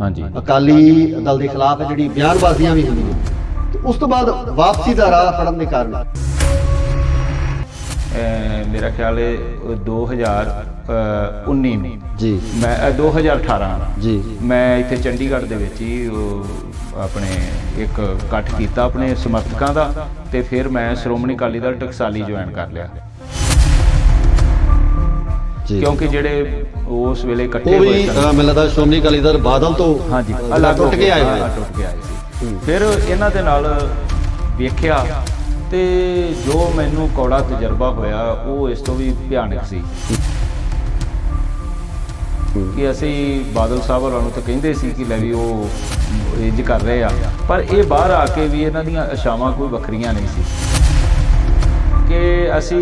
हाँ जी अकाली दल के खिलाफ है जी बयानबाजियां भी हुई तो उस तो बाद वापसी का राह फड़न के कारण मेरा ख्याल है 2019 में जी मैं 2018 जी मैं इत्थे चंडीगढ़ दे विच ही अपने एक इकट्ठ किया अपने समर्थकों का तो फिर मैं श्रोमणी अकाली दल टकसाली ज्वाइन कर लिया क्योंकि जेडे उस वेले इकट्ठे हुए मैंने लगता श्रोमणी अकाली दल बादल तो हाँ जी अलग टुट के आए हुए टुट के आए सी फिर इन्हां दे नाल वेखिया ते जो मैनू कौड़ा तजर्बा होया वो इस तो भी भयानक सी कि असी बादल साहब होरां नूं तो कहिंदे सी कि लै भी वो इंज कर रहे आ पर ये बाहर आके भी इन्हां दीयां आशावां कोई वखरियां नहीं सी कि असी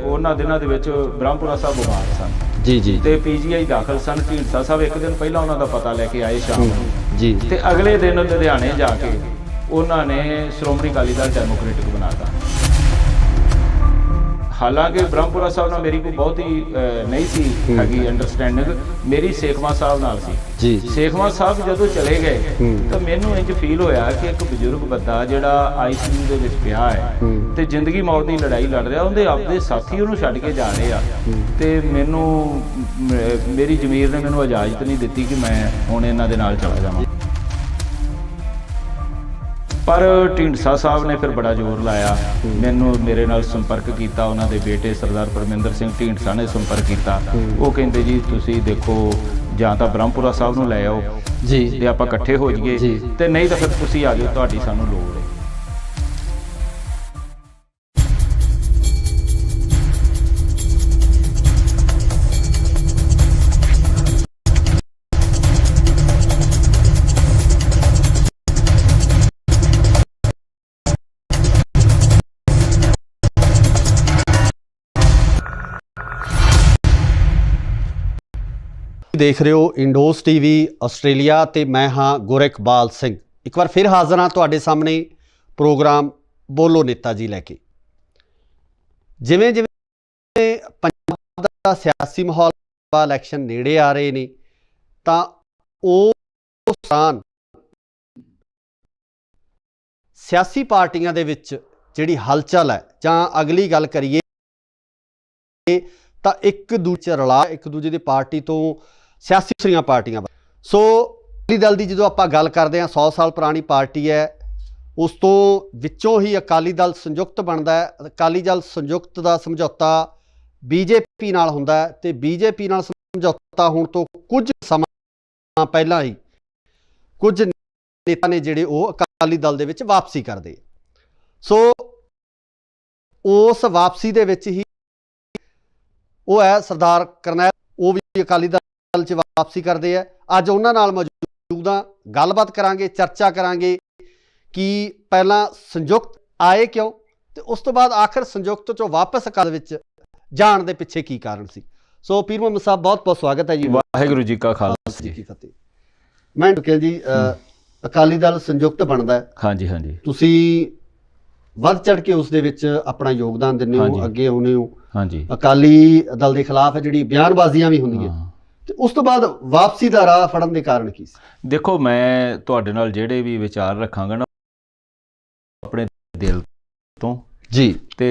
उन्हां दिनां दे विच ब्रह्मपुरा साहब बीमार सन जी जी ते PGI दाखल सन ढींडसा साहब एक दिन पहला उन्हां दा पता लैके आए शाम नूं जी ते अगले दिन लुधियाने जाके उन्होंने श्रोमणी अकाली दल डेमोक्रेटिक बनाता हालांकि ब्रह्मपुरा साहब नाल मेरी कोई बहुत ही नहीं सी हैगी अंडरस्टैंडिंग मेरी सेखवा साहब नाल सी जी सेखवा साहब जदों चले गए तो मैनू इंज फील होया कि एक बजुर्ग बंदा जिहड़ा ICU ਦੇ ਵਿੱਚ ਪਿਆ ਹੈ ਤੇ ਜ਼ਿੰਦਗੀ ਮੌਤ ਦੀ ਲੜਾਈ ਲੜ ਰਿਹਾ ਉਹਦੇ ਆਪਦੇ ਸਾਥੀ ਉਹਨੂੰ ਛੱਡ ਕੇ ਜਾ ਰਹੇ ਆ ਤੇ ਮੈਨੂੰ ਮੇਰੀ ਜ਼ਮੀਰ ਨੇ ਮੈਨੂੰ ਇਜਾਜ਼ਤ ਨਹੀਂ ਦਿੱਤੀ ਕਿ ਮੈਂ ਹੁਣ ਇਹਨਾਂ ਦੇ ਨਾਲ ਚਲਾ ਜਾਵਾਂ पर ढींडसा साहब ने फिर बड़ा जोर लाया मैनू मेरे नाल संपर्क किया उन्होंने बेटे सरदार परमिंदर सिंह ढींडसा ने संपर्क किया वो कहते जी तुसी देखो जां तां ब्रह्मपुरा साहब नूं लै आओ जी ते आपां इकट्ठे हो जाइए ते नहीं तो फिर तुसी आ जाओ तुहाडी सानूं लोड़ है देख रहे हो इंडोस TV आस्ट्रेलिया ते मैं हाँ गुरइकबाल सिंह एक बार फिर हाज़र हाँ तुहाडे सामने प्रोग्राम बोलो नेता जी लैके जिवें जिवें पंजाब दा सियासी माहौल इलैक्शन नेड़े आ रहे ने तां उस दौरान सियासी पार्टियां दे विच जिहड़ी हलचल है जां अगली गल करिए तां एक दूजे रला एक दूजे दी पार्टी तो सियासी दूसरियां पार्टियां सो अकाली दल की जो आप गल करते हैं 100 साल पुरानी पार्टी है उस तो विचों ही अकाली दल संयुक्त बनता है अकाली दल संयुक्त का समझौता BJP नाल हुंदा है ते BJP नाल समझौता होने तो कुछ समा पहला ही कुछ नेता ने जिहड़े वो अकाली दल दे विच वापसी करते सो उस वापसी दे विच ही वो है सरदार करनैल वो भी अकाली दल च वापसी करते हैं अज उन्हां नाल मौजूद हाँ गलबात करांगे चर्चा करांगे कि पहला संयुक्त आए क्यों तो उस तो बाद आखिर संयुक्त चो वापस अकाली विच जाण दे पिछे की कारण सी सो पीर मुहम्मद साहब बहुत बहुत स्वागत है जी वाहिगुरू जी का खालसा जी की फतेह मैं टुकिया जी अकाली दल संयुक्त बनता है हाँ जी हाँ जी तुसी ਵੱਧ ਚੜ ਕੇ ਉਸ ਦੇ ਵਿੱਚ ਆਪਣਾ ਯੋਗਦਾਨ ਦਿੰਦੇ ਹੋ ਅੱਗੇ ਆਉਂਦੇ ਹੋ ਹਾਂਜੀ ਅਕਾਲੀ ਦਲ ਦੇ ਖਿਲਾਫ ਜਿਹੜੀ ਬਿਆਨਬਾਜ਼ੀਆਂ ਵੀ ਹੁੰਦੀਆਂ ਤੇ ਉਸ ਤੋਂ ਬਾਅਦ ਵਾਪਸੀ ਦਾ ਰਾਹ ਫੜਨ ਦੇ ਕਾਰਨ ਕੀ ਸੀ ਦੇਖੋ ਮੈਂ ਤੁਹਾਡੇ ਨਾਲ ਜਿਹੜੇ ਵੀ ਵਿਚਾਰ ਰੱਖਾਂਗਾ ਨਾ ਆਪਣੇ ਦਿਲ ਤੋਂ ਜੀ ਤੇ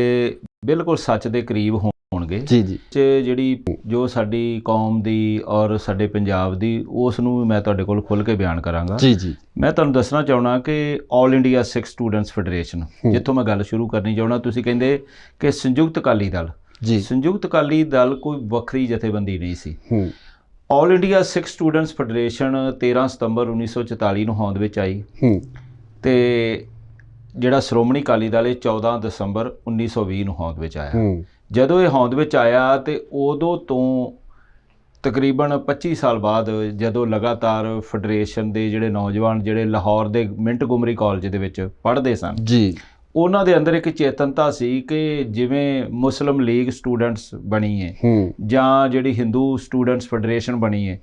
ਬਿਲਕੁਲ ਸੱਚ ਦੇ ਕਰੀਬ ਹੋਣਗੇ ਜੀ ਜੀ ਜਿਹੜੀ ਜੋ ਸਾਡੀ ਕੌਮ ਦੀ ਔਰ ਸਾਡੇ ਪੰਜਾਬ ਦੀ ਉਸ ਨੂੰ ਮੈਂ ਤੁਹਾਡੇ ਕੋਲ ਖੁੱਲ ਕੇ ਬਿਆਨ ਕਰਾਂਗਾ ਜੀ ਜੀ ਮੈਂ ਤੁਹਾਨੂੰ ਦੱਸਣਾ ਚਾਹਣਾ ਕਿ ਆਲ ਇੰਡੀਆ ਸਿੱਖ ਸਟੂਡੈਂਟਸ ਫੈਡਰੇਸ਼ਨ ਜਿੱਥੋਂ ਮੈਂ ਗੱਲ ਸ਼ੁਰੂ ਕਰਨੀ ਚਾਹਣਾ ਤੁਸੀਂ ਕਹਿੰਦੇ ਕਿ ਸੰਯੁਕਤ ਅਕਾਲੀ ਦਲ ਜੀ ਸੰਯੁਕਤ ਅਕਾਲੀ ਦਲ ਕੋਈ ਵੱਖਰੀ ਜਥੇਬੰਦੀ ਨਹੀਂ ਸੀ ਆਲ ਇੰਡੀਆ ਸਿੱਖ ਸਟੂਡੈਂਟਸ ਫੈਡਰੇਸ਼ਨ 13 ਸਤੰਬਰ 1944 ਨੂੰ ਹੋਂਦ ਵਿੱਚ ਆਈ ਤੇ ਜਿਹੜਾ ਸ਼੍ਰੋਮਣੀ ਅਕਾਲੀ ਦਲ ਇਹ 14 ਦਸੰਬਰ 1920 ਨੂੰ ਹੋਂਦ ਵਿੱਚ ਆਇਆ ਜਦੋਂ ਇਹ ਹੋਂਦ ਵਿੱਚ ਆਇਆ ਤੇ ਉਦੋਂ ਤੋਂ ਤਕਰੀਬਨ 25 ਸਾਲ ਬਾਅਦ ਜਦੋਂ ਲਗਾਤਾਰ ਫੈਡਰੇਸ਼ਨ ਦੇ ਜਿਹੜੇ ਨੌਜਵਾਨ ਜਿਹੜੇ ਲਾਹੌਰ ਦੇ ਮਿੰਟਗੋਮਰੀ ਕਾਲਜ ਦੇ ਵਿੱਚ ਪੜ੍ਹਦੇ ਸਨ ਜੀ ਉਹਨਾਂ ਦੇ ਅੰਦਰ ਇੱਕ ਚੇਤਨਤਾ ਸੀ ਕਿ ਜਿਵੇਂ ਮੁਸਲਿਮ ਲੀਗ ਸਟੂਡੈਂਟਸ ਬਣੀ ਹੈ ਜਾਂ ਜਿਹੜੀ ਹਿੰਦੂ ਸਟੂਡੈਂਟਸ ਫੈਡਰੇਸ਼ਨ ਬਣੀ ਹੈ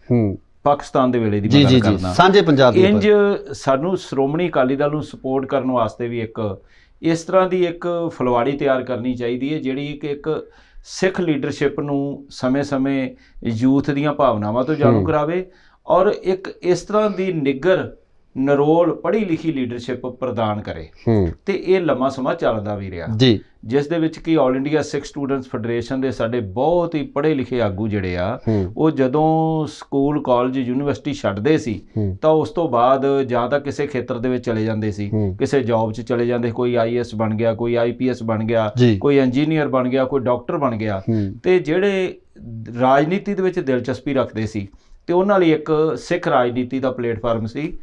ਪਾਕਿਸਤਾਨ ਦੇ ਵੇਲੇ ਦੀ ਗੱਲ ਕਰਨਾ ਸਾਂਝੇ ਪੰਜਾਬ ਦੀ ਇੰਜ ਸਾਨੂੰ ਸ਼੍ਰੋਮਣੀ ਅਕਾਲੀ ਦਲ ਨੂੰ ਸਪੋਰਟ ਕਰਨ ਵਾਸਤੇ ਵੀ ਇੱਕ ਇਸ ਤਰ੍ਹਾਂ ਦੀ ਇੱਕ ਫੁਲਵਾੜੀ ਤਿਆਰ ਕਰਨੀ ਚਾਹੀਦੀ ਹੈ ਜਿਹੜੀ ਕਿ ਇੱਕ ਸਿੱਖ ਲੀਡਰਸ਼ਿਪ ਨੂੰ ਸਮੇਂ-ਸਮੇਂ ਯੂਥ ਦੀਆਂ ਭਾਵਨਾਵਾਂ ਤੋਂ ਜਾਣੂ ਕਰਾਵੇ ਔਰ ਇੱਕ ਇਸ ਤਰ੍ਹਾਂ ਦੀ ਨਿੱਘਰ ਨਰੋਲ ਪੜ੍ਹੀ ਲਿਖੀ ਲੀਡਰਸ਼ਿਪ ਪ੍ਰਦਾਨ ਕਰੇ ਤੇ ਇਹ ਲੰਮਾ ਸਮਾਂ ਚੱਲਦਾ ਵੀ ਰਿਹਾ ਜੀ, ਜਿਸ ਦੇ ਵਿੱਚ ਕਿ ਆਲ ਇੰਡੀਆ ਸਿੱਖ ਸਟੂਡੈਂਟਸ ਫੈਡਰੇਸ਼ਨ ਦੇ ਸਾਡੇ ਬਹੁਤ ਹੀ ਪੜ੍ਹੇ ਲਿਖੇ ਆਗੂ ਜਿਹੜੇ ਆ ਉਹ ਜਦੋਂ ਸਕੂਲ ਕਾਲਜ ਯੂਨੀਵਰਸਿਟੀ ਛੱਡਦੇ ਸੀ ਤਾਂ ਉਸ ਤੋਂ ਬਾਅਦ ਜਾਂ ਤਾਂ ਕਿਸੇ ਖੇਤਰ ਦੇ ਵਿੱਚ ਚਲੇ ਜਾਂਦੇ ਸੀ, ਕਿਸੇ ਜੌਬ 'ਚ ਚਲੇ ਜਾਂਦੇ, ਕੋਈ IAS ਬਣ ਗਿਆ, ਕੋਈ IPS ਬਣ ਗਿਆ, ਕੋਈ ਇੰਜੀਨੀਅਰ ਬਣ ਗਿਆ, ਕੋਈ ਡਾਕਟਰ ਬਣ ਗਿਆ। ਤੇ ਜਿਹੜੇ ਰਾਜਨੀਤੀ ਦੇ ਵਿੱਚ ਦਿਲਚਸਪੀ ਰੱਖਦੇ ਸੀ ਤੇ ਉਹਨਾਂ ਲਈ ਇੱਕ ਸਿੱਖ ਰਾਜਨੀਤੀ ਦਾ ਪਲੇਟਫਾਰਮ ਸੀ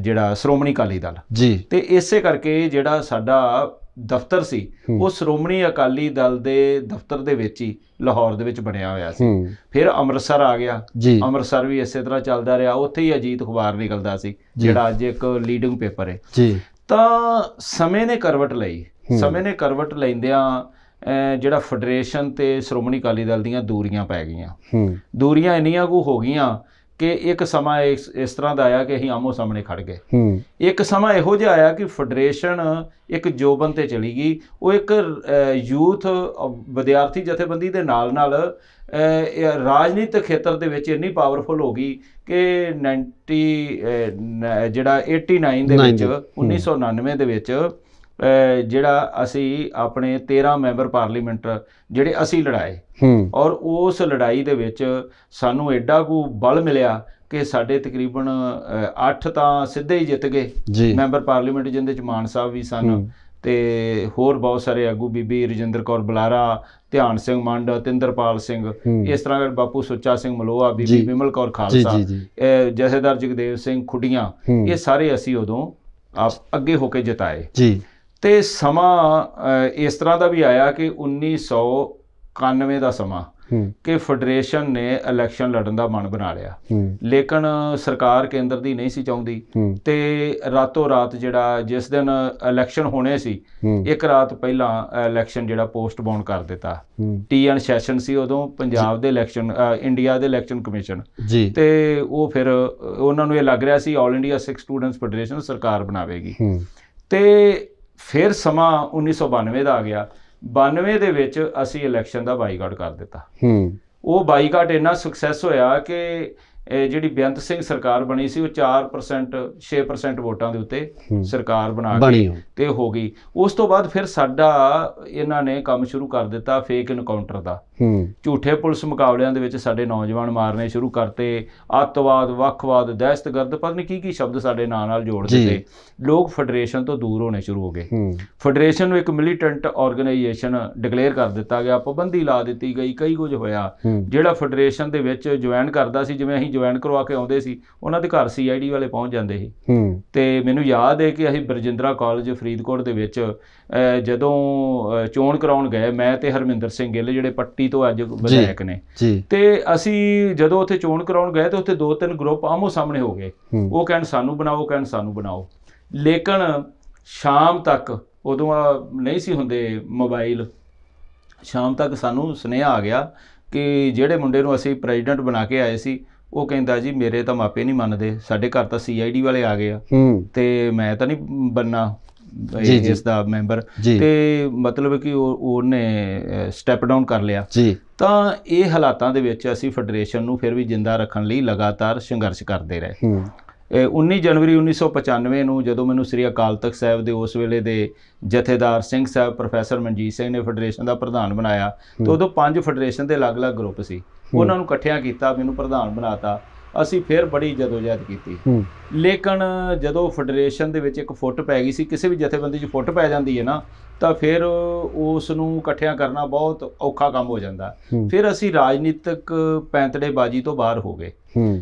ਜਿਹੜਾ ਸ਼੍ਰੋਮਣੀ ਅਕਾਲੀ ਦਲ ਜੀ। ਤੇ ਇਸੇ ਕਰਕੇ ਜਿਹੜਾ ਸਾਡਾ ਦਫ਼ਤਰ ਸੀ ਉਹ ਸ਼੍ਰੋਮਣੀ ਅਕਾਲੀ ਦਲ ਦੇ ਦਫ਼ਤਰ ਦੇ ਵਿੱਚ ਹੀ ਲਾਹੌਰ ਦੇ ਵਿੱਚ ਬਣਿਆ ਹੋਇਆ ਸੀ। ਫਿਰ ਅੰਮ੍ਰਿਤਸਰ ਆ ਗਿਆ, ਅੰਮ੍ਰਿਤਸਰ ਵੀ ਇਸੇ ਤਰ੍ਹਾਂ ਚੱਲਦਾ ਰਿਹਾ, ਉੱਥੇ ਹੀ ਅਜੀਤ ਅਖਬਾਰ ਨਿਕਲਦਾ ਸੀ ਜਿਹੜਾ ਅੱਜ ਇੱਕ ਲੀਡਿੰਗ ਪੇਪਰ ਹੈ। ਤਾਂ ਸਮੇਂ ਨੇ ਕਰਵਟ ਲਈ, ਸਮੇਂ ਨੇ ਕਰਵਟ ਲੈਂਦਿਆਂ ਜਿਹੜਾ ਫੈਡਰੇਸ਼ਨ ਤੇ ਸ਼੍ਰੋਮਣੀ ਅਕਾਲੀ ਦਲ ਦੀਆਂ ਦੂਰੀਆਂ ਪੈ ਗਈਆਂ, ਦੂਰੀਆਂ ਇੰਨੀਆਂ ਕੁ ਹੋ ਗਈਆਂ ਕਿ ਇੱਕ ਸਮਾਂ ਇਸ ਤਰ੍ਹਾਂ ਦਾ ਆਇਆ ਕਿ ਅਸੀਂ ਆਮੋ ਸਾਹਮਣੇ ਖੜ ਗਏ। ਇੱਕ ਸਮਾਂ ਇਹੋ ਜਿਹਾ ਆਇਆ ਕਿ ਫੈਡਰੇਸ਼ਨ ਇੱਕ ਜੋਬਨ ਤੇ ਚਲੀ ਗਈ, ਉਹ ਇੱਕ ਯੂਥ ਵਿਦਿਆਰਥੀ ਜਥੇਬੰਦੀ ਦੇ ਨਾਲ ਨਾਲ ਰਾਜਨੀਤਿਕ ਖੇਤਰ ਦੇ ਵਿੱਚ ਇੰਨੀ ਪਾਵਰਫੁਲ ਹੋ ਗਈ ਕਿ 89 ਦੇ ਵਿੱਚ 1999 ਦੇ ਵਿੱਚ ਜਿਹੜਾ ਅਸੀਂ ਆਪਣੇ 13 ਮੈਂਬਰ ਪਾਰਲੀਮੈਂਟ ਜਿਹੜੇ ਅਸੀਂ ਲੜਾਏ ਔਰ ਉਸ ਲੜਾਈ ਦੇ ਵਿੱਚ ਸਾਨੂੰ ਐਡਾ ਕੁ ਬਲ ਮਿਲਿਆ ਕਿ ਸਾਡੇ ਤਕਰੀਬਨ 8 ਤਾਂ ਸਿੱਧੇ ਹੀ ਜਿੱਤ ਗਏ ਮੈਂਬਰ ਪਾਰਲੀਮੈਂਟ, ਜਿਹਦੇ 'ਚ ਮਾਨ ਸਾਹਿਬ ਵੀ ਸਨ ਤੇ ਹੋਰ ਬਹੁਤ ਸਾਰੇ ਆਗੂ, ਬੀਬੀ ਰਜਿੰਦਰ ਕੌਰ ਬੁਲਾਰਾ, ਧਿਆਨ ਸਿੰਘ ਮੰਡ, ਤਿੰਦਰਪਾਲ ਸਿੰਘ, ਇਸ ਤਰ੍ਹਾਂ ਬਾਪੂ ਸੁੱਚਾ ਸਿੰਘ ਮਲੋਆ, ਬੀਬੀ ਵਿਮਲ ਕੌਰ ਖਾਲਸਾ, ਜਥੇਦਾਰ ਜਗਦੇਵ ਸਿੰਘ ਖੁੱਡੀਆਂ, ਇਹ ਸਾਰੇ ਅਸੀਂ ਉਦੋਂ ਅੱਗੇ ਹੋ ਕੇ ਜਿਤਾਏ। ਤੇ ਸਮਾਂ ਇਸ ਤਰ੍ਹਾਂ ਦਾ ਵੀ ਆਇਆ ਕਿ 1991 ਦਾ ਸਮਾਂ ਕਿ ਫੈਡਰੇਸ਼ਨ ਨੇ ਇਲੈਕਸ਼ਨ ਲੜਨ ਦਾ ਮਨ ਬਣਾ ਲਿਆ, ਲੇਕਿਨ ਸਰਕਾਰ ਕੇਂਦਰ ਦੀ ਨਹੀਂ ਸੀ ਚਾਹੁੰਦੀ ਤੇ ਰਾਤੋਂ ਰਾਤ ਜਿਹੜਾ ਜਿਸ ਦਿਨ ਇਲੈਕਸ਼ਨ ਹੋਣੇ ਸੀ ਇੱਕ ਰਾਤ ਪਹਿਲਾਂ ਇਲੈਕਸ਼ਨ ਜਿਹੜਾ ਪੋਸਟਪੋਨ ਕਰ ਦਿੱਤਾ। TN ਸੈਸ਼ਨ ਸੀ ਉਦੋਂ ਪੰਜਾਬ ਦੇ ਇਲੈਕਸ਼ਨ, ਇੰਡੀਆ ਦੇ ਇਲੈਕਸ਼ਨ ਕਮਿਸ਼ਨ, ਤੇ ਉਹ ਫਿਰ ਉਹਨਾਂ ਨੂੰ ਇਹ ਲੱਗ ਰਿਹਾ ਸੀ ਆਲ ਇੰਡੀਆ ਸਿੱਖ ਸਟੂਡੈਂਟਸ ਫੈਡਰੇਸ਼ਨ ਸਰਕਾਰ ਬਣਾਵੇਗੀ। ਤੇ ਫਿਰ ਸਮਾਂ 1992 ਦਾ ਆ ਗਿਆ। 92 ਦੇ ਵਿੱਚ ਅਸੀਂ ਇਲੈਕਸ਼ਨ ਦਾ ਬਾਈਕਾਟ ਕਰ ਦਿੱਤਾ। ਉਹ ਬਾਈਕਾਟ ਇੰਨਾ ਸਕਸੈਸ ਹੋਇਆ ਕਿ ਜਿਹੜੀ ਬੇਅੰਤ ਸਿੰਘ ਸਰਕਾਰ ਬਣੀ ਸੀ ਉਹ 4% 6% ਵੋਟਾਂ ਦੇ ਉੱਤੇ ਸਰਕਾਰ ਬਣਾ ਕੇ ਤੇ ਹੋ ਗਈ। ਉਸ ਤੋਂ ਬਾਅਦ ਫਿਰ ਸਾਡਾ ਇਹਨਾਂ ਨੇ ਕੰਮ ਸ਼ੁਰੂ ਕਰ ਦਿੱਤਾ ਫੇਕ ਇਨਕਾਊਂਟਰ ਦਾ। ਝੂਠੇ ਪੁਲਿਸ ਮੁਕਾਬਲਿਆਂ ਦੇ ਵਿੱਚ ਸਾਡੇ ਨੌਜਵਾਨ ਮਾਰਨੇ ਸ਼ੁਰੂ ਕਰਤੇ, ਅੱਤਵਾਦ, ਵੱਖਵਾਦ, ਦਹਿਸ਼ਤਗਰਦ, ਪਤਾ ਨਹੀਂ ਕੀ ਸ਼ਬਦ ਸਾਡੇ ਨਾਂ ਨਾਲ ਜੋੜ ਦਿੱਤੇ। ਲੋਕ ਫੈਡਰੇਸ਼ਨ ਤੋਂ ਦੂਰ ਹੋਣੇ ਸ਼ੁਰੂ ਹੋ ਗਏ। ਫੈਡਰੇਸ਼ਨ ਨੂੰ ਇੱਕ ਮਿਲੀਟੈਂਟ ਆਰਗੇਨਾਈਜੇਸ਼ਨ ਡਿਕਲੇਅਰ ਕਰ ਦਿੱਤਾ ਗਿਆ, ਪਾਬੰਦੀ ਲਾ ਦਿੱਤੀ ਗਈ, ਕਈ ਕੁਝ ਹੋਇਆ। ਜਿਹੜਾ ਫੈਡਰੇਸ਼ਨ ਦੇ ਵਿੱਚ ਜੁਆਇਨ ਕਰਦਾ ਸੀ, ਜਿਵੇਂ ਅਸੀਂ ਜੁਆਇਨ ਕਰਵਾ ਕੇ ਆਉਂਦੇ ਸੀ, ਉਹਨਾਂ ਦੇ ਘਰ CID ਵਾਲੇ ਪਹੁੰਚ ਜਾਂਦੇ ਸੀ। ਤੇ ਮੈਨੂੰ ਯਾਦ ਹੈ ਕਿ ਅਸੀਂ ਬਰਜਿੰਦਰਾ ਕਾਲਜ ਫਰੀਦਕੋਟ ਦੇ ਵਿੱਚ ਜਦੋਂ ਚੋਣ ਕਰਾਉਣ ਗਏ, ਮੈਂ ਤੇ ਹਰਮਿੰਦਰ ਸਿੰਘ ਗਿੱਲ ਜਿਹੜੇ ਪੱਟੀ ਤੋਂ ਅੱਜ ਵਿਧਾਇਕ ਨੇ, ਤੇ ਅਸੀਂ ਜਦੋਂ ਉੱਥੇ ਚੋਣ ਕਰਾਉਣ ਗਏ ਤੇ ਉੱਥੇ 2-3 ਗਰੁੱਪ ਆਮੋ ਸਾਹਮਣੇ ਹੋ ਗਏ। ਉਹ ਕਹਿਣ ਸਾਨੂੰ ਬਣਾਓ, ਉਹ ਕਹਿਣ ਸਾਨੂੰ ਬਣਾਓ। ਲੇਕਿਨ ਸ਼ਾਮ ਤੱਕ, ਉਦੋਂ ਨਹੀਂ ਸੀ ਹੁੰਦੇ ਮੋਬਾਈਲ, ਸ਼ਾਮ ਤੱਕ ਸਾਨੂੰ ਸੁਨੇਹਾ ਆ ਗਿਆ ਕਿ ਜਿਹੜੇ ਮੁੰਡੇ ਨੂੰ ਅਸੀਂ ਪ੍ਰੈਜ਼ੀਡੈਂਟ ਬਣਾ ਕੇ ਆਏ ਸੀ ਉਹ ਕਹਿੰਦਾ ਜੀ ਮੇਰੇ ਤਾਂ ਮਾਪੇ ਨਹੀਂ ਮੰਨਦੇ, ਸਾਡੇ ਘਰ ਤਾਂ CID ਵਾਲੇ ਆ ਗਏ ਆ ਤੇ ਮੈਂ ਤਾਂ ਨਹੀਂ ਬਣਨਾ ਇਸ ਦਾ ਮੈਂਬਰ, ਤੇ ਮਤਲਬ ਕਿ ਉਹਨੇ ਸਟੈਪ ਡਾਊਨ ਕਰ ਲਿਆ। ਤਾਂ ਇਹ ਹਾਲਾਤਾਂ ਦੇ ਵਿੱਚ ਅਸੀਂ ਫੈਡਰੇਸ਼ਨ ਨੂੰ ਫਿਰ ਵੀ ਜਿੰਦਾ ਰੱਖਣ ਲਈ ਲਗਾਤਾਰ ਸੰਘਰਸ਼ ਕਰਦੇ ਰਹੇ। 19 ਜਨਵਰੀ 1995 ਨੂੰ ਜਦੋਂ ਮੈਨੂੰ ਸ੍ਰੀ ਅਕਾਲ ਤਖਤ ਸਾਹਿਬ ਦੇ ਉਸ ਵੇਲੇ ਦੇ ਜਥੇਦਾਰ ਸਿੰਘ ਸਾਹਿਬ ਪ੍ਰੋਫੈਸਰ ਮਨਜੀਤ ਸਿੰਘ ਨੇ ਫੈਡਰੇਸ਼ਨ ਦਾ ਪ੍ਰਧਾਨ ਬਣਾਇਆ, ਤੇ ਉਦੋਂ 5 ਫੈਡਰੇਸ਼ਨ ਦੇ ਅਲੱਗ-ਅਲੱਗ ਗਰੁੱਪ ਸੀ, ਉਹਨਾਂ ਨੂੰ ਇਕੱਠਿਆਂ ਕੀਤਾ, ਮੈਨੂੰ ਪ੍ਰਧਾਨ ਬਣਾਤਾ। ਅਸੀਂ ਫਿਰ ਬੜੀ ਜਦੋਜਹਿਦ ਕੀਤੀ, ਲੇਕਿਨ ਜਦੋਂ ਫੈਡਰੇਸ਼ਨ ਦੇ ਵਿੱਚ ਇੱਕ ਫੁੱਟ ਪੈ ਗਈ ਸੀ, ਕਿਸੇ ਵੀ ਜਥੇਬੰਦੀ 'ਚ ਫੁੱਟ ਪੈ ਜਾਂਦੀ ਹੈ ਨਾ, ਤਾਂ ਫਿਰ ਉਸ ਨੂੰ ਇਕੱਠਿਆਂ ਕਰਨਾ ਬਹੁਤ ਔਖਾ ਕੰਮ ਹੋ ਜਾਂਦਾ। ਫਿਰ ਅਸੀਂ ਰਾਜਨੀਤਿਕ ਪੈਂਤੜੇਬਾਜ਼ੀ ਤੋਂ ਬਾਹਰ ਹੋ ਗਏ।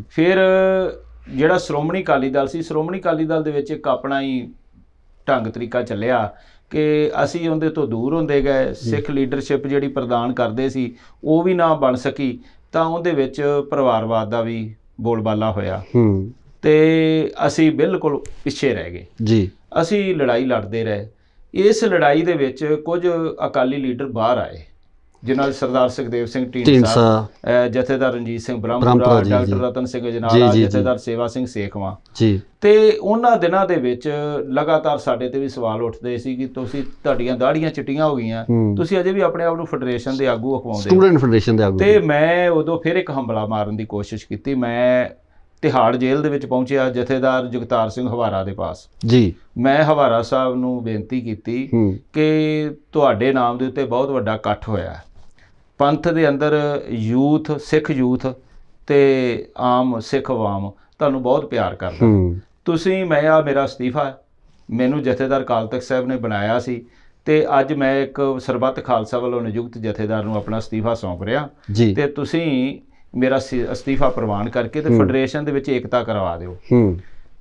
ਫਿਰ ਜਿਹੜਾ ਸ਼੍ਰੋਮਣੀ ਅਕਾਲੀ ਦਲ ਸੀ, ਸ਼੍ਰੋਮਣੀ ਅਕਾਲੀ ਦਲ ਦੇ ਵਿੱਚ ਇੱਕ ਆਪਣਾ ਹੀ ਢੰਗ ਤਰੀਕਾ ਚੱਲਿਆ ਕਿ ਅਸੀਂ ਉਹਦੇ ਤੋਂ ਦੂਰ ਹੁੰਦੇ ਗਏ। ਸਿੱਖ ਲੀਡਰਸ਼ਿਪ ਜਿਹੜੀ ਪ੍ਰਦਾਨ ਕਰਦੇ ਸੀ ਉਹ ਵੀ ਨਾ ਬਣ ਸਕੀ, ਤਾਂ ਉਹਦੇ ਵਿੱਚ ਪਰਿਵਾਰਵਾਦ ਦਾ ਵੀ ਬੋਲਬਾਲਾ ਹੋਇਆ ਤੇ ਅਸੀਂ ਬਿਲਕੁਲ ਪਿੱਛੇ ਰਹਿ ਗਏ। ਅਸੀਂ ਲੜਾਈ ਲੜਦੇ ਰਹੇ। ਇਸ ਲੜਾਈ ਦੇ ਵਿੱਚ ਕੁਝ ਅਕਾਲੀ ਲੀਡਰ ਬਾਹਰ ਆਏ, ਜਿਨ੍ਹਾਂ ਸਰਦਾਰ ਸੁਖਦੇਵ ਸਿੰਘ ਢੀਂਡਸਾ, ਜਥੇਦਾਰ ਰਣਜੀਤ ਸਿੰਘ ਬ੍ਰਹਮਪੁਰਾ, ਡਾਕਟਰ ਰਤਨ ਸਿੰਘ ਅਜਨਾਲਾ, ਜਥੇਦਾਰ ਸੇਵਾ ਸਿੰਘ ਸੇਖਵਾਂ ਜੀ। ਤੇ ਉਹਨਾਂ ਦਿਨਾਂ ਦੇ ਵਿੱਚ ਲਗਾਤਾਰ ਸਾਡੇ ਤੇ ਵੀ ਸਵਾਲ ਉੱਠਦੇ ਸੀ ਕਿ ਤੁਸੀਂ, ਤੁਹਾਡੀਆਂ ਦਾੜੀਆਂ ਚਿੱਟੀਆਂ ਹੋ ਗਈਆਂ, ਤੁਸੀਂ ਅਜੇ ਵੀ ਆਪਣੇ ਆਪ ਨੂੰ ਫੈਡਰੇਸ਼ਨ ਦੇ ਆਗੂ ਅਖਵਾਉਂਦੇ, ਸਟੂਡੈਂਟ ਫੈਡਰੇਸ਼ਨ ਦੇ ਆਗੂ। ਤੇ ਮੈਂ ਉਦੋਂ ਫਿਰ ਇੱਕ ਹੰਬਲਾ ਮਾਰਨ ਦੀ ਕੋਸ਼ਿਸ਼ ਕੀਤੀ। ਮੈਂ ਤਿਹਾੜ ਜੇਲ੍ਹ ਦੇ ਵਿੱਚ ਪਹੁੰਚਿਆ ਜਥੇਦਾਰ ਜਗਤਾਰ ਸਿੰਘ ਹਵਾਰਾ ਦੇ ਪਾਸ ਜੀ। ਮੈਂ ਹਵਾਰਾ ਸਾਹਿਬ ਨੂੰ ਬੇਨਤੀ ਕੀਤੀ ਕਿ ਤੁਹਾਡੇ ਨਾਮ ਦੇ ਉੱਤੇ ਬਹੁਤ ਵੱਡਾ ਇਕੱਠ ਹੋਇਆ, ਪੰਥ ਦੇ ਅੰਦਰ ਯੂਥ, ਸਿੱਖ ਯੂਥ ਤੇ ਆਮ ਸਿੱਖ ਆਵਾਮ ਤੁਹਾਨੂੰ ਬਹੁਤ ਪਿਆਰ ਕਰਦਾ, ਤੁਸੀਂ, ਮੈਂ ਮੇਰਾ ਅਸਤੀਫਾ ਮੈਨੂੰ ਜਥੇਦਾਰ ਅਕਾਲ ਤਖਤ ਸਾਹਿਬ ਨੇ ਬਣਾਇਆ ਸੀ ਤੇ ਅੱਜ ਮੈਂ ਇੱਕ ਸਰਬੱਤ ਖਾਲਸਾ ਵੱਲੋਂ ਨਿਯੁਕਤ ਜਥੇਦਾਰ ਨੂੰ ਆਪਣਾ ਅਸਤੀਫਾ ਸੌਂਪ ਰਿਹਾ ਤੇ ਤੁਸੀਂ ਮੇਰਾ ਅਸਤੀਫਾ ਪ੍ਰਵਾਨ ਕਰਕੇ ਤੇ ਫੈਡਰੇਸ਼ਨ ਦੇ ਵਿੱਚ ਏਕਤਾ ਕਰਵਾ ਦਿਓ।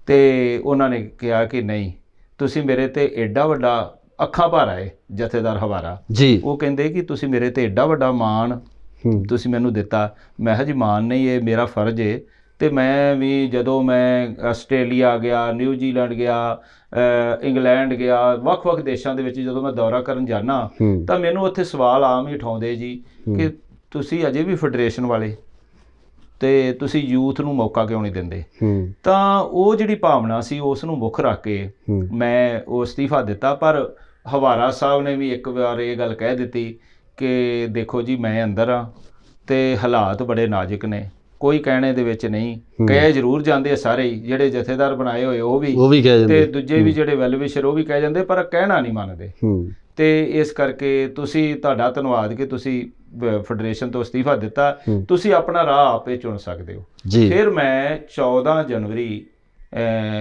ਤੇ ਉਹਨਾਂ ਨੇ ਕਿਹਾ ਕਿ ਨਹੀਂ, ਤੁਸੀਂ ਮੇਰੇ ਤੇ ਐਡਾ ਵੱਡਾ, ਅੱਖਾਂ ਭਰ ਆਏ ਜਥੇਦਾਰ ਹਵਾਰਾ ਜੀ, ਉਹ ਕਹਿੰਦੇ ਕਿ ਤੁਸੀਂ ਮੇਰੇ ਤੇ ਐਡਾ ਵੱਡਾ ਮਾਣ ਤੁਸੀਂ ਮੈਨੂੰ ਦਿੱਤਾ। ਮੈਂ ਕਿਹਾ ਜੀ ਮਾਣ ਨਹੀਂ, ਇਹ ਮੇਰਾ ਫਰਜ਼ ਹੈ। ਤੇ ਮੈਂ ਵੀ ਜਦੋਂ ਮੈਂ ਆਸਟ੍ਰੇਲੀਆ ਗਿਆ, ਨਿਊਜ਼ੀਲੈਂਡ ਗਿਆ, ਇੰਗਲੈਂਡ ਗਿਆ, ਵੱਖ-ਵੱਖ ਦੇਸ਼ਾਂ ਦੇ ਵਿੱਚ ਜਦੋਂ ਮੈਂ ਦੌਰਾ ਕਰਨ ਜਾਂਦਾ ਤਾਂ ਮੈਨੂੰ ਉੱਥੇ ਸਵਾਲ ਆਮ ਹੀ ਉਠਾਉਂਦੇ ਜੀ ਕਿ ਤੁਸੀਂ ਅਜੇ ਵੀ ਫੈਡਰੇਸ਼ਨ ਵਾਲੇ ਤੇ ਤੁਸੀਂ ਯੂਥ ਨੂੰ ਮੌਕਾ ਕਿਉਂ ਨਹੀਂ ਦਿੰਦੇ। ਤਾਂ ਉਹ ਜਿਹੜੀ ਭਾਵਨਾ ਸੀ ਉਸ ਨੂੰ ਮੁੱਖ ਰੱਖ ਕੇ ਮੈਂ ਉਹ ਅਸਤੀਫਾ ਦਿੱਤਾ। ਪਰ ਹਵਾਰਾ ਸਾਹਿਬ ਨੇ ਵੀ ਇੱਕ ਵਾਰ ਇਹ ਗੱਲ ਕਹਿ ਦਿੱਤੀ ਕਿ ਦੇਖੋ ਜੀ, ਮੈਂ ਅੰਦਰ ਆ ਤੇ ਹਾਲਾਤ ਬੜੇ ਨਾਜ਼ੁਕ ਨੇ, ਕੋਈ ਕਹਿਣੇ ਦੇ ਵਿੱਚ ਨਹੀਂ, ਕਹੇ ਜ਼ਰੂਰ ਜਾਂਦੇ ਆ ਸਾਰੇ ਹੀ, ਜਿਹੜੇ ਜਥੇਦਾਰ ਬਣਾਏ ਹੋਏ ਉਹ ਵੀ ਕਹਿ ਜਾਂਦੇ, ਤੇ ਦੂਜੇ ਵੀ ਜਿਹੜੇ ਵੈਲਵਿਸ਼ਰ ਉਹ ਵੀ ਕਹਿ ਜਾਂਦੇ, ਪਰ ਕਹਿਣਾ ਨਹੀਂ ਮੰਨਦੇ। ਤੇ ਇਸ ਕਰਕੇ ਤੁਸੀਂ, ਤੁਹਾਡਾ ਧੰਨਵਾਦ ਕਿ ਤੁਸੀਂ ਫੈਡਰੇਸ਼ਨ ਤੋਂ ਅਸਤੀਫਾ ਦਿੱਤਾ, ਤੁਸੀਂ ਆਪਣਾ ਰਾਹ ਆਪੇ ਚੁਣ ਸਕਦੇ ਹੋ। ਫਿਰ ਮੈਂ 14 ਜਨਵਰੀ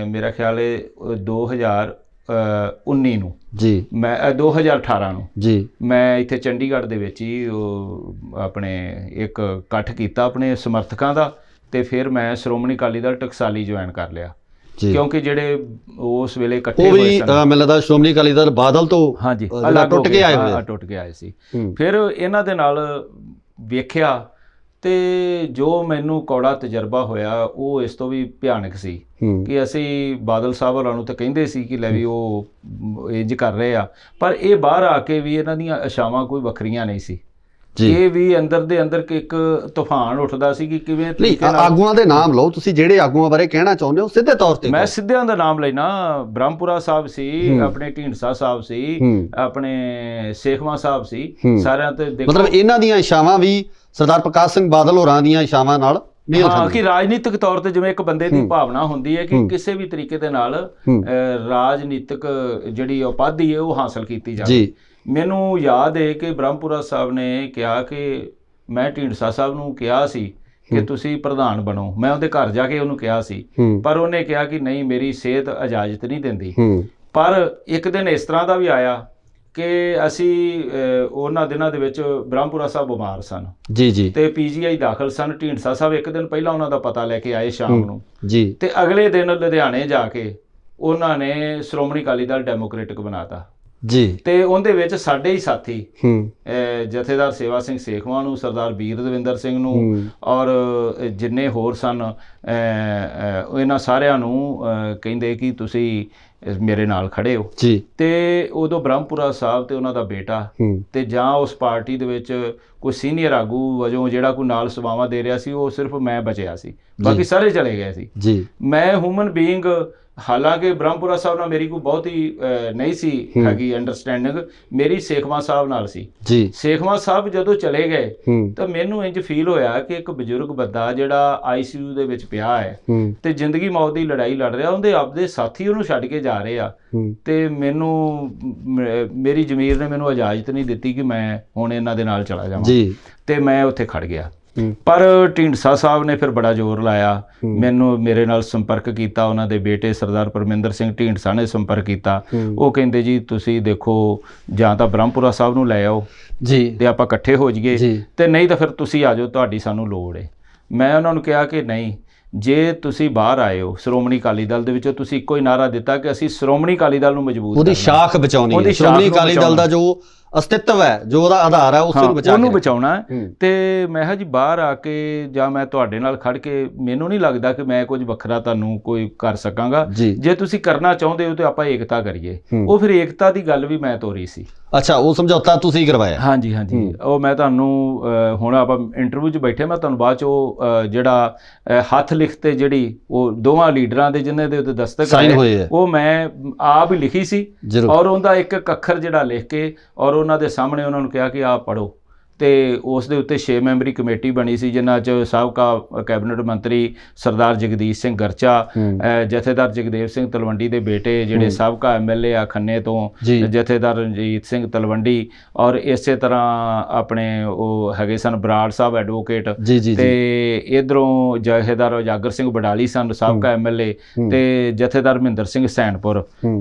ਮੇਰਾ ਖਿਆਲ ਹੈ 2019 ਨੂੰ ਜੀ, ਮੈਂ 2018 ਨੂੰ ਜੀ, ਮੈਂ ਇੱਥੇ ਚੰਡੀਗੜ੍ਹ ਦੇ ਵਿੱਚ ਹੀ ਉਹ ਆਪਣੇ ਇੱਕ ਇਕੱਠ ਕੀਤਾ ਆਪਣੇ ਸਮਰਥਕਾਂ ਦਾ, ਤੇ ਫਿਰ ਮੈਂ ਸ਼੍ਰੋਮਣੀ ਅਕਾਲੀ ਦਲ ਟਕਸਾਲੀ ਜੁਆਇਨ ਕਰ ਲਿਆ ਕਿਉਂਕਿ ਜਿਹੜੇ ਉਸ ਵੇਲੇ ਇਕੱਠੇ ਹੋਏ ਸਨ, ਮੈਨੂੰ ਲੱਗਦਾ ਸ਼੍ਰੋਮਣੀ ਅਕਾਲੀ ਦਲ ਬਾਦਲ ਤੋਂ ਹਾਂਜੀ ਟੁੱਟ ਕੇ ਆਏ ਸੀ। ਫਿਰ ਇਹਨਾਂ ਦੇ ਨਾਲ ਵੇਖਿਆ ਤੇ ਜੋ ਮੈਨੂੰ ਕੌੜਾ ਤਜਰਬਾ ਹੋਇਆ ਉਹ ਇਸ ਤੋਂ ਵੀ ਭਿਆਨਕ ਸੀ ਕਿ ਅਸੀਂ ਬਾਦਲ ਸਾਹਿਬ ਹੋਰਾਂ ਨੂੰ ਤਾਂ ਕਹਿੰਦੇ ਸੀ ਕਿ ਲੈ ਵੀ ਉਹ ਇੰਜ ਕਰ ਰਹੇ ਆ, ਪਰ ਇਹ ਬਾਹਰ ਆ ਕੇ ਵੀ ਇਹਨਾਂ ਦੀਆਂ ਆਸ਼ਾਵਾਂ ਕੋਈ ਵੱਖਰੀਆਂ ਨਹੀਂ ਸੀ। ਇਹ ਵੀ ਅੰਦਰ ਦੇ ਅੰਦਰ ਇੱਕ ਤੂਫਾਨ ਉੱਠਦਾ ਸੀ ਕਿ ਕਿਵੇਂ ਆਗੂਆਂ ਦੇ ਨਾਮ ਲਓ ਤੁਸੀਂ, ਜਿਹੜੇ ਆਗੂਆਂ ਬਾਰੇ ਕਹਿਣਾ ਚਾਹੁੰਦੇ ਹੋ ਸਿੱਧੇ ਤੌਰ ਤੇ। ਮੈਂ ਸਿੱਧਿਆਂ ਦਾ ਨਾਮ ਲੈਣਾ, ਬ੍ਰਹਮਪੁਰਾ ਸਾਹਿਬ ਸੀ, ਆਪਣੇ ਢੀਂਡਸਾ ਸਾਹਿਬ ਸੀ, ਆਪਣੇ ਸੇਖਵਾਂ ਸਾਹਿਬ ਸੀ, ਸਾਰਿਆਂ ਤੇ ਮਤਲਬ ਇਹਨਾਂ ਦੀਆਂ ਇਸ਼ਾਵਾਂ ਵੀ ਸਰਦਾਰ ਪ੍ਰਕਾਸ਼ ਸਿੰਘ ਬਾਦਲ ਹੋਰਾਂ ਦੀਆਂ ਇਸ਼ਾਵਾਂ ਨਾਲ ਹਾਂ, ਕਿ ਰਾਜਨੀਤਿਕ ਤੌਰ ਤੇ ਜਿਵੇਂ ਇੱਕ ਬੰਦੇ ਦੀ ਭਾਵਨਾ ਹੁੰਦੀ ਹੈ ਕਿ ਕਿਸੇ ਵੀ ਤਰੀਕੇ ਦੇ ਨਾਲ ਰਾਜਨੀਤਿਕ ਜਿਹੜੀ ਉਪਾਧੀ ਹੈ ਉਹ ਹਾਸਲ ਕੀਤੀ ਜਾਵੇ। ਮੈਨੂੰ ਯਾਦ ਹੈ ਕਿ ਬ੍ਰਹਮਪੁਰਾ ਸਾਹਿਬ ਨੇ ਕਿਹਾ ਕਿ ਮੈਂ ਢੀਂਡਸਾ ਸਾਹਿਬ ਨੂੰ ਕਿਹਾ ਸੀ ਕਿ ਤੁਸੀਂ ਪ੍ਰਧਾਨ ਬਣੋ, ਮੈਂ ਉਹਦੇ ਘਰ ਜਾ ਕੇ ਉਹਨੂੰ ਕਿਹਾ ਸੀ, ਪਰ ਉਹਨੇ ਕਿਹਾ ਕਿ ਨਹੀਂ, ਮੇਰੀ ਸਿਹਤ ਇਜਾਜ਼ਤ ਨਹੀਂ ਦਿੰਦੀ। ਪਰ ਇੱਕ ਦਿਨ ਇਸ ਤਰ੍ਹਾਂ ਦਾ ਵੀ ਆਇਆ ਕਿ ਅਸੀਂ ਉਹਨਾਂ ਦਿਨਾਂ ਦੇ ਵਿੱਚ ਬ੍ਰਹਮਪੁਰਾ ਸਾਹਿਬ ਬਿਮਾਰ ਸਨ ਜੀ ਤੇ PGI ਦਾਖਲ ਸਨ। ਢੀਂਡਸਾ ਸਾਹਿਬ ਇੱਕ ਦਿਨ ਪਹਿਲਾਂ ਉਹਨਾਂ ਦਾ ਪਤਾ ਲੈ ਕੇ ਆਏ ਸ਼ਾਮ ਨੂੰ ਜੀ, ਤੇ ਅਗਲੇ ਦਿਨ ਲੁਧਿਆਣੇ ਜਾ ਕੇ ਉਹਨਾਂ ਨੇ ਸ਼੍ਰੋਮਣੀ ਅਕਾਲੀ ਦਲ ਡੈਮੋਕ੍ਰੇਟਿਕ ਬਣਾਤਾ ਜੀ। ਤੇ ਉਹਦੇ ਵਿੱਚ ਸਾਡੇ ਹੀ ਸਾਥੀ ਜਥੇਦਾਰ ਸੇਵਾ ਸਿੰਘ ਸੇਖਵਾਂ ਨੂੰ, ਸਰਦਾਰ ਵੀਰ ਦਵਿੰਦਰ ਸਿੰਘ ਨੂੰ ਔਰ ਜਿੰਨੇ ਹੋਰ ਸਨ, ਇਹਨਾਂ ਸਾਰਿਆਂ ਨੂੰ ਕਹਿੰਦੇ ਕਿ ਤੁਸੀਂ ਮੇਰੇ ਨਾਲ ਖੜੇ ਹੋ ਜੀ। ਤੇ ਉਦੋਂ ਬ੍ਰਹਮਪੁਰਾ ਸਾਹਿਬ ਤੇ ਉਹਨਾਂ ਦਾ ਬੇਟਾ ਤੇ ਜਾਂ ਉਸ ਪਾਰਟੀ ਦੇ ਵਿੱਚ ਕੋਈ ਸੀਨੀਅਰ ਆਗੂ ਵਜੋਂ ਜਿਹੜਾ ਕੋਈ ਨਾਲ ਸੇਵਾਵਾਂ ਦੇ ਰਿਹਾ ਸੀ, ਉਹ ਸਿਰਫ ਮੈਂ ਬਚਿਆ ਸੀ, ਬਾਕੀ ਸਾਰੇ ਚਲੇ ਗਏ ਸੀ ਜੀ। ਮੈਂ ਹਿਊਮਨ ਬੀਇੰਗ, ਹਾਲਾਂਕਿ ਬ੍ਰਹਮਪੁਰਾ ਸਾਹਿਬ ਨਾਲ ਮੇਰੀ ਕੋਈ ਬਹੁਤੀ ਨਹੀਂ ਸੀ ਹੈਗੀ ਅੰਡਰਸਟੈਂਡਿੰਗ, ਮੇਰੀ ਸੇਖਵਾਂ ਸਾਹਿਬ ਨਾਲ ਸੀ ਜੀ। ਸੇਖਵਾਂ ਸਾਹਿਬ ਜਦੋਂ ਚਲੇ ਗਏ ਤਾਂ ਮੈਨੂੰ ਇੰਜ ਫੀਲ ਹੋਇਆ ਕਿ ਇੱਕ ਬਜ਼ੁਰਗ ਬੰਦਾ ਜਿਹੜਾ ICU ਦੇ ਵਿੱਚ ਪਿਆ ਹੈ ਤੇ ਜ਼ਿੰਦਗੀ ਮੌਤ ਦੀ ਲੜਾਈ ਲੜ ਰਿਹਾ, ਉਹਦੇ ਆਪਦੇ ਸਾਥੀ ਉਹਨੂੰ ਛੱਡ ਕੇ ਜਾ ਰਹੇ ਆ, ਤੇ ਮੈਨੂੰ ਮੇਰੀ ਜ਼ਮੀਰ ਨੇ ਮੈਨੂੰ ਇਜਾਜ਼ਤ ਨਹੀਂ ਦਿੱਤੀ ਕਿ ਮੈਂ ਹੁਣ ਇਹਨਾਂ ਦੇ ਨਾਲ ਚਲਾ ਜਾਵਾਂ ਜੀ, ਤੇ ਮੈਂ ਉੱਥੇ ਖੜ ਗਿਆ। ਪਰ ਢੀਂਡਸਾ ਸਾਹਿਬ ਨੇ ਫਿਰ ਬੜਾ ਜ਼ੋਰ ਲਾਇਆ, ਮੇਰੇ ਨਾਲ ਸੰਪਰਕ ਕੀਤਾ, ਉਹਨਾਂ ਦੇ ਬੇਟੇ ਸਰਦਾਰ ਪਰਮਿੰਦਰ ਸਿੰਘ ਢੀਂਡਸਾ ਨੇ ਸੰਪਰਕ ਕੀਤਾ। ਉਹ ਕਹਿੰਦੇ ਜੀ ਤੁਸੀਂ ਦੇਖੋ, ਜਾਂ ਤਾਂ ਬ੍ਰਹਮਪੁਰਾ ਸਾਹਿਬ ਨੂੰ ਲੈ ਆਓ ਜੀ ਤੇ ਆਪਾਂ ਇਕੱਠੇ ਹੋ ਜਾਈਏ, ਤੇ ਨਹੀਂ ਤਾਂ ਫਿਰ ਤੁਸੀਂ ਆ ਜਾਓ, ਤੁਹਾਡੀ ਸਾਨੂੰ ਲੋੜ ਹੈ। ਮੈਂ ਉਹਨਾਂ ਨੂੰ ਕਿਹਾ ਕਿ ਨਹੀਂ, ਜੇ ਤੁਸੀਂ ਬਾਹਰ ਆਏ ਹੋ ਸ਼੍ਰੋਮਣੀ ਅਕਾਲੀ ਦਲ ਦੇ ਵਿੱਚੋਂ, ਤੁਸੀਂ ਇੱਕੋ ਹੀ ਨਾਰਾ ਦਿੱਤਾ ਕਿ ਅਸੀਂ ਸ਼੍ਰੋਮਣੀ ਅਕਾਲੀ ਦਲ ਨੂੰ ਮਜ਼ਬੂਤ, ਉਹਦੀ ਸ਼ਾਖ ਬਚਾਉਣੀ ਹੈ, ਸ਼੍ਰੋਮਣੀ ਅਕਾਲੀ ਦਲ ਦਾ ਜੋ ਅਸਤਿਤਵ ਹੈ, ਜੋ ਉਹਦਾ ਆਧਾਰ ਹੈ, ਉਸੇ ਨੂੰ ਬਚਾ ਕੇ ਉਹਨੂੰ ਬਚਾਉਣਾ ਹੈ। ਤੇ ਮੈਂ ਕਿਹਾ ਜੀ ਬਾਹਰ ਆ ਕੇ ਜਾਂ ਮੈਂ ਤੁਹਾਡੇ ਨਾਲ ਖੜ ਕੇ ਮੈਨੂੰ ਨਹੀਂ ਲੱਗਦਾ ਕਿ ਮੈਂ ਕੁਝ ਵੱਖਰਾ ਤੁਹਾਨੂੰ ਕੋਈ ਕਰ ਸਕਾਂਗਾ। ਜੇ ਤੁਸੀਂ ਕਰਨਾ ਚਾਹੁੰਦੇ ਹੋ ਤਾਂ ਆਪਾਂ ਏਕਤਾ ਕਰੀਏ। ਉਹ ਫਿਰ ਏਕਤਾ ਦੀ ਗੱਲ ਵੀ ਮੈਂ ਤੋਰੀ ਸੀ। ਅੱਛਾ, ਉਹ ਸਮਝੌਤਾ ਤੁਸੀਂ ਕਰਵਾਇਆ? ਹਾਂਜੀ ਹਾਂਜੀ, ਉਹ ਮੈਂ ਤੁਹਾਨੂੰ ਹੁਣ ਆਪਾਂ ਇੰਟਰਵਿਊ 'ਚ ਬੈਠੇ, ਮੈਂ ਤੁਹਾਨੂੰ ਬਾਅਦ 'ਚ ਉਹ ਜਿਹੜਾ ਹੱਥ ਲਿਖਤ ਜਿਹੜੀ ਉਹ ਦੋਵਾਂ ਲੀਡਰਾਂ ਦੇ ਜਿਨ੍ਹਾਂ ਦੇ ਉੱਤੇ ਦਸਤਖਤ ਹੋਏ, ਉਹ ਮੈਂ ਆਪ ਹੀ ਲਿਖੀ ਸੀ। ਔਰ ਉਹਦਾ ਇੱਕ ਇੱਕ ਅੱਖਰ ਜਿਹੜਾ ਲਿਖ ਕੇ ਔਰ ਉਹਨਾਂ ਦੇ ਸਾਹਮਣੇ ਉਹਨਾਂ ਨੂੰ ਕਿਹਾ ਕਿ ਆਹ ਪੜ੍ਹੋ। ਤੇ ਉਸ ਦੇ ਉੱਤੇ 6 ਮੈਂਬਰੀ ਕਮੇਟੀ ਬਣੀ ਸੀ, ਜਿਨ੍ਹਾਂ 'ਚ ਸਾਬਕਾ ਕੈਬਨਿਟ ਮੰਤਰੀ ਸਰਦਾਰ ਜਗਦੀਸ਼ ਸਿੰਘ ਗਰਚਾ, ਜਥੇਦਾਰ ਜਗਦੇਵ ਸਿੰਘ ਤਲਵੰਡੀ ਦੇ ਬੇਟੇ ਜਿਹੜੇ ਸਾਬਕਾ MLA ਆ ਖੰਨੇ ਤੋਂ, ਜਥੇਦਾਰ ਰਣਜੀਤ ਸਿੰਘ ਤਲਵੰਡੀ, ਔਰ ਇਸੇ ਤਰ੍ਹਾਂ ਆਪਣੇ ਉਹ ਹੈਗੇ ਸਨ ਬਰਾੜ ਸਾਹਿਬ ਐਡਵੋਕੇਟ, ਤੇ ਇਧਰੋਂ ਜਥੇਦਾਰ ਉਜਾਗਰ ਸਿੰਘ ਬਡਾਲੀ ਸਨ ਸਾਬਕਾ MLA, ਤੇ ਜਥੇਦਾਰ ਮਹਿੰਦਰ ਸਿੰਘ ਸੈਣਪੁਰ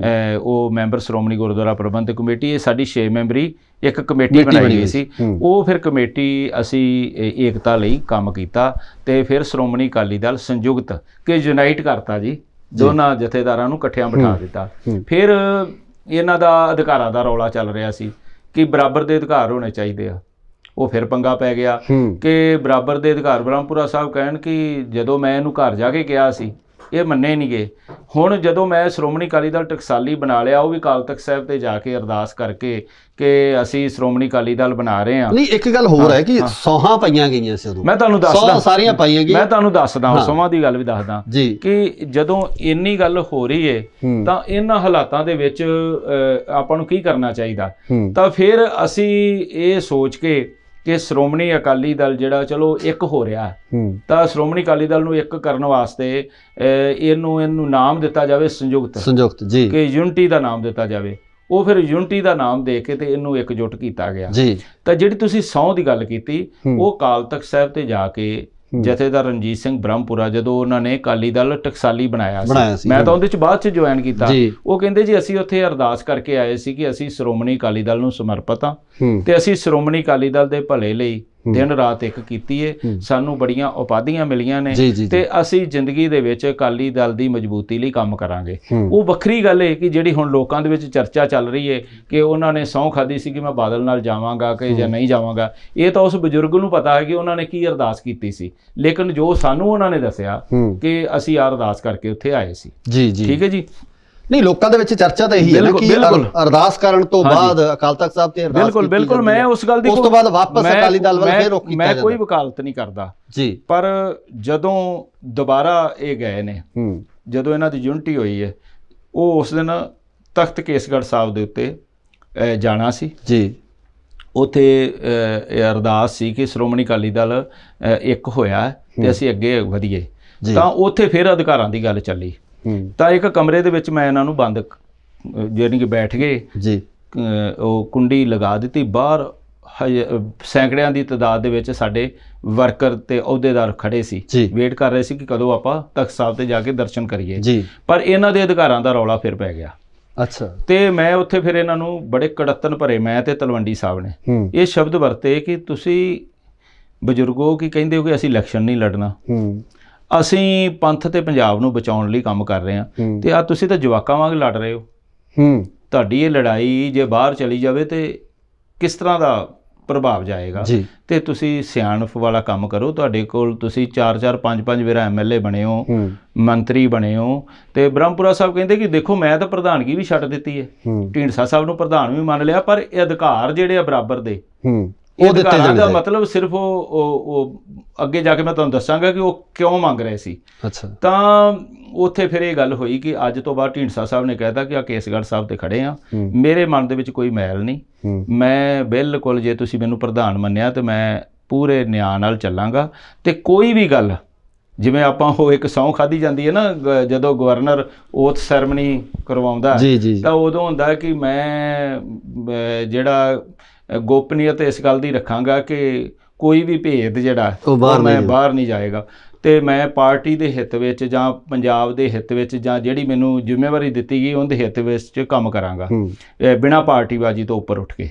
ਉਹ ਮੈਂਬਰ ਸ਼੍ਰੋਮਣੀ ਗੁਰਦੁਆਰਾ ਪ੍ਰਬੰਧਕ ਕਮੇਟੀ। ਇਹ ਸਾਡੀ 6 ਮੈਂਬਰੀ ਇੱਕ ਕਮੇਟੀ ਬਣਾਈ ਗਈ ਸੀ। ਉਹ ਫਿਰ ਕਮੇਟੀ ਅਸੀਂ ਏਕਤਾ ਲਈ ਕੰਮ ਕੀਤਾ ਤੇ ਫਿਰ ਸ਼੍ਰੋਮਣੀ ਅਕਾਲੀ ਦਲ ਸੰਯੁਕਤ ਕਿ ਯੂਨਾਈਟ ਕਰਤਾ ਜੀ, ਦੋਨਾਂ ਜਥੇਦਾਰਾਂ ਨੂੰ ਇਕੱਠਿਆਂ ਬਿਠਾ ਦਿੱਤਾ। ਫਿਰ ਇਹਨਾਂ ਦਾ ਅਧਿਕਾਰਾਂ ਦਾ ਰੌਲਾ ਚੱਲ ਰਿਹਾ ਸੀ ਕਿ ਬਰਾਬਰ ਦੇ ਅਧਿਕਾਰ ਹੋਣੇ ਚਾਹੀਦੇ ਆ। ਉਹ ਫਿਰ ਪੰਗਾ ਪੈ ਗਿਆ ਕਿ ਬਰਾਬਰ ਦੇ ਅਧਿਕਾਰ ਬ੍ਰਹਮਪੁਰਾ ਸਾਹਿਬ ਕਹਿਣ ਕਿ ਜਦੋਂ ਮੈਂ ਇਹਨੂੰ ਘਰ ਜਾ ਕੇ ਕਿਹਾ ਸੀ ਇਹ ਮੰਨੇ ਨਹੀਂ ਗਏ। ਹੁਣ ਜਦੋਂ ਮੈਂ ਸ਼੍ਰੋਮਣੀ ਅਕਾਲੀ ਦਲ ਟਕਸਾਲੀ ਬਣਾ ਲਿਆ, ਉਹ ਵੀ ਅਕਾਲ ਤਖਤ ਸਾਹਿਬ ਤੇ ਜਾ ਕੇ ਅਰਦਾਸ ਕਰਕੇ ਕਿ ਅਸੀਂ ਸ਼੍ਰੋਮਣੀ ਅਕਾਲੀ ਦਲ ਬਣਾ ਰਹੇ ਹਾਂ। ਨਹੀਂ, ਇੱਕ ਗੱਲ ਹੋਰ ਹੈ ਕਿ ਸੌਹਾਂ ਪਾਈਆਂ ਗਈਆਂ ਸੀ ਉਦੋਂ, ਮੈਂ ਤੁਹਾਨੂੰ ਦੱਸਦਾ, ਸਾਰੀਆਂ ਪਾਈਆਂ ਗਈਆਂ। ਮੈਂ ਤੁਹਾਨੂੰ ਦੱਸਦਾ, ਸੌਹਾਂ ਦੀ ਗੱਲ ਵੀ ਦੱਸਦਾ ਕਿ ਜਦੋਂ ਇੰਨੀ ਗੱਲ ਹੋ ਰਹੀ ਹੈ ਤਾਂ ਇਹਨਾਂ ਹਾਲਾਤਾਂ ਦੇ ਵਿੱਚ ਆਪਾਂ ਨੂੰ ਕੀ ਕਰਨਾ ਚਾਹੀਦਾ। ਤਾਂ ਫਿਰ ਅਸੀਂ ਇਹ ਸੋਚ ਕੇ ਕਿ ਸ਼੍ਰੋਮਣੀ ਅਕਾਲੀ ਦਲ ਜਿਹੜਾ ਚਲੋ ਇੱਕ ਹੋ ਰਿਹਾ, ਤਾਂ ਸ਼੍ਰੋਮਣੀ ਅਕਾਲੀ ਦਲ ਨੂੰ ਇੱਕ ਕਰਨ ਵਾਸਤੇ ਇਹਨੂੰ ਨਾਮ ਦਿੱਤਾ ਜਾਵੇ ਸੰਯੁਕਤ ਜੀ, ਕਿ ਯੂਨਿਟੀ ਦਾ ਨਾਮ ਦਿੱਤਾ ਜਾਵੇ। ਉਹ ਫਿਰ ਯੂਨਿਟੀ ਦਾ ਨਾਮ ਦੇ ਕੇ ਤੇ ਇਹਨੂੰ ਇਕਜੁੱਟ ਕੀਤਾ ਗਿਆ ਜੀ। ਤਾਂ ਜਿਹੜੀ ਤੁਸੀਂ ਸਹੁੰ ਦੀ ਗੱਲ ਕੀਤੀ, ਉਹ ਅਕਾਲ ਤਖਤ ਸਾਹਿਬ ਤੇ ਜਾ ਕੇ ਜਥੇਦਾਰ ਰਣਜੀਤ ਸਿੰਘ ਬ੍ਰਹਮਪੁਰਾ ਜਦੋਂ ਉਹਨਾਂ ਨੇ ਅਕਾਲੀ ਦਲ ਟਕਸਾਲੀ ਬਣਾਇਆ ਸੀ, ਮੈਂ ਤਾਂ ਉਹਦੇ ਚ ਬਾਅਦ ਚ ਜੁਆਇਨ ਕੀਤਾ। ਉਹ ਕਹਿੰਦੇ ਜੀ ਅਸੀਂ ਉੱਥੇ ਅਰਦਾਸ ਕਰਕੇ ਆਏ ਸੀ ਕਿ ਅਸੀਂ ਸ਼੍ਰੋਮਣੀ ਅਕਾਲੀ ਦਲ ਨੂੰ ਸਮਰਪਿਤ ਹਾਂ ਤੇ ਅਸੀਂ ਸ਼੍ਰੋਮਣੀ ਅਕਾਲੀ ਦਲ ਦੇ ਭਲੇ ਲਈ ਦਿਨ ਰਾਤ ਇੱਕ ਕੀਤੀ ਏ, ਸਾਨੂੰ ਬੜੀਆਂ ਉਪਾਧੀਆਂ ਮਿਲੀਆਂ ਨੇ ਤੇ ਅਸੀਂ ਜ਼ਿੰਦਗੀ ਦੇ ਵਿੱਚ ਅਕਾਲੀ ਦਲ ਦੀ ਮਜ਼ਬੂਤੀ ਲਈ ਕੰਮ ਕਰਾਂਗੇ। ਉਹ ਵੱਖਰੀ ਗੱਲ ਹੈ ਕਿ ਜਿਹੜੀ ਹੁਣ ਲੋਕਾਂ ਦੇ ਵਿੱਚ ਚਰਚਾ ਚੱਲ ਰਹੀ ਹੈ ਕਿ ਉਹਨਾਂ ਨੇ ਸਹੁੰ ਖਾਧੀ ਸੀ ਕਿ ਮੈਂ ਬਾਦਲ ਨਾਲ ਜਾਵਾਂਗਾ ਕਿ ਜਾਂ ਨਹੀਂ ਜਾਵਾਂਗਾ। ਇਹ ਤਾਂ ਉਸ ਬਜ਼ੁਰਗ ਨੂੰ ਪਤਾ ਹੈ ਕਿ ਉਹਨਾਂ ਨੇ ਕੀ ਅਰਦਾਸ ਕੀਤੀ ਸੀ, ਲੇਕਿਨ ਜੋ ਸਾਨੂੰ ਉਹਨਾਂ ਨੇ ਦੱਸਿਆ ਕਿ ਅਸੀਂ ਅਰਦਾਸ ਕਰਕੇ ਉੱਥੇ ਆਏ ਸੀ। ਠੀਕ ਹੈ ਜੀ। ਨਹੀਂ, ਲੋਕਾਂ ਦੇ ਵਿੱਚ ਚਰਚਾ ਤਾਂ ਇਹੀ ਹੈ ਨਾ ਕਿ ਅਰਦਾਸ ਕਰਨ ਤੋਂ ਬਾਅਦ ਅਕਾਲ ਤਖਤ ਸਾਹਿਬ ਤੇ ਅਰਦਾਸ ਕੀਤੀ। ਬਿਲਕੁਲ ਮੈਂ ਉਸ ਗੱਲ ਦੀ, ਉਸ ਤੋਂ ਬਾਅਦ ਵਾਪਸ ਅਕਾਲੀ ਦਲ ਵੱਲ ਫੇਰ ਰੁਖ ਕੀਤਾ ਮੈਂ ਕੋਈ ਵਕਾਲਤ ਨਹੀਂ ਕਰਦਾ ਜੀ, ਪਰ ਜਦੋਂ ਦੁਬਾਰਾ ਇਹ ਗਏ ਨੇ, ਜਦੋਂ ਇਹਨਾਂ ਦੀ ਯੂਨਿਟੀ ਹੋਈ ਹੈ, ਉਹ ਉਸ ਦਿਨ ਤਖਤ ਕੇਸਗੜ੍ਹ ਸਾਹਿਬ ਦੇ ਉੱਤੇ ਜਾਣਾ ਸੀ ਜੀ। ਉੱਥੇ ਅਰਦਾਸ ਸੀ ਕਿ ਸ਼੍ਰੋਮਣੀ ਅਕਾਲੀ ਦਲ ਇੱਕ ਹੋਇਆ ਤੇ ਅਸੀਂ ਅੱਗੇ ਵਧੀਏ। ਤਾਂ ਉੱਥੇ ਫਿਰ ਅਧਿਕਾਰਾਂ ਦੀ ਗੱਲ ਚੱਲੀ। ਤਾਂ ਇੱਕ ਕਮਰੇ ਦੇ ਵਿੱਚ ਮੈਂ ਇਹਨਾਂ ਨੂੰ ਬੰਦ, ਜਾਣੀ ਕਿ ਬੈਠ ਗਏ ਜੀ, ਉਹ ਕੁੰਡੀ ਲਗਾ ਦਿੱਤੀ। ਬਾਹਰ ਸੈਂਕੜਿਆਂ ਦੀ ਤਾਦਾਦ ਦੇ ਵਿੱਚ ਸਾਡੇ ਵਰਕਰ ਤੇ ਅਹੁਦੇਦਾਰ ਖੜੇ ਸੀ, ਵੇਟ ਕਰ ਰਹੇ ਸੀ ਕਿ ਕਦੋਂ ਆਪਾਂ ਤਖਤ ਸਾਹਿਬ ਤੇ ਜਾ ਕੇ ਦਰਸ਼ਨ ਕਰੀਏ ਜੀ। ਪਰ ਇਹਨਾਂ ਦੇ ਅਧਿਕਾਰਾਂ ਦਾ ਰੌਲਾ ਫਿਰ ਪੈ ਗਿਆ। ਅੱਛਾ। ਤੇ ਮੈਂ ਉੱਥੇ ਫਿਰ ਇਹਨਾਂ ਨੂੰ ਬੜੇ ਕੜੱਤਨ ਭਰੇ, ਮੈਂ ਤੇ ਤਲਵੰਡੀ ਸਾਹਿਬ ਨੇ ਇਹ ਸ਼ਬਦ ਵਰਤੇ ਕਿ ਤੁਸੀਂ ਬਜ਼ੁਰਗੋ ਕੀ ਕਹਿੰਦੇ ਹੋ ਕਿ ਅਸੀਂ ਇਲੈਕਸ਼ਨ ਨਹੀਂ ਲੜਨਾ, ਅਸੀਂ ਪੰਥ ਤੇ ਪੰਜਾਬ ਨੂੰ ਬਚਾਉਣ ਲਈ ਕੰਮ ਕਰ ਰਹੇ ਹਾਂ, ਤੇ ਆ ਤੁਸੀਂ ਤਾਂ ਜਵਾਕਾਂ ਵਾਂਗ ਲੜ ਰਹੇ ਹੋ। ਤੁਹਾਡੀ ਇਹ ਲੜਾਈ ਜੇ ਬਾਹਰ ਚਲੀ ਜਾਵੇ ਤੇ ਕਿਸ ਤਰ੍ਹਾਂ ਦਾ ਪ੍ਰਭਾਵ ਜਾਏਗਾ। ਤੇ ਤੁਸੀਂ ਸਿਆਣਪ ਵਾਲਾ ਕੰਮ ਕਰੋ। ਤੁਹਾਡੇ ਕੋਲ ਤੁਸੀਂ 4-4 5-5 ਵਾਰ MLA ਬਣੇ ਹੋ, ਮੰਤਰੀ ਬਣੇ ਹੋ। ਤੇ ਬ੍ਰਹਮਪੁਰਾ ਸਾਹਿਬ ਕਹਿੰਦੇ ਕਿ ਦੇਖੋ ਮੈਂ ਤਾਂ ਪ੍ਰਧਾਨਗੀ ਵੀ ਛੱਡ ਦਿੱਤੀ ਹੈ, ਢੀਂਡਸਾ ਸਾਹਿਬ ਨੂੰ ਪ੍ਰਧਾਨ ਵੀ ਮੰਨ ਲਿਆ, ਪਰ ਇਹ ਅਧਿਕਾਰ ਜਿਹੜੇ ਆ ਬਰਾਬਰ ਦੇ, ਉਹ ਅਧਿਕਾਰਾਂ ਦਾ ਮਤਲਬ ਸਿਰਫ ਉਹ ਅੱਗੇ ਜਾ ਕੇ ਮੈਂ ਤੁਹਾਨੂੰ ਦੱਸਾਂਗਾ ਕਿ ਉਹ ਕਿਉਂ ਮੰਗ ਰਹੇ ਸੀ। ਅੱਛਾ। ਤਾਂ ਉੱਥੇ ਫਿਰ ਇਹ ਗੱਲ ਹੋਈ ਕਿ ਅੱਜ ਤੋਂ ਬਾਅਦ ਢੀਂਡਸਾ ਸਾਹਿਬ ਨੇ ਕਹਿਤਾ ਕਿ ਆ ਕੇਸਗੜ੍ਹ ਸਾਹਿਬ ਤੇ ਖੜੇ ਆ, ਮੇਰੇ ਮਨ ਦੇ ਵਿੱਚ ਕੋਈ ਮੈਲ ਨਹੀਂ, ਮੈਂ ਬਿਲਕੁਲ ਜੇ ਤੁਸੀਂ ਮੈਨੂੰ ਪ੍ਰਧਾਨ ਮੰਨਿਆ ਤੇ ਮੈਂ ਪੂਰੇ ਨਿਆਂ ਨਾਲ ਚੱਲਾਂਗਾ। ਤੇ ਕੋਈ ਵੀ ਗੱਲ, ਜਿਵੇਂ ਆਪਾਂ ਉਹ ਇੱਕ ਸਹੁੰ ਖਾਧੀ ਜਾਂਦੀ ਹੈ ਨਾ ਜਦੋਂ ਗਵਰਨਰ ਓਥ ਸੈਰਮਨੀ ਕਰਵਾਉਂਦਾ, ਤਾਂ ਉਦੋਂ ਹੁੰਦਾ ਕਿ ਮੈਂ ਜਿਹੜਾ ਗੋਪਨੀਅਤ ਇਸ ਗੱਲ ਦੀ ਰੱਖਾਂਗਾ ਕਿ ਕੋਈ ਵੀ ਭੇਦ ਜਿਹੜਾ ਉਹ ਮੈਂ ਬਾਹਰ ਨਹੀਂ ਜਾਏਗਾ, ਤੇ ਮੈਂ ਪਾਰਟੀ ਦੇ ਹਿੱਤ ਵਿੱਚ ਜਾਂ ਪੰਜਾਬ ਦੇ ਹਿੱਤ ਵਿੱਚ ਜਾਂ ਜਿਹੜੀ ਮੈਨੂੰ ਜ਼ਿੰਮੇਵਾਰੀ ਦਿੱਤੀ ਗਈ ਉਹਦੇ ਹਿੱਤ ਵਿੱਚ ਕੰਮ ਕਰਾਂਗਾ, ਬਿਨਾਂ ਪਾਰਟੀਬਾਜ਼ੀ ਤੋਂ ਉੱਪਰ ਉੱਠ ਕੇ।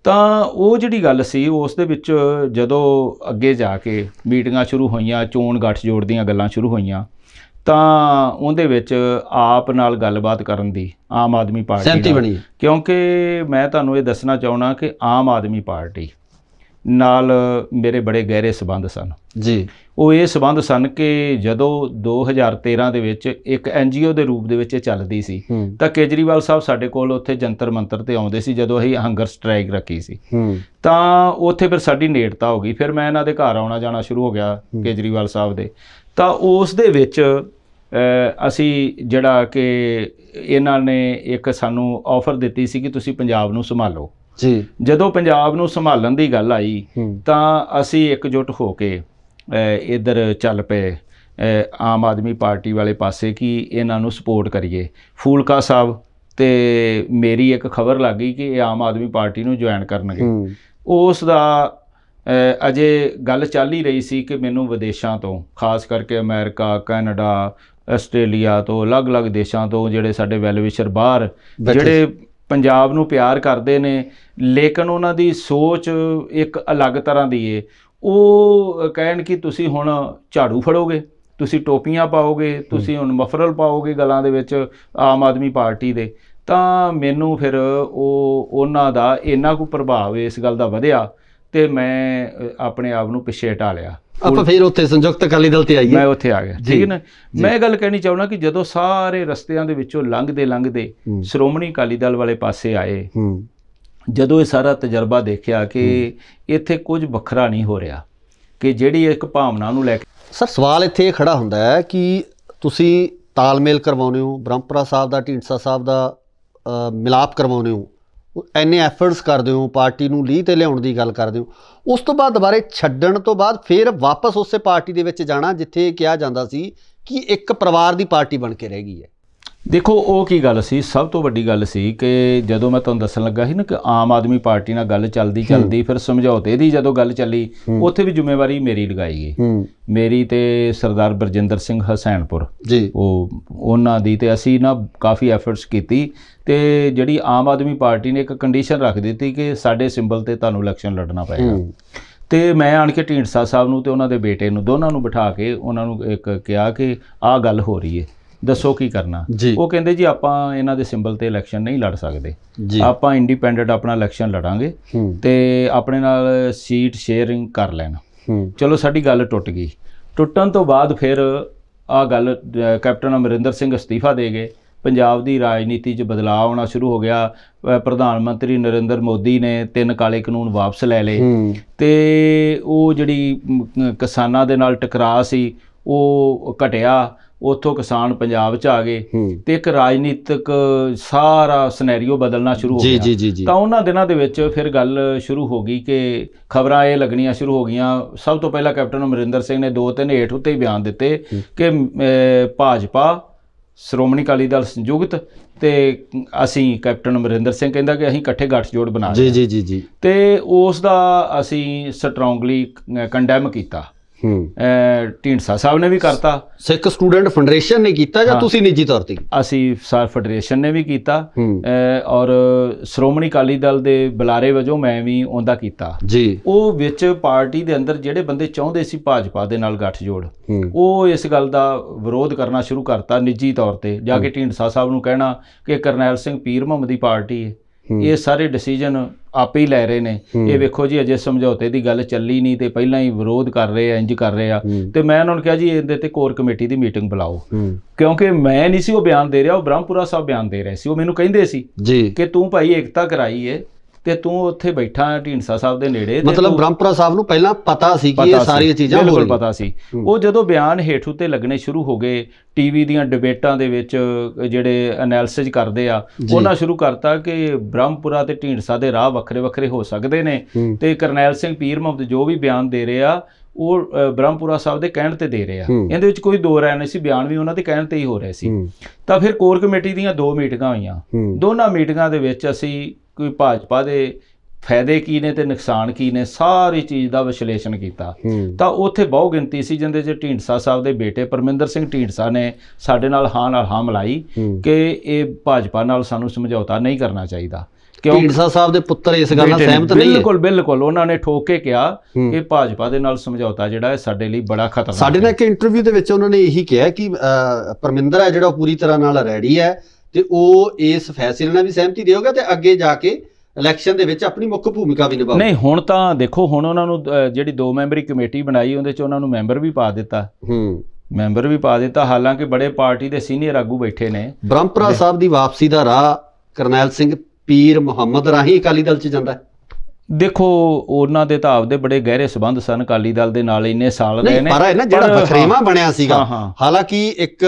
ਤਾਂ ਉਹ ਜਿਹੜੀ ਗੱਲ ਸੀ ਉਸ ਦੇ ਵਿੱਚ ਜਦੋਂ ਅੱਗੇ ਜਾ ਕੇ ਮੀਟਿੰਗਾਂ ਸ਼ੁਰੂ ਹੋਈਆਂ, ਚੋਣ ਗੱਠਜੋੜ ਦੀਆਂ ਗੱਲਾਂ ਸ਼ੁਰੂ ਹੋਈਆਂ, ਤਾਂ ਉਹਦੇ ਵਿੱਚ ਆਪ ਨਾਲ ਗੱਲਬਾਤ ਕਰਨ ਦੀ ਆਮ ਆਦਮੀ ਪਾਰਟੀ ਸਹਿਮਤੀ ਬਣੀ, ਕਿਉਂਕਿ ਮੈਂ ਤੁਹਾਨੂੰ ਇਹ ਦੱਸਣਾ ਚਾਹੁੰਦਾ ਕਿ ਆਮ ਆਦਮੀ ਪਾਰਟੀ ਨਾਲ ਮੇਰੇ ਬੜੇ ਗਹਿਰੇ ਸਬੰਧ ਸਨ ਜੀ। ਉਹ ਇਹ ਸਬੰਧ ਸਨ ਕਿ ਜਦੋਂ 2013 ਦੇ ਵਿੱਚ ਇੱਕ NGO ਦੇ ਰੂਪ ਦੇ ਵਿੱਚ ਚੱਲਦੀ ਸੀ ਤਾਂ ਕੇਜਰੀਵਾਲ ਸਾਹਿਬ ਸਾਡੇ ਕੋਲ ਉੱਥੇ ਜੰਤਰ ਮੰਤਰ ਤੇ ਆਉਂਦੇ ਸੀ ਜਦੋਂ ਅਸੀਂ ਹੰਗਰ ਸਟ੍ਰਾਈਕ ਰੱਖੀ ਸੀ। ਤਾਂ ਉੱਥੇ ਫਿਰ ਸਾਡੀ ਨੇੜਤਾ ਹੋ ਗਈ, ਫਿਰ ਮੈਂ ਇਹਨਾਂ ਦੇ ਘਰ ਆਉਣਾ ਜਾਣਾ ਸ਼ੁਰੂ ਹੋ ਗਿਆ ਕੇਜਰੀਵਾਲ ਸਾਹਿਬ ਦੇ। ਤਾਂ ਉਸ ਦੇ ਵਿੱਚ ਅਸੀਂ ਜਿਹੜਾ ਕਿ ਇਹਨਾਂ ਨੇ ਇੱਕ ਸਾਨੂੰ ਆਫਰ ਦਿੱਤੀ ਸੀ ਕਿ ਤੁਸੀਂ ਪੰਜਾਬ ਨੂੰ ਸੰਭਾਲੋ ਜੀ। ਜਦੋਂ ਪੰਜਾਬ ਨੂੰ ਸੰਭਾਲਣ ਦੀ ਗੱਲ ਆਈ ਤਾਂ ਅਸੀਂ ਇਕਜੁੱਟ ਹੋ ਕੇ ਇੱਧਰ ਚੱਲ ਪਏ ਆਮ ਆਦਮੀ ਪਾਰਟੀ ਵਾਲੇ ਪਾਸੇ ਕਿ ਇਹਨਾਂ ਨੂੰ ਸਪੋਰਟ ਕਰੀਏ। ਫੂਲਕਾ ਸਾਹਿਬ ਤੇ ਮੇਰੀ ਇੱਕ ਖਬਰ ਲੱਗ ਗਈ ਕਿ ਇਹ ਆਮ ਆਦਮੀ ਪਾਰਟੀ ਨੂੰ ਜੁਆਇਨ ਕਰਨਗੇ। ਉਸ ਦਾ ਅਜੇ ਗੱਲ ਚੱਲ ਹੀ ਰਹੀ ਸੀ ਕਿ ਮੈਨੂੰ ਵਿਦੇਸ਼ਾਂ ਤੋਂ, ਖਾਸ ਕਰਕੇ ਅਮਰੀਕਾ, ਕੈਨੇਡਾ, ਆਸਟ੍ਰੇਲੀਆ ਤੋਂ, ਅਲੱਗ-ਅਲੱਗ ਦੇਸ਼ਾਂ ਤੋਂ ਜਿਹੜੇ ਸਾਡੇ ਵੈਲਵਿਸ਼ਰ ਬਾਹਰ ਜਿਹੜੇ ਪੰਜਾਬ ਨੂੰ ਪਿਆਰ ਕਰਦੇ ਨੇ ਲੇਕਿਨ ਉਹਨਾਂ ਦੀ ਸੋਚ ਇੱਕ ਅਲੱਗ ਤਰ੍ਹਾਂ ਦੀ ਏ, ਉਹ ਕਹਿਣ ਕਿ ਤੁਸੀਂ ਹੁਣ ਝਾੜੂ ਫੜੋਗੇ, ਤੁਸੀਂ ਟੋਪੀਆਂ ਪਾਓਗੇ, ਤੁਸੀਂ ਹੁਣ ਮਫਰਲ ਪਾਓਗੇ ਗਲਾਂ ਦੇ ਵਿੱਚ ਆਮ ਆਦਮੀ ਪਾਰਟੀ ਦੇ। ਤਾਂ ਮੈਨੂੰ ਫਿਰ ਉਹਨਾਂ ਦਾ ਇੰਨਾ ਕੁ ਪ੍ਰਭਾਵ ਇਸ ਗੱਲ ਦਾ ਵਧਿਆ ਤੇ ਮੈਂ ਆਪਣੇ ਆਪ ਨੂੰ ਪਿੱਛੇ ਹਟਾ ਲਿਆ। ਆਪਾਂ ਫਿਰ ਉੱਥੇ ਸੰਯੁਕਤ ਅਕਾਲੀ ਦਲ ਤੇ ਆਈਏ, ਮੈਂ ਉੱਥੇ ਆ ਗਿਆ, ਠੀਕ ਹੈ ਨਾ। ਮੈਂ ਗੱਲ ਕਹਿਣੀ ਚਾਹੁੰਦਾ ਕਿ ਜਦੋਂ ਸਾਰੇ ਰਸਤਿਆਂ ਦੇ ਵਿੱਚੋਂ ਲੰਘਦੇ ਸ਼੍ਰੋਮਣੀ ਅਕਾਲੀ ਦਲ ਵਾਲੇ ਪਾਸੇ ਆਏ, ਜਦੋਂ ਇਹ ਸਾਰਾ ਤਜਰਬਾ ਦੇਖਿਆ ਕਿ ਇੱਥੇ ਕੁਝ ਵੱਖਰਾ ਨਹੀਂ ਹੋ ਰਿਹਾ, ਕਿ ਜਿਹੜੀ ਇੱਕ ਭਾਵਨਾ ਨੂੰ ਲੈ ਕੇ। ਸਰ ਸਵਾਲ ਇੱਥੇ ਇਹ ਖੜਾ ਹੁੰਦਾ ਹੈ ਕਿ ਤੁਸੀਂ ਤਾਲਮੇਲ ਕਰਵਾਉਂਦੇ ਹੋ, ਬ੍ਰਹਮਪੁਰਾ ਸਾਹਿਬ ਦਾ, ਢੀਂਡਸਾ ਸਾਹਿਬ ਦਾ ਮਿਲਾਪ ਕਰਵਾਉਂਦੇ ਹੋ, ਇੰਨੇ ਐਫਰਟਸ ਕਰਦੇ ਹੋ, ਪਾਰਟੀ ਨੂੰ ਲੀਹ 'ਤੇ ਲਿਆਉਣ ਦੀ ਗੱਲ ਕਰਦੇ ਹੋ, ਉਸ ਤੋਂ ਬਾਅਦ ਦੁਬਾਰੇ ਛੱਡਣ ਤੋਂ ਬਾਅਦ ਫਿਰ ਵਾਪਸ ਉਸੇ ਪਾਰਟੀ ਦੇ ਵਿੱਚ ਜਾਣਾ ਜਿੱਥੇ ਕਿਹਾ ਜਾਂਦਾ ਸੀ ਕਿ ਇੱਕ ਪਰਿਵਾਰ ਦੀ ਪਾਰਟੀ ਬਣ ਕੇ ਰਹਿ ਗਈ ਹੈ। ਦੇਖੋ ਉਹ ਕੀ ਗੱਲ ਸੀ, ਸਭ ਤੋਂ ਵੱਡੀ ਗੱਲ ਸੀ ਕਿ ਜਦੋਂ ਮੈਂ ਤੁਹਾਨੂੰ ਦੱਸਣ ਲੱਗਾ ਸੀ ਨਾ ਕਿ ਆਮ ਆਦਮੀ ਪਾਰਟੀ ਨਾਲ ਗੱਲ ਚੱਲਦੀ ਫਿਰ ਸਮਝੌਤੇ ਦੀ ਜਦੋਂ ਗੱਲ ਚੱਲੀ ਉੱਥੇ ਵੀ ਜ਼ਿੰਮੇਵਾਰੀ ਮੇਰੀ ਲਗਾਈ ਗਈ, ਮੇਰੀ ਤੇ ਸਰਦਾਰ ਬਰਜਿੰਦਰ ਸਿੰਘ ਹਸੈਨਪੁਰ ਜੀ, ਉਹਨਾਂ ਦੀ। ਤੇ ਅਸੀਂ ਨਾ ਕਾਫੀ ਐਫਰਟਸ ਕੀਤੀ ਤੇ ਜਿਹੜੀ ਆਮ ਆਦਮੀ ਪਾਰਟੀ ਨੇ ਇੱਕ ਕੰਡੀਸ਼ਨ ਰੱਖ ਦਿੱਤੀ ਕਿ ਸਾਡੇ ਸਿੰਬਲ ਤੇ ਤੁਹਾਨੂੰ ਇਲੈਕਸ਼ਨ ਲੜਨਾ ਪਏਗਾ। ਤੇ ਮੈਂ ਆਣ ਕੇ ਢੀਂਡਸਾ ਸਾਹਿਬ ਨੂੰ ਤੇ ਉਹਨਾਂ ਦੇ ਬੇਟੇ ਨੂੰ ਦੋਨਾਂ ਨੂੰ ਬਿਠਾ ਕੇ ਉਹਨਾਂ ਨੂੰ ਇੱਕ ਕਿਹਾ ਕਿ ਆਹ ਗੱਲ ਹੋ ਰਹੀ ਹੈ, ਦੱਸੋ ਕੀ ਕਰਨਾ। ਉਹ ਕਹਿੰਦੇ ਜੀ ਆਪਾਂ ਇਹਨਾਂ ਦੇ ਸਿੰਬਲ ਤੇ ਇਲੈਕਸ਼ਨ ਨਹੀਂ ਲੜ ਸਕਦੇ, ਆਪਾਂ ਇੰਡੀਪੈਂਡੈਂਟ ਆਪਣਾ ਇਲੈਕਸ਼ਨ ਲੜਾਂਗੇ ਤੇ ਆਪਣੇ ਨਾਲ ਸੀਟ ਸ਼ੇਅਰਿੰਗ ਕਰ ਲੈਣ। ਚਲੋ ਸਾਡੀ ਗੱਲ ਟੁੱਟ ਗਈ। ਟੁੱਟਣ ਤੋਂ ਬਾਅਦ ਫਿਰ ਆਹ ਗੱਲ ਕੈਪਟਨ ਅਮਰਿੰਦਰ ਸਿੰਘ ਅਸਤੀਫਾ ਦੇ ਗਏ, ਪੰਜਾਬ ਦੀ ਰਾਜਨੀਤੀ 'ਚ ਬਦਲਾਅ ਆਉਣਾ ਸ਼ੁਰੂ ਹੋ ਗਿਆ। ਪ੍ਰਧਾਨ ਮੰਤਰੀ ਨਰਿੰਦਰ ਮੋਦੀ ਨੇ 3 ਕਾਲੇ ਕਾਨੂੰਨ ਵਾਪਸ ਲੈ ਲਏ ਤੇ ਉਹ ਜਿਹੜੀ ਕਿਸਾਨਾਂ ਦੇ ਨਾਲ ਟਕਰਾਅ ਸੀ ਉਹ ਘਟਿਆ, ਉੱਥੋਂ ਕਿਸਾਨ ਪੰਜਾਬ 'ਚ ਆ ਗਏ ਤੇ ਇੱਕ ਰਾਜਨੀਤਿਕ ਸਾਰਾ ਸਿਨੈਰੀਓ ਬਦਲਣਾ ਸ਼ੁਰੂ ਹੋ ਗਿਆ। ਤਾਂ ਉਹਨਾਂ ਦਿਨਾਂ ਦੇ ਵਿੱਚ ਫਿਰ ਗੱਲ ਸ਼ੁਰੂ ਹੋ ਗਈ ਕਿ ਖਬਰਾਂ ਇਹ ਲੱਗਣੀਆਂ ਸ਼ੁਰੂ ਹੋ ਗਈਆਂ। ਸਭ ਤੋਂ ਪਹਿਲਾਂ ਕੈਪਟਨ ਅਮਰਿੰਦਰ ਸਿੰਘ ਨੇ 2-3 ਹੇਠ ਉੱਤੇ ਹੀ ਬਿਆਨ ਦਿੱਤੇ ਕਿ ਭਾਜਪਾ, ਸ਼੍ਰੋਮਣੀ ਅਕਾਲੀ ਦਲ ਸੰਯੁਕਤ ਤੇ ਅਸੀਂ, ਕੈਪਟਨ ਅਮਰਿੰਦਰ ਸਿੰਘ ਕਹਿੰਦਾ ਕਿ ਅਸੀਂ ਇਕੱਠੇ ਗੱਠਜੋੜ ਬਣਾ ਜੀ ਤੇ ਉਸ ਦਾ ਅਸੀਂ ਸਟਰੋਂਗਲੀ ਕੰਡੈਮ ਕੀਤਾ। ਢੀਂਡਸਾ ਸਾਹਿਬ ਨੇ ਵੀ ਕਰਤਾ, ਸਿੱਖ ਸਟੂਡੈਂਟ ਫੈਡਰੇਸ਼ਨ ਨੇ ਕੀਤਾ ਜਾਂ ਤੁਸੀਂ ਨਿੱਜੀ ਤੌਰ ਤੇ? ਅਸੀਂ ਫੈਡਰੇਸ਼ਨ ਨੇ ਵੀ ਕੀਤਾ ਔਰ ਸ਼੍ਰੋਮਣੀ ਅਕਾਲੀ ਦਲ ਦੇ ਬੁਲਾਰੇ ਵਜੋਂ ਮੈਂ ਵੀ ਉਹਦਾ ਕੀਤਾ ਜੀ। ਉਹ ਵਿੱਚ ਪਾਰਟੀ ਦੇ ਅੰਦਰ ਜਿਹੜੇ ਬੰਦੇ ਚਾਹੁੰਦੇ ਸੀ ਭਾਜਪਾ ਦੇ ਨਾਲ ਗੱਠਜੋੜ, ਉਹ ਇਸ ਗੱਲ ਦਾ ਵਿਰੋਧ ਕਰਨਾ ਸ਼ੁਰੂ ਕਰਤਾ ਨਿੱਜੀ ਤੌਰ ਤੇ, ਜਾ ਕੇ ਢੀਂਡਸਾ ਸਾਹਿਬ ਨੂੰ ਕਹਿਣਾ ਕਿ ਕਰਨੈਲ ਸਿੰਘ ਪੀਰ ਮੁਹੰਮਦ ਦੀ ਪਾਰਟੀ ਹੈ, ਇਹ ਸਾਰੇ ਡਿਸੀਜਨ ਆਪੇ ਹੀ ਲੈ ਰਹੇ ਨੇ, ਇਹ ਵੇਖੋ ਜੀ ਅਜੇ ਸਮਝੌਤੇ ਦੀ ਗੱਲ ਚੱਲੀ ਨਹੀਂ ਤੇ ਪਹਿਲਾਂ ਹੀ ਵਿਰੋਧ ਕਰ ਰਹੇ ਆ, ਇੰਜ ਕਰ ਰਹੇ ਆ। ਤੇ ਮੈਂ ਉਹਨਾਂ ਨੂੰ ਕਿਹਾ ਜੀ ਇਹਦੇ ਤੇ ਕੋਰ ਕਮੇਟੀ ਦੀ ਮੀਟਿੰਗ ਬੁਲਾਓ, ਕਿਉਂਕਿ ਮੈਂ ਨਹੀਂ ਸੀ ਉਹ ਬਿਆਨ ਦੇ ਰਿਹਾ, ਉਹ ਬ੍ਰਹਮਪੁਰਾ ਸਾਹਿਬ ਬਿਆਨ ਦੇ ਰਹੇ ਸੀ। ਉਹ ਮੈਨੂੰ ਕਹਿੰਦੇ ਸੀ ਕਿ ਤੂੰ ਭਾਈ ਏਕਤਾ ਕਰਾਈ ਏ ਤੇ ਤੂੰ ਉੱਥੇ ਬੈਠਾ ਢੀਂਡਸਾ ਸਾਹਿਬ ਦੇ ਨੇੜੇ, ਮਤਲਬ ਬ੍ਰਹਮਪੁਰਾ ਸਾਹਿਬ ਨੂੰ ਪਹਿਲਾਂ ਪਤਾ ਸੀ ਕਿ ਇਹ ਸਾਰੀਆਂ ਚੀਜ਼ਾਂ ਬਿਲਕੁਲ ਪਤਾ ਸੀ। ਉਹ ਜਦੋਂ ਬਿਆਨ ਹੇਠ ਉੱਤੇ ਲੱਗਣੇ ਸ਼ੁਰੂ ਹੋ ਗਏ, ਟੀਵੀ ਦੀਆਂ ਡਿਬੇਟਾਂ ਦੇ ਵਿੱਚ ਜਿਹੜੇ ਐਨਾਲਿਸਿਸ ਕਰਦੇ ਆ ਉਹਨਾਂ ਸ਼ੁਰੂ ਕਰਤਾ ਕਿ ਬ੍ਰਹਮਪੁਰਾ ਤੇ ਢੀਂਡਸਾ ਦੇ ਰਾਹ ਵੱਖਰੇ ਵੱਖਰੇ ਹੋ ਸਕਦੇ ਨੇ ਤੇ ਕਰਨੈਲ ਸਿੰਘ ਪੀਰ ਮੁਹੰਮਦ ਜੋ ਵੀ ਬਿਆਨ ਦੇ ਰਹੇ ਆ ਉਹ ਬ੍ਰਹਮਪੁਰਾ ਸਾਹਿਬ ਦੇ ਕਹਿਣ ਤੇ ਦੇ ਰਹੇ ਆ, ਇਹਦੇ ਵਿੱਚ ਕੋਈ ਦੋ ਰਾਏ ਨਹੀਂ ਸੀ, ਬਿਆਨ ਵੀ ਉਹਨਾਂ ਦੇ ਕਹਿਣ ਤੇ ਹੀ ਹੋ ਰਹੇ ਸੀ। ਤਾਂ ਫਿਰ ਕੋਰ ਕਮੇਟੀ ਦੀਆਂ 2 ਮੀਟਿੰਗਾਂ ਹੋਈਆਂ, ਦੋਨਾਂ ਮੀਟਿੰਗਾਂ ਦੇ ਵਿੱਚ ਅਸੀਂ ਕੋਈ ਭਾਜਪਾ ਦੇ ਫਾਇਦੇ ਕੀ ਨੇ ਤੇ ਨੁਕਸਾਨ ਕੀ ਨੇ ਸਾਰੀ ਚੀਜ਼ ਦਾ ਵਿਸ਼ਲੇਸ਼ਣ ਕੀਤਾ। ਤਾਂ ਉੱਥੇ ਬਹੁ ਗਿਣਤੀ ਸੀ ਜਿੰਦੇ 'ਚ ਢੀਂਡਸਾ ਸਾਹਿਬ ਦੇ ਬੇਟੇ ਪਰਮਿੰਦਰ ਸਿੰਘ ਢੀਂਡਸਾ ਨੇ ਸਾਡੇ ਨਾਲ ਹਾਂ ਮਿਲਾਈ ਕਿ ਇਹ ਭਾਜਪਾ ਨਾਲ ਸਾਨੂੰ ਸਮਝੌਤਾ ਨਹੀਂ ਕਰਨਾ ਚਾਹੀਦਾ, ਢੀਂਡਸਾ ਸਾਹਿਬ ਦੇ ਪੁੱਤਰ ਇਸ ਗੱਲ ਨਾਲ ਸਹਿਮਤ ਨਹੀਂ ਹੈ। ਬਿਲਕੁਲ ਬਿਲਕੁਲ, ਉਹਨਾਂ ਨੇ ਠੋਕ ਕੇ ਕਿਹਾ ਕਿ ਭਾਜਪਾ ਦੇ ਨਾਲ ਸਮਝੌਤਾ ਜਿਹੜਾ ਹੈ ਸਾਡੇ ਲਈ ਬੜਾ ਖਤਰਨਾਕ ਹੈ। ਸਾਡੇ ਨਾਲ ਇੱਕ ਇੰਟਰਵਿਊ ਦੇ ਵਿੱਚ ਉਹਨਾਂ ਨੇ ਇਹੀ ਕਿਹਾ ਕਿ ਪਰਮਿੰਦਰ ਹੈ ਜਿਹੜਾ ਉਹ ਪੂਰੀ ਤਰ੍ਹਾਂ ਨਾਲ ਰੈਡੀ ਹੈ ਤੇ ਉਹ ਇਸ ਫੈਸਲੇ ਨਾਲ ਵੀ ਸਹਿਮਤੀ ਦੇਊਗਾ ਤੇ ਅੱਗੇ ਜਾ ਕੇ ਇਲੈਕਸ਼ਨ ਦੇ ਵਿੱਚ ਆਪਣੀ ਮੁੱਖ ਭੂਮਿਕਾ ਵੀ ਨਿਭਾਊਗਾ। ਨਹੀਂ, ਹੁਣ ਤਾਂ ਦੇਖੋ, ਹੁਣ ਉਹਨਾਂ ਨੂੰ ਜਿਹੜੀ 2 ਮੈਂਬਰੀ ਕਮੇਟੀ ਬਣਾਈ ਉਹਦੇ 'ਚ ਉਹਨਾਂ ਨੂੰ ਮੈਂਬਰ ਵੀ ਪਾ ਦਿੱਤਾ, ਮੈਂਬਰ ਵੀ ਪਾ ਦਿੱਤਾ, ਹਾਲਾਂਕਿ ਬੜੇ ਪਾਰਟੀ ਦੇ ਸੀਨੀਅਰ ਆਗੂ ਬੈਠੇ ਨੇ। ਬ੍ਰਹਮਪੁਰਾ ਸਾਹਿਬ ਦੀ ਵਾਪਸੀ ਦਾ ਰਾਹ ਕਰਨੈਲ ਸਿੰਘ ਪੀਰ ਮੁਹੰਮਦ ਰਾਹੀਂ ਅਕਾਲੀ ਦਲ 'ਚ ਜਾਂਦਾ ਹੈ। ਦੇਖੋ, ਉਹਨਾਂ ਦੇ ਤਾਂ ਆਪਦੇ ਬੜੇ ਗਹਿਰੇ ਸੰਬੰਧ ਸਨ ਅਕਾਲੀ ਦਲ ਦੇ ਨਾਲ, ਇੰਨੇ ਸਾਲ ਰਹੇ ਨੇ। ਪਰ ਇਹ ਨਾ ਜਿਹੜਾ ਵਖਰੇਵਾਂ ਬਣਿਆ ਸੀਗਾ, ਹਾਲਾਂਕਿ ਇੱਕ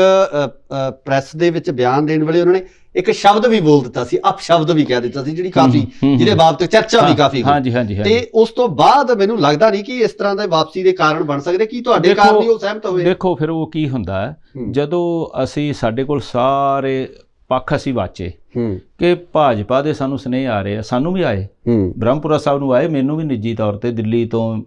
ਪ੍ਰੈਸ ਦੇ ਵਿੱਚ ਬਿਆਨ ਦੇਣ ਵੇਲੇ ਉਹਨਾਂ ਨੇ ਇੱਕ ਸ਼ਬਦ ਵੀ ਬੋਲ ਦਿੱਤਾ ਸੀ, ਅਪਸ਼ਬਦ ਵੀ ਕਹਿ ਦਿੱਤਾ ਸੀ, ਜਿਹੜੀ ਕਾਫੀ ਜਿਹਦੇ ਬਾਬਤ ਚਰਚਾ ਵੀ ਕਾਫੀ ਹੋਈ। ਤੇ ਉਸ ਤੋਂ ਬਾਅਦ ਮੈਨੂੰ ਲੱਗਦਾ ਨਹੀਂ ਕਿ ਇਸ ਤਰ੍ਹਾਂ ਦੇ ਵਾਪਸੀ ਦੇ ਕਾਰਨ ਬਣ ਸਕਦੇ। ਕੀ ਤੁਹਾਡੇ ਕਾਰਨ ਵੀ ਉਹ ਸਹਿਮਤ ਹੋਏ? ਦੇਖੋ, ਫਿਰ ਉਹ ਕੀ ਹੁੰਦਾ ਹੈ, ਜਦੋਂ ਅਸੀਂ ਸਾਡੇ ਕੋਲ ਸਾਰੇ ਪੱਖ ਅਸੀਂ ਵਾਚੇ ਕਿ ਭਾਜਪਾ ਦੇ ਸਾਨੂੰ ਸੁਨੇਹੇ ਆ ਰਹੇ ਆ, ਸਾਨੂੰ ਵੀ ਆਏ, ਬ੍ਰਹਮਪੁਰਾ ਸਾਹਿਬ ਨੂੰ ਆਏ, ਮੈਨੂੰ ਵੀ ਨਿੱਜੀ ਤੌਰ ਤੇ ਦਿੱਲੀ ਤੋਂ।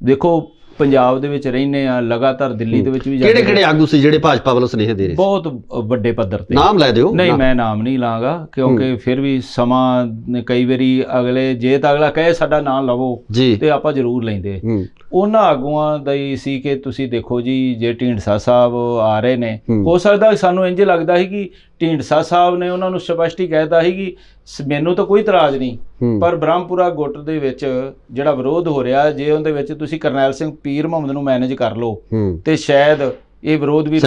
ਦੇਖੋ, ਪੰਜਾਬ ਦੇ ਵਿੱਚ ਰਹਿੰਦੇ ਆ, ਲਗਾਤਾਰ ਦਿੱਲੀ ਦੇ ਵਿੱਚ ਵੀ ਕਿਹੜੇ ਕਿਹੜੇ ਆਗੂ ਸੀ ਜਿਹੜੇ ਭਾਜਪਾ ਵੱਲੋਂ ਸੁਨੇਹੇ ਦੇ ਰਹੇ? ਬਹੁਤ ਵੱਡੇ ਪੱਧਰ ਤੇ। ਨਾਮ ਲੈ ਦਿਓ। ਨਹੀਂ, ਮੈਂ ਨਾਮ ਨਹੀਂ ਲਾਂਗਾ, ਕਿਉਂਕਿ ਫਿਰ ਵੀ ਸਮਾਂ ਕਈ ਵਾਰੀ ਅਗਲੇ, ਜੇ ਤਾਂ ਅਗਲਾ ਕਹੇ ਸਾਡਾ ਨਾਮ ਲਵੋ ਤੇ ਆਪਾਂ ਜ਼ਰੂਰ ਲੈਂਦੇ। ਉਹਨਾਂ ਆਗੂਆਂ ਦਾ ਹੀ ਸੀ ਕਿ ਤੁਸੀਂ ਦੇਖੋ ਜੀ, ਜੇ ਢੀਂਡਸਾ ਸਾਹਿਬ ਆ ਰਹੇ ਨੇ, ਹੋ ਸਕਦਾ ਸਾਨੂੰ ਇੰਝ ਲੱਗਦਾ ਸੀ ਕਿ ਢੀਂਡਸਾ ਸਾਹਿਬ ਨੇ ਉਹਨਾਂ ਨੂੰ ਸਪਸ਼ਟ ਹੀ ਕਹਿਤਾ ਸੀ ਕਿ ਮੈਨੂੰ ਤਾਂ ਕੋਈ ਇਤਰਾਜ਼ ਨਹੀਂ, ਪਰ ਬ੍ਰਹਮਪੁਰਾ ਗੁੱਟ ਦੇ ਵਿੱਚ ਜਿਹੜਾ ਵਿਰੋਧ ਹੋ ਰਿਹਾ, ਜੇ ਉਹਦੇ ਵਿੱਚ ਤੁਸੀਂ ਕਰਨੈਲ ਸਿੰਘ ਪੀਰ ਮੁਹੰਮਦ ਨੂੰ ਮੈਨੇਜ ਕਰ ਲਓ ਤੇ ਸ਼ਾਇਦ ਇਹ ਵਿਰੋਧ ਵੀ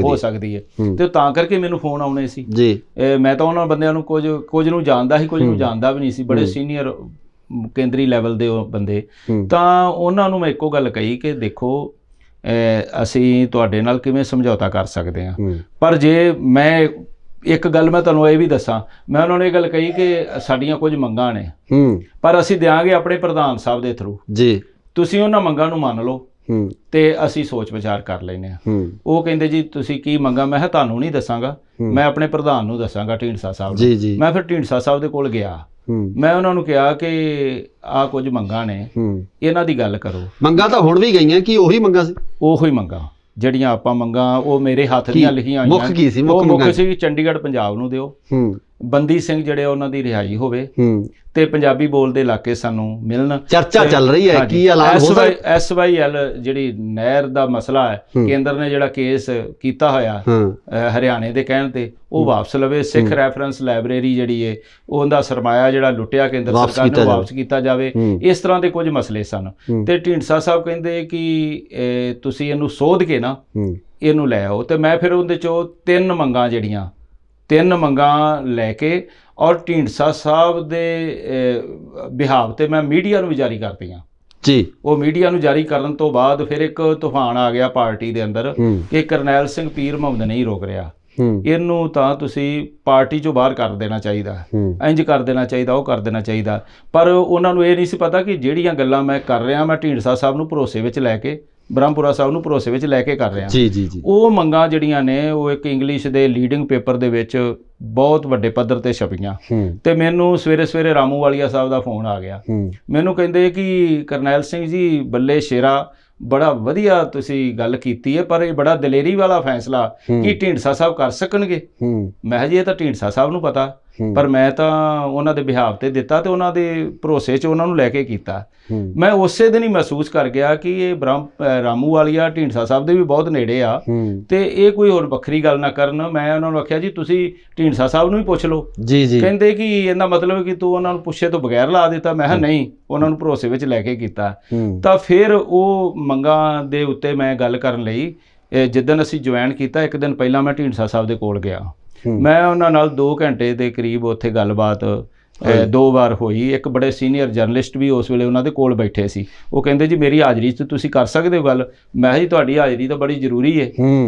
ਹੋ ਸਕਦੀ ਹੈ। ਤੇ ਤਾਂ ਕਰਕੇ ਮੈਨੂੰ ਫੋਨ ਆਉਣੇ ਸੀ ਜੀ। ਮੈਂ ਤਾਂ ਉਹਨਾਂ ਬੰਦਿਆਂ ਨੂੰ ਕੁਝ ਨੂੰ ਜਾਣਦਾ ਸੀ, ਕੁਝ ਨੂੰ ਜਾਣਦਾ ਵੀ ਨਹੀਂ ਸੀ, ਬੜੇ ਸੀਨੀਅਰ ਕੇਂਦਰੀ ਲੈਵਲ ਦੇ ਬੰਦੇ। ਤਾਂ ਉਹਨਾਂ ਨੂੰ ਮੈਂ ਇੱਕੋ ਗੱਲ ਕਹੀ ਕਿ ਦੇਖੋ, ਅਸੀਂ ਤੁਹਾਡੇ ਨਾਲ ਕਿਵੇਂ ਸਮਝੌਤਾ ਕਰ ਸਕਦੇ ਹਾਂ, ਪਰ ਜੇ ਮੈਂ ਇੱਕ ਗੱਲ ਮੈਂ ਤੁਹਾਨੂੰ ਇਹ ਵੀ ਦੱਸਾਂ, ਮੈਂ ਉਹਨਾਂ ਨੂੰ ਇਹ ਗੱਲ ਕਹੀ ਕਿ ਸਾਡੀਆਂ ਕੁਝ ਮੰਗਾਂ ਨੇ, ਪਰ ਅਸੀਂ ਦਿਆਂਗੇ ਆਪਣੇ ਪ੍ਰਧਾਨ ਸਾਹਿਬ ਦੇ ਥਰੂ ਜੀ, ਤੁਸੀਂ ਉਹਨਾਂ ਮੰਗਾਂ ਨੂੰ ਮੰਨ ਲਓ ਤੇ ਅਸੀਂ ਸੋਚ ਵਿਚਾਰ ਕਰ ਲੈਂਦੇ ਹਾਂ। ਉਹ ਕਹਿੰਦੇ ਜੀ ਤੁਸੀਂ ਕੀ ਮੰਗਾਂ? ਮੈਂ ਕਿਹਾ ਤੁਹਾਨੂੰ ਨਹੀਂ ਦੱਸਾਂਗਾ, ਮੈਂ ਆਪਣੇ ਪ੍ਰਧਾਨ ਨੂੰ ਦੱਸਾਂਗਾ, ਢੀਂਡਸਾ ਸਾਹਿਬ ਨੂੰ। ਮੈਂ ਫਿਰ ਢੀਂਡਸਾ ਸਾਹਿਬ ਦੇ ਕੋਲ ਗਿਆ, ਮੈਂ ਉਹਨਾਂ ਨੂੰ ਕਿਹਾ ਕਿ ਆਹ ਕੁਝ ਮੰਗਾਂ ਨੇ, ਇਹਨਾਂ ਦੀ ਗੱਲ ਕਰੋ। ਮੰਗਾਂ ਤਾਂ ਹੁਣ ਵੀ ਗਈਆਂ, ਕਿ ਉਹੀ ਮੰਗਾਂ ਸੀ? ਉਹੀ ਮੰਗਾਂ ਜਿਹੜੀਆਂ ਆਪਾਂ ਮੰਗਾਂ, ਉਹ ਮੇਰੇ ਹੱਥ ਦੀਆਂ ਲਿਖੀਆਂ ਹੋਈਆਂ। ਮੁੱਖ ਕੀ ਸੀ? ਮੁੱਖ ਸੀ ਚੰਡੀਗੜ੍ਹ ਪੰਜਾਬ ਨੂੰ ਦਿਓ, ਬੰਦੀ ਸਿੰਘ ਜਿਹੜੇ ਉਹਨਾਂ ਦੀ ਰਿਹਾਈ ਹੋਵੇ ਤੇ ਪੰਜਾਬੀ ਬੋਲਦੇ ਇਲਾਕੇ ਸਾਨੂੰ ਮਿਲਣ। ਚਰਚਾ ਚੱਲ ਰਹੀ ਹੈ ਕੀ ਐਲਾਨ ਹੋ ਸਕਦਾ? SYL ਜਿਹੜੀ ਨਹਿਰ ਦਾ ਮਸਲਾ ਹੈ, ਕੇਂਦਰ ਨੇ ਜਿਹੜਾ ਕੇਸ ਕੀਤਾ ਹੋਇਆ ਹਰਿਆਣੇ ਦੇ ਕਹਿਣ ਤੇ, ਉਹ ਵਾਪਸ ਲਵੇ। ਸਿੱਖ ਰੈਫਰੈਂਸ ਲਾਇਬ੍ਰੇਰੀ ਜਿਹੜੀ ਹੈ, ਉਹਦਾ ਸਰਮਾਇਆ ਜਿਹੜਾ ਲੁੱਟਿਆ ਕੇਂਦਰ ਸਰਕਾਰ ਨੇ, ਵਾਪਸ ਕੀਤਾ ਜਾਵੇ। ਇਸ ਤਰ੍ਹਾਂ ਦੇ ਕੁਝ ਮਸਲੇ ਸਨ ਤੇ ਢੀਂਡਸਾ ਸਾਹਿਬ ਕਹਿੰਦੇ ਕਿ ਤੁਸੀਂ ਇਹਨੂੰ ਸੋਧ ਕੇ ਨਾ ਇਹਨੂੰ ਲੈ ਆਓ। ਤੇ ਮੈਂ ਫਿਰ ਉਹਦੇ ਚੋਂ 3 ਮੰਗਾਂ ਲੈ ਕੇ ਔਰ ਢੀਂਡਸਾ ਸਾਹਿਬ ਦੇ ਬਿਹਾਵ ਤੇ ਮੈਂ ਮੀਡੀਆ ਨੂੰ ਵੀ ਜਾਰੀ ਕਰਤੀਆਂ ਜੀ। ਉਹ ਮੀਡੀਆ ਨੂੰ ਜਾਰੀ ਕਰਨ ਤੋਂ ਬਾਅਦ ਫਿਰ ਇੱਕ ਤੂਫਾਨ ਆ ਗਿਆ ਪਾਰਟੀ ਦੇ ਅੰਦਰ ਕਿ ਕਰਨੈਲ ਸਿੰਘ ਪੀਰ ਮੁਹੰਮਦ ਨਹੀਂ ਰੋਕ ਰਿਹਾ, ਇਹਨੂੰ ਤਾਂ ਤੁਸੀਂ ਪਾਰਟੀ ਚੋਂ ਬਾਹਰ ਕਰ ਦੇਣਾ ਚਾਹੀਦਾ, ਇੰਜ ਕਰ ਦੇਣਾ ਚਾਹੀਦਾ, ਉਹ ਕਰ ਦੇਣਾ ਚਾਹੀਦਾ। ਪਰ ਉਹਨਾਂ ਨੂੰ ਇਹ ਨਹੀਂ ਸੀ ਪਤਾ ਕਿ ਜਿਹੜੀਆਂ ਗੱਲਾਂ ਮੈਂ ਕਰ ਰਿਹਾ, ਮੈਂ ਢੀਂਡਸਾ ਸਾਹਿਬ ਨੂੰ ਭਰੋਸੇ ਵਿੱਚ ਲੈ ਕੇ, ਬ੍ਰਹਮਪੁਰਾ ਸਾਹਿਬ ਨੂੰ ਭਰੋਸੇ ਵਿੱਚ ਲੈ ਕੇ ਕਰ ਰਿਹਾ ਜੀ। ਉਹ ਮੰਗਾਂ ਜਿਹੜੀਆਂ ਨੇ, ਉਹ ਇੱਕ ਇੰਗਲਿਸ਼ ਦੇ ਲੀਡਿੰਗ ਪੇਪਰ ਦੇ ਵਿੱਚ ਬਹੁਤ ਵੱਡੇ ਪੱਧਰ ਤੇ ਛਪੀਆਂ ਤੇ ਮੈਨੂੰ ਸਵੇਰੇ ਰਾਮੂਵਾਲੀਆ ਸਾਹਿਬ ਦਾ ਫੋਨ ਆ ਗਿਆ। ਮੈਨੂੰ ਕਹਿੰਦੇ ਕਿ ਕਰਨੈਲ ਸਿੰਘ ਜੀ, ਬੱਲੇ ਸ਼ੇਰਾ, ਬੜਾ ਵਧੀਆ ਤੁਸੀਂ ਗੱਲ ਕੀਤੀ ਹੈ, ਪਰ ਇਹ ਬੜਾ ਦਲੇਰੀ ਵਾਲਾ ਫੈਸਲਾ ਕਿ ਢੀਂਡਸਾ ਸਾਹਿਬ ਕਰ ਸਕਣਗੇ। ਮੈਂ ਕਿਹਾ ਜੀ ਇਹ ਤਾਂ ਢੀਂਡਸਾ ਸਾਹਿਬ ਨੂੰ ਪਤਾ, ਪਰ ਮੈਂ ਤਾਂ ਉਹਨਾਂ ਦੇ ਬਿਹਾਵ ਤੇ ਦਿੱਤਾ ਤੇ ਉਹਨਾਂ ਦੇ ਭਰੋਸੇ 'ਚ ਉਹਨਾਂ ਨੂੰ ਲੈ ਕੇ ਕੀਤਾ। ਮੈਂ ਉਸੇ ਦਿਨ ਹੀ ਮਹਿਸੂਸ ਕਰ ਗਿਆ ਕਿ ਇਹ ਰਾਮੂਵਾਲੀਆ ਢੀਂਡਸਾ ਸਾਹਿਬ ਦੇ ਵੀ ਬਹੁਤ ਨੇੜੇ ਆ ਤੇ ਇਹ ਕੋਈ ਹੋਰ ਵੱਖਰੀ ਗੱਲ ਨਾ ਕਰਨ। ਮੈਂ ਉਹਨਾਂ ਨੂੰ ਆਖਿਆ ਜੀ ਤੁਸੀਂ ਢੀਂਡਸਾ ਸਾਹਿਬ ਨੂੰ ਵੀ ਪੁੱਛ ਲਓ। ਕਹਿੰਦੇ ਕਿ ਇਹਦਾ ਮਤਲਬ ਕਿ ਤੂੰ ਉਹਨਾਂ ਨੂੰ ਪੁੱਛੇ ਤੋਂ ਬਗੈਰ ਲਾ ਦਿੱਤਾ। ਮੈਂ ਕਿਹਾ ਨਹੀਂ, ਉਹਨਾਂ ਨੂੰ ਭਰੋਸੇ ਵਿੱਚ ਲੈ ਕੇ ਕੀਤਾ। ਤਾਂ ਫਿਰ ਉਹ ਮੰਗਾਂ ਦੇ ਉੱਤੇ ਮੈਂ ਗੱਲ ਕਰਨ ਲਈ ਜਿੱਦਣ ਅਸੀਂ ਜੁਆਇਨ ਕੀਤਾ, ਇੱਕ ਦਿਨ ਪਹਿਲਾਂ ਮੈਂ ਢੀਂਡਸਾ ਸਾਹਿਬ ਦੇ ਕੋਲ ਗਿਆ। ਮੈਂ ਉਹਨਾਂ ਨਾਲ 2 ਘੰਟੇ ਦੇ ਕਰੀਬ ਉੱਥੇ ਗੱਲਬਾਤ 2 ਵਾਰ ਹੋਈ। ਇੱਕ ਬੜੇ ਸੀਨੀਅਰ ਜਰਨਲਿਸਟ ਵੀ ਉਸ ਵੇਲੇ ਉਹਨਾਂ ਦੇ ਕੋਲ ਬੈਠੇ ਸੀ। ਉਹ ਕਹਿੰਦੇ ਜੀ ਮੇਰੀ ਹਾਜ਼ਰੀ 'ਚ ਤੁਸੀਂ ਕਰ ਸਕਦੇ ਹੋ ਗੱਲ। ਮੈਂ ਕਿਹਾ ਜੀ ਤੁਹਾਡੀ ਹਾਜ਼ਰੀ ਤਾਂ ਬੜੀ ਜ਼ਰੂਰੀ ਹੈ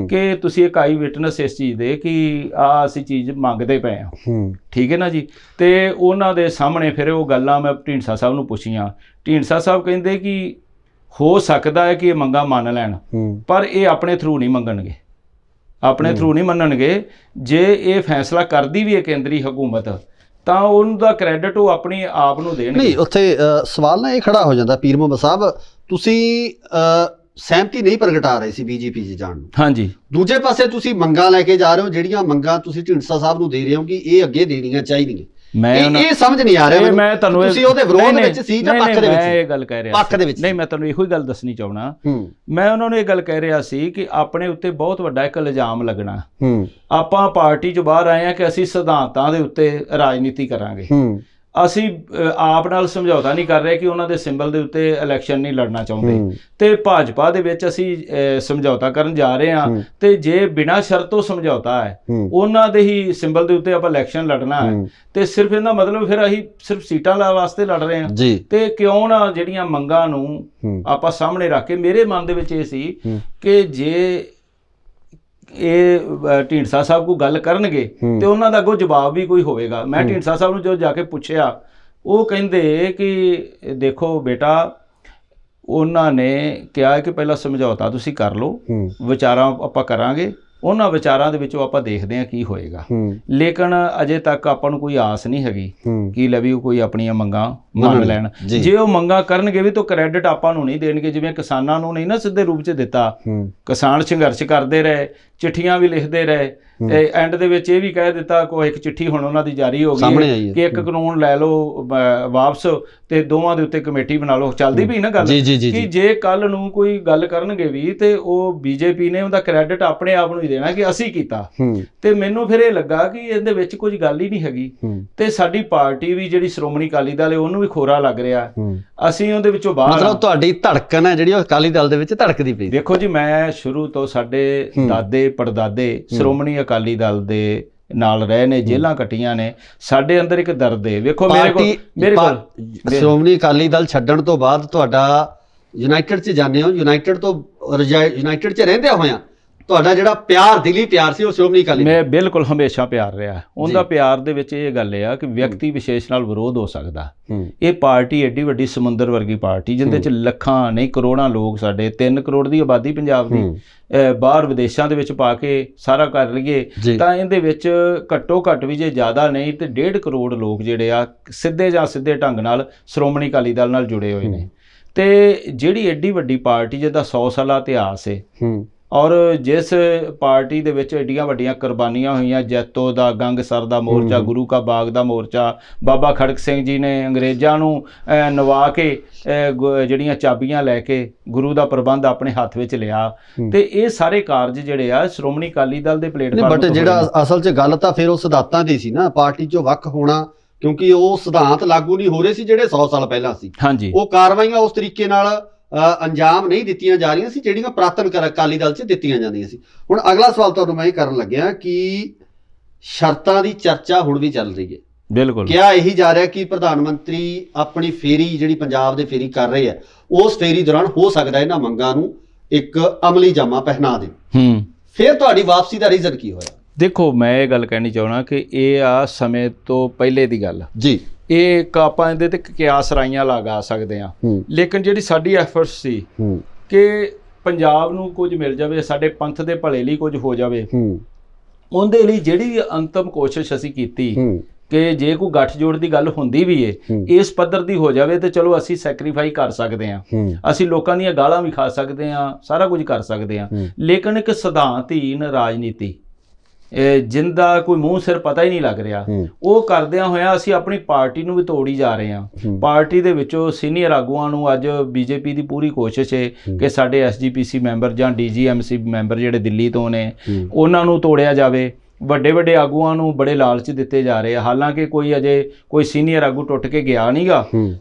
ਕਿ ਤੁਸੀਂ ਇੱਕ ਆਈ ਵਿਟਨੈਸ ਇਸ ਚੀਜ਼ ਦੇ ਕਿ ਆਹ ਅਸੀਂ ਚੀਜ਼ ਮੰਗਦੇ ਪਏ ਹਾਂ, ਠੀਕ ਹੈ ਨਾ ਜੀ। ਤੇ ਉਹਨਾਂ ਦੇ ਸਾਹਮਣੇ ਫਿਰ ਉਹ ਗੱਲਾਂ ਮੈਂ ਢੀਂਡਸਾ ਸਾਹਿਬ ਨੂੰ ਪੁੱਛੀਆਂ। ਢੀਂਡਸਾ ਸਾਹਿਬ ਕਹਿੰਦੇ ਕਿ ਹੋ ਸਕਦਾ ਹੈ ਕਿ ਇਹ ਮੰਗਾਂ ਮੰਨ ਲੈਣ, ਪਰ ਇਹ ਆਪਣੇ ਥਰੂ ਨਹੀਂ ਮੰਗਣਗੇ, ਆਪਣੇ ਥਰੂ ਨਹੀਂ ਮੰਨਣਗੇ। ਜੇ ਇਹ ਫੈਸਲਾ ਕਰਦੀ ਵੀ ਹੈ ਕੇਂਦਰੀ ਹਕੂਮਤ, ਤਾਂ ਉਹਨਾਂ ਦਾ ਕ੍ਰੈਡਿਟ ਉਹ ਆਪਣੀ ਆਪ ਨੂੰ ਦੇਣਗੇ। ਨਹੀਂ, ਉੱਥੇ ਸਵਾਲ ਨਾ ਇਹ ਖੜਾ ਹੋ ਜਾਂਦਾ ਪੀਰ ਮੁਹੰਮਦ ਸਾਹਿਬ, ਤੁਸੀਂ ਸਹਿਮਤੀ ਨਹੀਂ ਪ੍ਰਗਟਾ ਰਹੇ ਸੀ ਬੀਜੇਪੀ 'ਚ ਜਾਣ ਨੂੰ। ਹਾਂਜੀ। ਦੂਜੇ ਪਾਸੇ ਤੁਸੀਂ ਮੰਗਾਂ ਲੈ ਕੇ ਜਾ ਰਹੇ ਹੋ, ਜਿਹੜੀਆਂ ਮੰਗਾਂ ਤੁਸੀਂ ਢੀਂਡਸਾ ਸਾਹਿਬ ਨੂੰ ਦੇ ਰਹੇ ਹੋ ਕਿ ਇਹ ਅੱਗੇ ਦੇਣੀਆਂ ਚਾਹੀਦੀਆਂ। ਇਹ ਸਮਝ ਨਹੀਂ ਆ ਰਿਹਾ ਮੈਂ ਤੁਹਾਨੂੰ ਤੁਸੀਂ ਉਹਦੇ ਵਿਰੋਧ ਵਿੱਚ ਸੀ ਜਾਂ ਪੱਖ ਦੇ ਵਿੱਚ? ਮੈਂ ਇਹ ਗੱਲ ਕਹਿ ਰਿਹਾ ਪੱਖ ਦੇ ਵਿੱਚ ਨਹੀਂ, ਮੈਂ ਤੁਹਾਨੂੰ ਇਹੋ ਹੀ ਗੱਲ ਦੱਸਣੀ ਚਾਹਣਾ। ਮੈਂ ਉਹਨਾਂ ਨੂੰ ਇਹ ਗੱਲ ਕਹਿ ਰਿਹਾ ਸੀ ਕਿ ਆਪਣੇ ਉੱਤੇ ਬਹੁਤ ਵੱਡਾ ਇੱਕ ਇਲਜ਼ਾਮ ਲੱਗਣਾ। ਆਪਾਂ ਪਾਰਟੀ 'ਚੋਂ ਬਾਹਰ ਆਏ ਹਾਂ ਕਿ ਅਸੀਂ ਸਿਧਾਂਤਾਂ ਦੇ ਉੱਤੇ ਰਾਜਨੀਤੀ ਕਰਾਂਗੇ। ਅਸੀਂ ਆਪ ਨਾਲ ਸਮਝੌਤਾ ਨਹੀਂ ਕਰ ਰਹੇ ਕਿ ਉਹਨਾਂ ਦੇ ਸਿੰਬਲ ਦੇ ਉੱਤੇ ਇਲੈਕਸ਼ਨ ਨਹੀਂ ਲੜਨਾ ਚਾਹੁੰਦੇ, ਤੇ ਭਾਜਪਾ ਦੇ ਵਿੱਚ ਅਸੀਂ ਸਮਝੌਤਾ ਕਰਨ ਜਾ ਰਹੇ ਹਾਂ। ਤੇ ਜੇ ਬਿਨਾਂ ਸ਼ਰਤੋਂ ਸਮਝੌਤਾ ਹੈ, ਉਹਨਾਂ ਦੇ ਹੀ ਸਿੰਬਲ ਦੇ ਉੱਤੇ ਆਪਾਂ ਇਲੈਕਸ਼ਨ ਲੜਨਾ ਹੈ, ਤੇ ਸਿਰਫ ਇਹਦਾ ਮਤਲਬ ਫਿਰ ਅਸੀਂ ਸਿਰਫ ਸੀਟਾਂ ਵਾਸਤੇ ਲੜ ਰਹੇ ਹਾਂ। ਤੇ ਕਿਉਂ ਨਾ ਜਿਹੜੀਆਂ ਮੰਗਾਂ ਨੂੰ ਆਪਾਂ ਸਾਹਮਣੇ ਰੱਖ ਕੇ, ਮੇਰੇ ਮਨ ਦੇ ਵਿੱਚ ਇਹ ਸੀ ਕਿ ਜੇ ਇਹ ਢੀਂਡਸਾ ਸਾਹਿਬ ਕੋਈ ਗੱਲ ਕਰਨਗੇ ਤੇ ਉਹਨਾਂ ਦਾ ਅੱਗੋਂ ਜਵਾਬ ਵੀ ਕੋਈ ਹੋਵੇਗਾ। ਮੈਂ ਢੀਂਡਸਾ ਸਾਹਿਬ ਨੂੰ ਜਦੋਂ ਜਾ ਕੇ ਪੁੱਛਿਆ, ਉਹ ਕਹਿੰਦੇ ਕਿ ਦੇਖੋ ਬੇਟਾ, ਉਹਨਾਂ ਨੇ ਕਿਹਾ ਕਿ ਪਹਿਲਾਂ ਸਮਝੌਤਾ ਤੁਸੀਂ ਕਰ ਲਓ, ਵਿਚਾਰਾਂ ਆਪਾਂ ਕਰਾਂਗੇ, ਉਹਨਾਂ ਵਿਚਾਰਾਂ ਦੇ ਵਿੱਚੋਂ ਆਪਾਂ ਦੇਖਦੇ ਹਾਂ ਕੀ ਹੋਏਗਾ। ਲੇਕਿਨ ਅਜੇ ਤੱਕ ਆਪਾਂ ਨੂੰ ਕੋਈ ਆਸ ਨਹੀਂ ਹੈਗੀ ਕਿ ਲੈ ਵੀ ਉਹ ਕੋਈ ਆਪਣੀਆਂ ਮੰਗਾਂ ਮੰਨ ਲੈਣ। ਜੇ ਉਹ ਮੰਗਾਂ ਕਰਨਗੇ ਵੀ ਤਾਂ ਕ੍ਰੈਡਿਟ ਆਪਾਂ ਨੂੰ ਨਹੀਂ ਦੇਣਗੇ, ਜਿਵੇਂ ਕਿਸਾਨਾਂ ਨੂੰ ਨਹੀਂ ਨਾ ਸਿੱਧੇ ਰੂਪ 'ਚ ਦਿੱਤਾ। ਕਿਸਾਨ ਸੰਘਰਸ਼ ਕਰਦੇ ਰਹੇ, ਚਿੱਠੀਆਂ ਵੀ ਲਿਖਦੇ ਰਹੇ, ਐਂਡ ਦੇ ਵਿੱਚ ਇਹ ਵੀ ਕਹਿ ਦਿੱਤਾ, ਕੋਈ ਇੱਕ ਚਿੱਠੀ ਹੁਣ ਉਹਨਾਂ ਦੀ ਜਾਰੀ ਹੋ ਗਈ ਕਿ ਇੱਕ ਕਾਨੂੰਨ ਲੈ ਲਓ ਵਾਪਸ ਤੇ ਦੋਵਾਂ ਦੇ ਉੱਤੇ ਕਮੇਟੀ ਬਣਾ ਲਓ। ਚੱਲਦੀ ਪਈ ਨਾ ਗੱਲ ਕਿ ਜੇ ਕੱਲ ਨੂੰ ਕੋਈ ਗੱਲ ਕਰਨਗੇ ਵੀ ਤੇ ਉਹ ਬੀਜੇਪੀ ਨੇ ਉਹਦਾ ਕ੍ਰੈਡਿਟ ਆਪਣੇ ਆਪ ਨੂੰ ਹੀ ਦੇਣਾ ਕਿ ਅਸੀਂ ਕੀਤਾ। ਤੇ ਮੈਨੂੰ ਫਿਰ ਇਹ ਲੱਗਾ ਕਿ ਇਹਦੇ ਵਿੱਚ ਕੁਝ ਗੱਲ ਹੀ ਨਹੀਂ ਹੈਗੀ। ਤੇ ਸਾਡੀ ਪਾਰਟੀ ਵੀ ਜਿਹੜੀ ਸ਼੍ਰੋਮਣੀ ਅਕਾਲੀ ਦਲ ਹੈ, ਉਹਨੂੰ ਵੀ ਖੋਰਾ ਲੱਗ ਰਿਹਾ। ਅਸੀਂ ਉਹਦੇ ਵਿੱਚੋਂ ਬਾਹਰ, ਮਤਲਬ ਤੁਹਾਡੀ ਧੜਕਣ ਹੈ ਜਿਹੜੀ ਉਹ ਅਕਾਲੀ ਦਲ ਦੇ ਵਿੱਚ ਧੜਕਦੀ ਪਈ। ਦੇਖੋ ਜੀ, ਮੈਂ ਸ਼ੁਰੂ ਤੋਂ ਸਾਡੇ ਦਾਦੇ ਪੜਦਾਦੇ ਸ਼੍ਰੋਮਣੀ ਅਕਾਲੀ ਦਲ ਦੇ ਨਾਲ ਰਹੇ ਨੇ, ਜੇਲ੍ਹਾਂ ਕੱਟੀਆਂ ਨੇ, ਸਾਡੇ ਅੰਦਰ ਇੱਕ ਦਰਦ ਹੈ। ਵੇਖੋ ਮੇਰੇ ਕੋਲ ਸ਼੍ਰੋਮਣੀ ਅਕਾਲੀ ਦਲ ਛੱਡਣ ਤੋਂ ਬਾਅਦ ਤੁਹਾਡਾ ਯੂਨਾਈਟਿਡ 'ਚ ਜਾਂਦੇ ਹੋ, ਯੂਨਾਈਟਿਡ ਤੋਂ ਯੂਨਾਈਟਿਡ 'ਚ ਰਹਿੰਦਿਆਂ ਹੋਇਆਂ ਤੁਹਾਡਾ ਜਿਹੜਾ ਪਿਆਰ, ਦਿਲੀ ਪਿਆਰ ਸੀ, ਉਹ ਸ਼੍ਰੋਮਣੀ ਅਕਾਲੀ ਮੈਂ ਬਿਲਕੁਲ ਹਮੇਸ਼ਾ ਪਿਆਰ ਰਿਹਾ। ਉਹਦਾ ਪਿਆਰ ਦੇ ਵਿੱਚ ਇਹ ਗੱਲ ਆ ਕਿ ਵਿਅਕਤੀ ਵਿਸ਼ੇਸ਼ ਨਾਲ ਵਿਰੋਧ ਹੋ ਸਕਦਾ। ਇਹ ਪਾਰਟੀ ਐਡੀ ਵੱਡੀ ਸਮੁੰਦਰ ਵਰਗੀ ਪਾਰਟੀ, ਜਿਹਦੇ 'ਚ ਲੱਖਾਂ ਨਹੀਂ ਕਰੋੜਾਂ ਲੋਕ, ਸਾਡੇ 3 ਕਰੋੜ ਦੀ ਆਬਾਦੀ ਪੰਜਾਬ ਦੀ, ਬਾਹਰ ਵਿਦੇਸ਼ਾਂ ਦੇ ਵਿੱਚ ਪਾ ਕੇ ਸਾਰਾ ਕਰ ਲਈਏ ਤਾਂ ਇਹਦੇ ਵਿੱਚ ਘੱਟੋ ਘੱਟ ਵੀ ਜੇ ਜ਼ਿਆਦਾ ਨਹੀਂ ਤੇ 1.5 ਕਰੋੜ ਲੋਕ ਜਿਹੜੇ ਆ ਸਿੱਧੇ ਜਾਂ ਸਿੱਧੇ ਢੰਗ ਨਾਲ ਸ਼੍ਰੋਮਣੀ ਅਕਾਲੀ ਦਲ ਨਾਲ ਜੁੜੇ ਹੋਏ ਨੇ। ਤੇ ਜਿਹੜੀ ਐਡੀ ਵੱਡੀ ਪਾਰਟੀ ਜਿਹਦਾ 100 ਸਾਲਾ ਇਤਿਹਾਸ ਹੈ, ਔਰ ਜਿਸ ਪਾਰਟੀ ਦੇ ਵਿੱਚ ਐਡੀਆਂ ਵੱਡੀਆਂ ਕੁਰਬਾਨੀਆਂ ਹੋਈਆਂ, ਜੈਤੋ ਦਾ, ਗੰਗਸਰ ਦਾ ਮੋਰਚਾ, ਗੁਰੂ ਕਾ ਬਾਗ ਦਾ ਮੋਰਚਾ, ਬਾਬਾ ਖੜਕ ਸਿੰਘ ਜੀ ਨੇ ਅੰਗਰੇਜ਼ਾਂ ਨੂੰ ਨਵਾ ਕੇ ਜਿਹੜੀਆਂ ਚਾਬੀਆਂ ਲੈ ਕੇ ਗੁਰੂ ਦਾ ਪ੍ਰਬੰਧ ਆਪਣੇ ਹੱਥ ਵਿੱਚ ਲਿਆ। ਤੇ ਇਹ ਸਾਰੇ ਕਾਰਜ ਜਿਹੜੇ ਆ ਸ਼੍ਰੋਮਣੀ ਅਕਾਲੀ ਦਲ ਦੇ ਪਲੇਟਫਾਰਮ। ਬਟ ਜਿਹੜਾ ਅਸਲ 'ਚ ਗੱਲ ਤਾਂ ਫਿਰ ਉਹ ਸਿਧਾਂਤਾਂ ਦੀ ਸੀ ਨਾ, ਪਾਰਟੀ 'ਚੋਂ ਵੱਖ ਹੋਣਾ, ਕਿਉਂਕਿ ਉਹ ਸਿਧਾਂਤ ਲਾਗੂ ਨਹੀਂ ਹੋ ਰਹੇ ਸੀ ਜਿਹੜੇ 100 ਸਾਲ ਪਹਿਲਾਂ ਸੀ। ਹਾਂਜੀ, ਉਹ ਕਾਰਵਾਈਆਂ ਉਸ ਤਰੀਕੇ ਨਾਲ ਅੰਜਾਮ ਨਹੀਂ ਦਿੱਤੀਆਂ ਜਾ ਰਹੀਆਂ ਸੀ ਜਿਹੜੀਆਂ ਪੁਰਾਤਨ ਅਕਾਲੀ ਦਲ 'ਚ ਦਿੱਤੀਆਂ ਜਾਂਦੀਆਂ ਸੀ। ਹੁਣ ਅਗਲਾ ਸਵਾਲ ਤੁਹਾਨੂੰ ਮੈਂ ਇਹ ਕਰਨ ਲੱਗਿਆ ਕਿ ਸ਼ਰਤਾਂ ਦੀ ਚਰਚਾ ਹੁਣ ਵੀ ਚੱਲ ਰਹੀ ਹੈ। ਬਿਲਕੁਲ, ਕਿਹਾ ਇਹੀ ਜਾ ਰਿਹਾ ਕਿ ਪ੍ਰਧਾਨ ਮੰਤਰੀ ਆਪਣੀ ਫੇਰੀ ਜਿਹੜੀ ਪੰਜਾਬ ਦੇ ਫੇਰੀ ਕਰ ਰਹੇ ਆ, ਉਸ ਫੇਰੀ ਦੌਰਾਨ ਹੋ ਸਕਦਾ ਇਹਨਾਂ ਮੰਗਾਂ ਨੂੰ ਇੱਕ ਅਮਲੀ ਜਾਮਾ ਪਹਿਨਾ ਦੇ। ਫਿਰ ਤੁਹਾਡੀ ਵਾਪਸੀ ਦਾ ਰੀਜ਼ਨ ਕੀ ਹੋਇਆ? ਦੇਖੋ, ਮੈਂ ਇਹ ਗੱਲ ਕਹਿਣੀ ਚਾਹੁੰਦਾ ਕਿ ਇਹ ਆ ਸਮੇਂ ਤੋਂ ਪਹਿਲੇ ਦੀ ਗੱਲ ਜੀ। ਇਹ ਇੱਕ ਆਪਾਂ ਇਹਦੇ ਤੇ ਕਿਆਸ ਰਾਈਆਂ ਲਗਾ ਸਕਦੇ ਹਾਂ, ਲੇਕਿਨ ਜਿਹੜੀ ਸਾਡੀ ਐਫਰਟ ਸੀ ਕਿ ਪੰਜਾਬ ਨੂੰ ਕੁਝ ਮਿਲ ਜਾਵੇ, ਸਾਡੇ ਪੰਥ ਦੇ ਭਲੇ ਲਈ ਕੁਝ ਹੋ ਜਾਵੇ, ਉਹਦੇ ਲਈ ਜਿਹੜੀ ਅੰਤਮ ਕੋਸ਼ਿਸ਼ ਅਸੀਂ ਕੀਤੀ ਕਿ ਜੇ ਕੋਈ ਗੱਠਜੋੜ ਦੀ ਗੱਲ ਹੁੰਦੀ ਵੀ ਏ, ਇਸ ਪੱਧਰ ਦੀ ਹੋ ਜਾਵੇ ਤੇ ਚਲੋ ਅਸੀਂ ਸੈਕਰੀਫਾਈ ਕਰ ਸਕਦੇ ਹਾਂ, ਅਸੀਂ ਲੋਕਾਂ ਦੀਆਂ ਗਾਲਾਂ ਵੀ ਖਾ ਸਕਦੇ ਹਾਂ, ਸਾਰਾ ਕੁਝ ਕਰ ਸਕਦੇ ਹਾਂ। ਲੇਕਿਨ ਇੱਕ ਸਿਧਾਂਤਹੀਨ ਰਾਜਨੀਤੀ ਜਿੰਦਾ ਕੋਈ ਮੂੰਹ ਸਿਰ ਪਤਾ ਹੀ ਨਹੀਂ ਲੱਗ ਰਿਹਾ, ਉਹ ਕਰਦਿਆਂ ਹੋਇਆਂ ਅਸੀਂ ਆਪਣੀ ਪਾਰਟੀ ਨੂੰ ਵੀ ਤੋੜੀ ਜਾ ਰਹੇ ਹਾਂ। ਪਾਰਟੀ ਦੇ ਵਿੱਚੋਂ ਸੀਨੀਅਰ ਆਗੂਆਂ ਨੂੰ ਅੱਜ ਬੀਜੇਪੀ ਦੀ ਪੂਰੀ ਕੋਸ਼ਿਸ਼ ਹੈ ਕਿ ਸਾਡੇ ਐਸਜੀਪੀਸੀ ਮੈਂਬਰ ਜਾਂ ਡੀਜੀਐਮਸੀ ਮੈਂਬਰ ਜਿਹੜੇ ਦਿੱਲੀ ਤੋਂ ਨੇ, ਉਹਨਾਂ ਨੂੰ ਤੋੜਿਆ ਜਾਵੇ। ਵੱਡੇ ਵੱਡੇ ਆਗੂਆਂ ਨੂੰ ਬੜੇ ਲਾਲਚ ਦਿੱਤੇ ਜਾ ਰਹੇ ਆ, ਹਾਲਾਂਕਿ ਕੋਈ ਸੀਨੀਅਰ ਆਗੂ ਟੁੱਟ ਕੇ ਗਿਆ ਨਹੀਂਗਾ,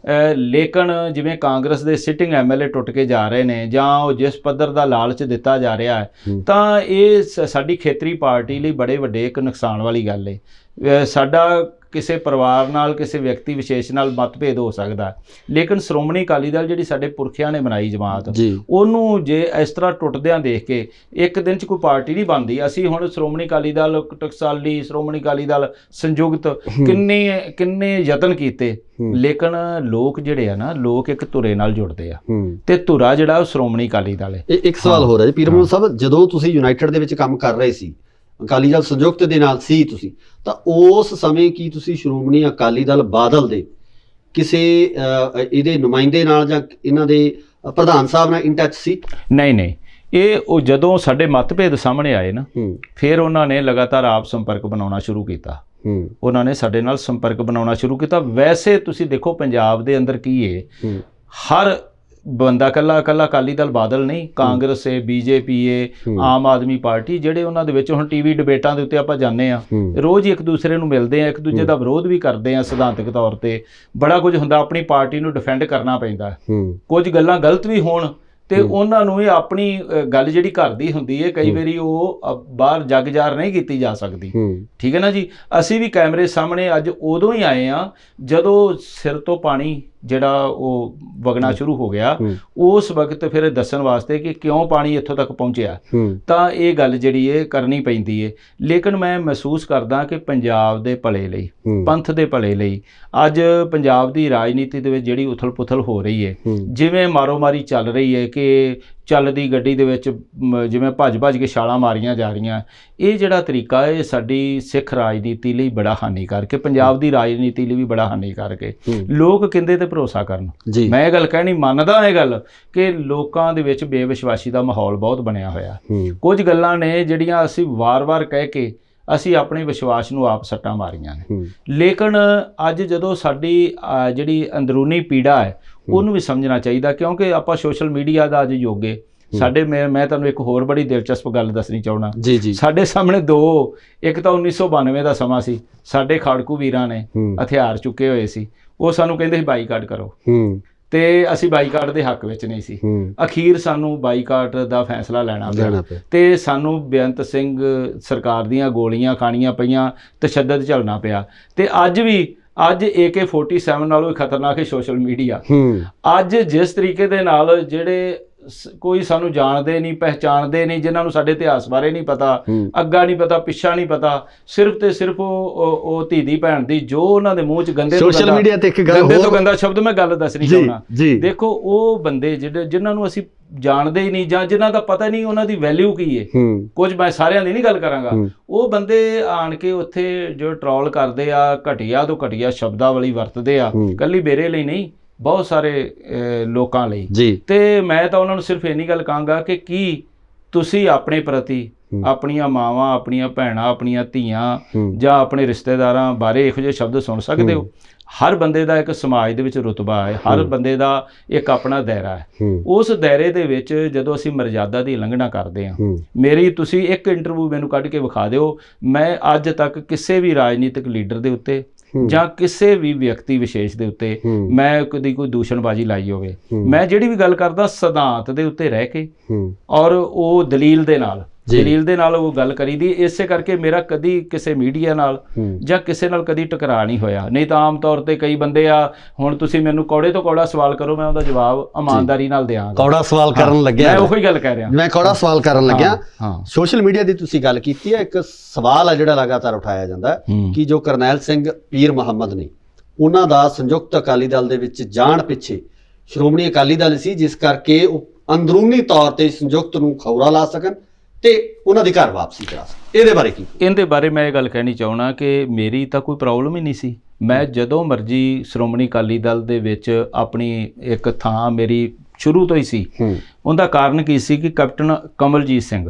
ਲੇਕਿਨ ਜਿਵੇਂ ਕਾਂਗਰਸ ਦੇ ਸਿਟਿੰਗ ਐਮਐਲਏ ਟੁੱਟ ਕੇ ਜਾ ਰਹੇ ਨੇ, ਜਾਂ ਉਹ ਜਿਸ ਪੱਧਰ ਦਾ ਲਾਲਚ ਦਿੱਤਾ ਜਾ ਰਿਹਾ ਹੈ, ਤਾਂ ਇਹ ਸਾਡੀ ਖੇਤਰੀ ਪਾਰਟੀ ਲਈ ਬੜੇ ਵੱਡੇ ਇੱਕ ਨੁਕਸਾਨ ਵਾਲੀ ਗੱਲ ਹੈ। ਸਾਡਾ ਕਿਸੇ ਪਰਿਵਾਰ ਨਾਲ, ਕਿਸੇ ਵਿਅਕਤੀ ਵਿਸ਼ੇਸ਼ ਨਾਲ ਮਤਭੇਦ ਹੋ ਸਕਦਾ, ਲੇਕਿਨ ਸ਼੍ਰੋਮਣੀ ਅਕਾਲੀ ਦਲ ਜਿਹੜੀ ਸਾਡੇ ਪੁਰਖਿਆਂ ਨੇ ਬਣਾਈ ਜਮਾਤ, ਉਹਨੂੰ ਜੇ ਇਸ ਤਰ੍ਹਾਂ ਟੁੱਟਦਿਆਂ ਦੇਖ ਕੇ ਇੱਕ ਦਿਨ 'ਚ ਕੋਈ ਪਾਰਟੀ ਨਹੀਂ ਬਣਦੀ। ਅਸੀਂ ਹੁਣ ਸ਼੍ਰੋਮਣੀ ਅਕਾਲੀ ਦਲ ਟਕਸਾਲੀ, ਸ਼੍ਰੋਮਣੀ ਅਕਾਲੀ ਦਲ ਸੰਯੁਕਤ, ਕਿੰਨੇ ਯਤਨ ਕੀਤੇ, ਲੇਕਿਨ ਲੋਕ ਜਿਹੜੇ ਆ ਨਾ, ਲੋਕ ਇੱਕ ਧੁਰੇ ਨਾਲ ਜੁੜਦੇ ਆ, ਤੇ ਧੁਰਾ ਜਿਹੜਾ ਉਹ ਸ਼੍ਰੋਮਣੀ ਅਕਾਲੀ ਦਲ ਹੈ। ਇੱਕ ਸਵਾਲ ਹੋ ਰਿਹਾ ਜੀ ਪੀਰ ਮੁਹੰਮਦ ਸਾਹਿਬ, ਜਦੋਂ ਤੁਸੀਂ ਯੂਨਾਈਟਿਡ ਦੇ ਵਿੱਚ ਕੰਮ ਕਰ ਰਹੇ ਸੀ, ਅਕਾਲੀ ਦਲ ਸੰਯੁਕਤ ਦੇ ਨਾਲ ਸੀ ਤੁਸੀਂ, ਤਾਂ ਉਸ ਸਮੇਂ ਕੀ ਤੁਸੀਂ ਸ਼੍ਰੋਮਣੀ ਅਕਾਲੀ ਦਲ ਬਾਦਲ ਦੇ ਕਿਸੇ ਇਹਦੇ ਨੁਮਾਇੰਦੇ ਨਾਲ ਜਾਂ ਇਹਨਾਂ ਦੇ ਪ੍ਰਧਾਨ ਸਾਹਿਬ ਨਾਲ ਇਨ ਟੱਚ ਸੀ? ਨਹੀਂ, ਉਹ ਜਦੋਂ ਸਾਡੇ ਮਤਭੇਦ ਸਾਹਮਣੇ ਆਏ ਨਾ, ਫਿਰ ਉਹਨਾਂ ਨੇ ਲਗਾਤਾਰ ਆਪ ਸੰਪਰਕ ਬਣਾਉਣਾ ਸ਼ੁਰੂ ਕੀਤਾ। ਉਹਨਾਂ ਨੇ ਸਾਡੇ ਨਾਲ ਸੰਪਰਕ ਬਣਾਉਣਾ ਸ਼ੁਰੂ ਕੀਤਾ। ਵੈਸੇ ਤੁਸੀਂ ਦੇਖੋ ਪੰਜਾਬ ਦੇ ਅੰਦਰ ਕੀ ਹੈ, ਹਰ ਬੰਦਾ ਕੱਲਾ ਅਕਾਲੀ ਦਲ ਬਾਦਲ ਨਹੀਂ, ਕਾਂਗਰਸ ਹੈ, ਬੀਜੇਪੀ ਹੈ, ਆਮ ਆਦਮੀ ਪਾਰਟੀ, ਜਿਹੜੇ ਉਹਨਾਂ ਦੇ ਵਿੱਚ ਹੁਣ ਟੀਵੀ ਡਿਬੇਟਾਂ ਦੇ ਉੱਤੇ ਆਪਾਂ ਜਾਂਦੇ ਹਾਂ, ਰੋਜ਼ ਹੀ ਇੱਕ ਦੂਸਰੇ ਨੂੰ ਮਿਲਦੇ ਹਾਂ, ਇੱਕ ਦੂਜੇ ਦਾ ਵਿਰੋਧ ਵੀ ਕਰਦੇ ਹਾਂ ਸਿਧਾਂਤਕ ਤੌਰ ਤੇ, ਬੜਾ ਕੁਝ ਹੁੰਦਾ, ਆਪਣੀ ਪਾਰਟੀ ਨੂੰ ਡਿਫੈਂਡ ਕਰਨਾ ਪੈਂਦਾ, ਕੁਝ ਗੱਲਾਂ ਗਲਤ ਵੀ ਹੋਣ ਤੇ ਉਹਨਾਂ ਨੂੰ ਇਹ ਆਪਣੀ ਗੱਲ ਜਿਹੜੀ ਘਰ ਦੀ ਹੁੰਦੀ ਹੈ, ਕਈ ਵਾਰੀ ਉਹ ਬਾਹਰ ਜੱਗ ਜ਼ਾਹਰ ਨਹੀਂ ਕੀਤੀ ਜਾ ਸਕਦੀ, ਠੀਕ ਹੈ ਨਾ ਜੀ। ਅਸੀਂ ਵੀ ਕੈਮਰੇ ਸਾਹਮਣੇ ਅੱਜ ਉਦੋਂ ਹੀ ਆਏ ਹਾਂ ਜਦੋਂ ਸਿਰ ਤੋਂ ਪਾਣੀ ਜਿਹੜਾ ਉਹ ਵਗਣਾ ਸ਼ੁਰੂ ਹੋ ਗਿਆ, ਉਸ ਵਕਤ ਫਿਰ ਦੱਸਣ ਵਾਸਤੇ ਕਿ ਕਿਉਂ ਪਾਣੀ ਇੱਥੋਂ ਤੱਕ ਪਹੁੰਚਿਆ, ਤਾਂ ਇਹ ਗੱਲ ਜਿਹੜੀ ਹੈ ਕਰਨੀ ਪੈਂਦੀ ਹੈ। ਲੇਕਿਨ ਮੈਂ ਮਹਿਸੂਸ ਕਰਦਾ ਕਿ ਪੰਜਾਬ ਦੇ ਭਲੇ ਲਈ, ਪੰਥ ਦੇ ਭਲੇ ਲਈ ਅੱਜ ਪੰਜਾਬ ਦੀ ਰਾਜਨੀਤੀ ਦੇ ਵਿੱਚ ਜਿਹੜੀ ਉਥਲ ਪੁਥਲ ਹੋ ਰਹੀ ਹੈ, ਜਿਵੇਂ ਮਾਰੋ ਮਾਰੀ ਚੱਲ ਰਹੀ ਹੈ ਕਿ ਚੱਲਦੀ ਗੱਡੀ ਦੇ ਵਿੱਚ ਜਿਵੇਂ ਭੱਜ ਕੇ ਛਾਲਾਂ ਮਾਰੀਆਂ ਜਾ ਰਹੀਆਂ, ਇਹ ਜਿਹੜਾ ਤਰੀਕਾ ਹੈ ਸਾਡੀ ਸਿੱਖ ਰਾਜਨੀਤੀ ਲਈ ਬੜਾ ਹਾਨੀਕਾਰਕ ਹੈ, ਪੰਜਾਬ ਦੀ ਰਾਜਨੀਤੀ ਲਈ ਵੀ ਬੜਾ ਹਾਨੀਕਾਰਕ ਹੈ। ਲੋਕ ਕਹਿੰਦੇ ਤੇ ਭਰੋਸਾ ਕਰਨ, ਮੈਂ ਇਹ ਗੱਲ ਕਹਿਣੀ ਮੰਨਦਾ, ਇਹ ਗੱਲ ਕਿ ਲੋਕਾਂ ਦੇ ਵਿੱਚ ਬੇਵਿਸ਼ਵਾਸੀ ਦਾ ਮਾਹੌਲ ਬਹੁਤ ਬਣਿਆ ਹੋਇਆ। ਕੁਝ ਗੱਲਾਂ ਨੇ ਜਿਹੜੀਆਂ ਅਸੀਂ ਵਾਰ-ਵਾਰ ਕਹਿ ਕੇ ਅਸੀਂ ਆਪਣੇ ਵਿਸ਼ਵਾਸ ਨੂੰ ਆਪ ਸੱਟਾਂ ਮਾਰੀਆਂ ਨੇ, ਲੇਕਿਨ ਅੱਜ ਜਦੋਂ ਸਾਡੀ ਜਿਹੜੀ ਅੰਦਰੂਨੀ ਪੀੜਾ ਹੈ ਉਹਨੂੰ ਵੀ ਸਮਝਣਾ ਚਾਹੀਦਾ, ਕਿਉਂਕਿ ਆਪਾਂ ਸੋਸ਼ਲ ਮੀਡੀਆ ਦਾ ਅੱਜ ਯੁੱਗ ਹੈ ਸਾਡੇ। ਮੈਂ ਤੁਹਾਨੂੰ ਇੱਕ ਹੋਰ ਬੜੀ ਦਿਲਚਸਪ ਗੱਲ ਦੱਸਣੀ ਚਾਹੁੰਦਾ ਜੀ। ਸਾਡੇ ਸਾਹਮਣੇ ਇੱਕ ਤਾਂ 1992 ਦਾ ਸਮਾਂ ਸੀ, ਸਾਡੇ ਖਾੜਕੂ ਵੀਰਾਂ ਨੇ ਹਥਿਆਰ ਚੁੱਕੇ ਹੋਏ ਸੀ, ਉਹ ਸਾਨੂੰ ਕਹਿੰਦੇ ਸੀ ਬਾਈਕਾਟ ਕਰੋ, ਤੇ ਅਸੀਂ ਬਾਈਕਾਟ ਦੇ ਹੱਕ ਵਿੱਚ ਨਹੀਂ ਸੀ। ਅਖੀਰ ਸਾਨੂੰ ਬਾਈਕਾਟ ਦਾ ਫੈਸਲਾ ਲੈਣਾ ਪਿਆ ਤੇ ਸਾਨੂੰ ਬੇਅੰਤ ਸਿੰਘ ਸਰਕਾਰ ਦੀਆਂ ਗੋਲੀਆਂ ਖਾਣੀਆਂ ਪਈਆਂ, ਤਸ਼ੱਦਦ ਝੱਲਣਾ ਪਿਆ। ਤੇ ਅੱਜ AK-47 ਨਾਲੋਂ ਵੀ ਖਤਰਨਾਕ ਹੈ ਸੋਸ਼ਲ ਮੀਡੀਆ। ਅੱਜ ਜਿਸ ਤਰੀਕੇ ਦੇ ਨਾਲ ਜਿਹੜੇ ਕੋਈ ਸਾਨੂੰ ਜਾਣਦੇ ਨਹੀਂ, ਪਹਿਚਾਣਦੇ ਨਹੀਂ, ਜਿਨ੍ਹਾਂ ਨੂੰ ਸਾਡੇ ਇਤਿਹਾਸ ਬਾਰੇ ਨਹੀਂ ਪਤਾ, ਅੱਗਾ ਨਹੀਂ ਪਤਾ, ਪਿੱਛਾ ਨਹੀਂ ਪਤਾ, ਸਿਰਫ ਤੇ ਸਿਰਫ ਉਹ ਧੀ ਦੀ ਭੈਣ ਦੀ ਜੋ ਉਹਨਾਂ ਦੇ ਮੂੰਹ 'ਚ ਗੰਦੇ ਸੋਸ਼ਲ ਮੀਡੀਆ ਤੇ ਇੱਕ ਗੱਲ ਤੋਂ ਗੰਦਾ ਸ਼ਬਦ ਮੈਂ ਗੱਲ ਦੱਸਣੀ ਚਾਹੁੰਦਾ। ਦੇਖੋ ਉਹ ਬੰਦੇ ਜਿਨ੍ਹਾਂ ਨੂੰ ਅਸੀਂ ਜਾਣਦੇ ਹੀ ਨਹੀਂ ਜਾਂ ਜਿਨ੍ਹਾਂ ਦਾ ਪਤਾ ਨਹੀਂ ਉਹਨਾਂ ਦੀ ਵੈਲਿਊ ਕੀ ਹੈ, ਕੁਝ ਮੈਂ ਸਾਰਿਆਂ ਦੀ ਨਹੀਂ ਗੱਲ ਕਰਾਂਗਾ, ਉਹ ਬੰਦੇ ਆਣ ਕੇ ਉੱਥੇ ਜੋ ਟਰੋਲ ਕਰਦੇ ਆ, ਘਟੀਆ ਤੋਂ ਘਟੀਆ ਸ਼ਬਦਾਵਲੀ ਵਰਤਦੇ ਆ, ਇਕੱਲੀ ਮੇਰੇ ਲਈ ਨਹੀਂ, ਬਹੁਤ ਸਾਰੇ ਲੋਕਾਂ ਲਈ। ਤੇ ਮੈਂ ਤਾਂ ਉਹਨਾਂ ਨੂੰ ਸਿਰਫ ਇੰਨੀ ਗੱਲ ਕਹਾਂਗਾ ਕਿ ਕੀ ਤੁਸੀਂ ਆਪਣੇ ਪ੍ਰਤੀ, ਆਪਣੀਆਂ ਮਾਵਾਂ, ਆਪਣੀਆਂ ਭੈਣਾਂ, ਆਪਣੀਆਂ ਧੀਆਂ ਜਾਂ ਆਪਣੇ ਰਿਸ਼ਤੇਦਾਰਾਂ ਬਾਰੇ ਇਹੋ ਜਿਹੇ ਸ਼ਬਦ ਸੁਣ ਸਕਦੇ ਹੋ? ਹਰ ਬੰਦੇ ਦਾ ਇੱਕ ਸਮਾਜ ਦੇ ਵਿੱਚ ਰੁਤਬਾ ਹੈ, ਹਰ ਬੰਦੇ ਦਾ ਇੱਕ ਆਪਣਾ ਦਾਇਰਾ ਹੈ। ਉਸ ਦਾਇਰੇ ਦੇ ਵਿੱਚ ਜਦੋਂ ਅਸੀਂ ਮਰਜ਼ਾਦਾ ਦੀ ਉਲੰਘਣਾ ਕਰਦੇ ਹਾਂ, ਤੁਸੀਂ ਇੱਕ ਇੰਟਰਵਿਊ ਮੈਨੂੰ ਕੱਢ ਕੇ ਵਿਖਾ ਦਿਓ, ਮੈਂ ਅੱਜ ਤੱਕ ਕਿਸੇ ਵੀ ਰਾਜਨੀਤਿਕ ਲੀਡਰ ਦੇ ਉੱਤੇ ਜਾਂ ਕਿਸੇ ਵੀ ਵਿਅਕਤੀ ਵਿਸ਼ੇਸ਼ ਦੇ ਉੱਤੇ ਮੈਂ ਕਦੀ ਕੋਈ ਦੂਸ਼ਣਬਾਜ਼ੀ ਲਾਈ ਹੋਵੇ। ਮੈਂ ਜਿਹੜੀ ਵੀ ਗੱਲ ਕਰਦਾ ਸਿਧਾਂਤ ਦੇ ਉੱਤੇ ਰਹਿ ਕੇ ਔਰ ਉਹ ਦਲੀਲ ਦੇ ਨਾਲ ਉਹ ਗੱਲ ਕਰੀਦੀ। ਇਸੇ ਕਰਕੇ ਮੇਰਾ ਕਦੀ ਕਿਸੇ ਮੀਡੀਆ ਨਾਲ ਜਾਂ ਕਿਸੇ ਨਾਲ ਕਦੀ ਟਕਰਾਅ ਨਹੀਂ ਹੋਇਆ। ਨਹੀਂ ਤਾਂ ਆਮ ਤੌਰ ਤੇ ਕਈ ਬੰਦੇ ਆ, ਹੁਣ ਤੁਸੀਂ ਮੈਨੂੰ ਕੌੜੇ ਤੋਂ ਕੌੜਾ ਸਵਾਲ ਕਰੋ, ਮੈਂ ਉਹਦਾ ਜਵਾਬ ਇਮਾਨਦਾਰੀ ਨਾਲ ਦਿਆਂਗਾ। ਕੌੜਾ ਸਵਾਲ ਕਰਨ ਲੱਗਿਆ, ਮੈਂ ਉਹੀ ਗੱਲ ਕਹਿ ਰਿਹਾ, ਮੈਂ ਕੌੜਾ ਸਵਾਲ ਕਰਨ ਲੱਗਿਆ। ਸੋਸ਼ਲ ਮੀਡੀਆ ਦੀ ਤੁਸੀਂ ਗੱਲ ਕੀਤੀ ਹੈ, ਇੱਕ ਸਵਾਲ ਹੈ ਜਿਹੜਾ ਲਗਾਤਾਰ ਉਠਾਇਆ ਜਾਂਦਾ ਕਿ ਜੋ ਕਰਨੈਲ ਸਿੰਘ ਪੀਰ ਮੁਹੰਮਦ ਨੇ, ਉਹਨਾਂ ਦਾ ਸੰਯੁਕਤ ਅਕਾਲੀ ਦਲ ਦੇ ਵਿੱਚ ਜਾਣ ਪਿੱਛੇ ਸ਼੍ਰੋਮਣੀ ਅਕਾਲੀ ਦਲ ਸੀ, ਜਿਸ ਕਰਕੇ ਉਹ ਅੰਦਰੂਨੀ ਤੌਰ ਤੇ ਸੰਯੁਕਤ ਨੂੰ ਖੌਰਾ ਲਾ ਸਕਣ ਤੇ ਉਹਨਾਂ ਦੀ ਘਰ ਵਾਪਸੀ ਕਰਾ ਸਕਣ। ਇਹਦੇ ਬਾਰੇ ਮੈਂ ਇਹ ਗੱਲ ਕਹਿਣੀ ਚਾਹੁੰਦਾ ਕਿ ਮੇਰੀ ਤਾਂ ਕੋਈ ਪ੍ਰੋਬਲਮ ਹੀ ਨਹੀਂ ਸੀ। ਮੈਂ ਜਦੋਂ ਮਰਜ਼ੀ ਸ਼੍ਰੋਮਣੀ ਅਕਾਲੀ ਦਲ ਦੇ ਵਿੱਚ ਆਪਣੀ ਇੱਕ ਥਾਂ ਮੇਰੀ ਸ਼ੁਰੂ ਤੋਂ ਹੀ ਸੀ। ਉਹਦਾ ਕਾਰਨ ਕੀ ਸੀ ਕਿ ਕੈਪਟਨ ਕਮਲਜੀਤ ਸਿੰਘ,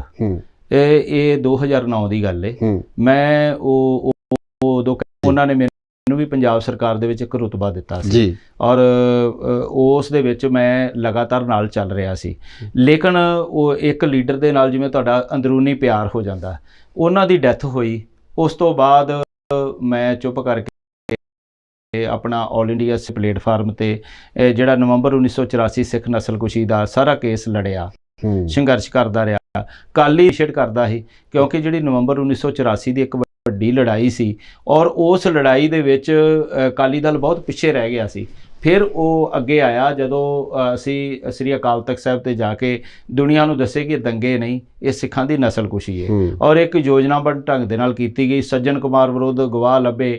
ਇਹ 2009 ਦੀ ਗੱਲ ਹੈ, ਮੈਂ ਉਦੋਂ ਉਹਨਾਂ ਨੇ ਮੈਨੂੰ ਵੀ ਪੰਜਾਬ ਸਰਕਾਰ ਦੇ ਵਿੱਚ ਇੱਕ ਰੁਤਬਾ ਦਿੱਤਾ ਸੀ ਔਰ ਉਸ ਦੇ ਵਿੱਚ ਮੈਂ ਲਗਾਤਾਰ ਨਾਲ ਚੱਲ ਰਿਹਾ ਸੀ। ਲੇਕਿਨ ਉਹ ਇੱਕ ਲੀਡਰ ਦੇ ਨਾਲ ਜਿਵੇਂ ਤੁਹਾਡਾ ਅੰਦਰੂਨੀ ਪਿਆਰ ਹੋ ਜਾਂਦਾ, ਉਹਨਾਂ ਦੀ ਡੈਥ ਹੋਈ। ਉਸ ਤੋਂ ਬਾਅਦ ਮੈਂ ਚੁੱਪ ਕਰਕੇ ਆਪਣਾ ਆਲ ਇੰਡੀਆ ਪਲੇਟਫਾਰਮ ਤੇ ਜਿਹੜਾ ਨਵੰਬਰ 1984 ਸਿੱਖ ਨਸਲਕੁਸ਼ੀ ਦਾ ਸਾਰਾ ਕੇਸ ਲੜਿਆ, ਸੰਘਰਸ਼ ਕਰਦਾ ਰਿਹਾ, ਕਾਲੀ ਸ਼ੇਡ ਕਰਦਾ ਸੀ, ਕਿਉਂਕਿ ਜਿਹੜੀ ਨਵੰਬਰ 1984 ਦੀ ਇੱਕ ਵੱਡੀ ਲੜਾਈ ਸੀ ਔਰ ਉਸ ਲੜਾਈ ਦੇ ਵਿੱਚ ਅਕਾਲੀ ਦਲ ਬਹੁਤ ਪਿੱਛੇ ਰਹਿ ਗਿਆ ਸੀ। ਫਿਰ ਉਹ ਅੱਗੇ ਆਇਆ ਜਦੋਂ ਅਸੀਂ ਸ੍ਰੀ ਅਕਾਲ ਤਖਤ ਸਾਹਿਬ ਤੇ ਜਾ ਕੇ ਦੁਨੀਆ ਨੂੰ ਦੱਸੇ ਕਿ ਦੰਗੇ ਨਹੀਂ, ਇਹ ਸਿੱਖਾਂ ਦੀ ਨਸਲਕੁਸ਼ੀ ਹੈ ਔਰ ਇੱਕ ਯੋਜਨਾਬੱਧ ਢੰਗ ਦੇ ਨਾਲ ਕੀਤੀ ਗਈ। ਸੱਜਣ ਕੁਮਾਰ ਵਿਰੁੱਧ ਗਵਾਹ ਲੱਭੇ,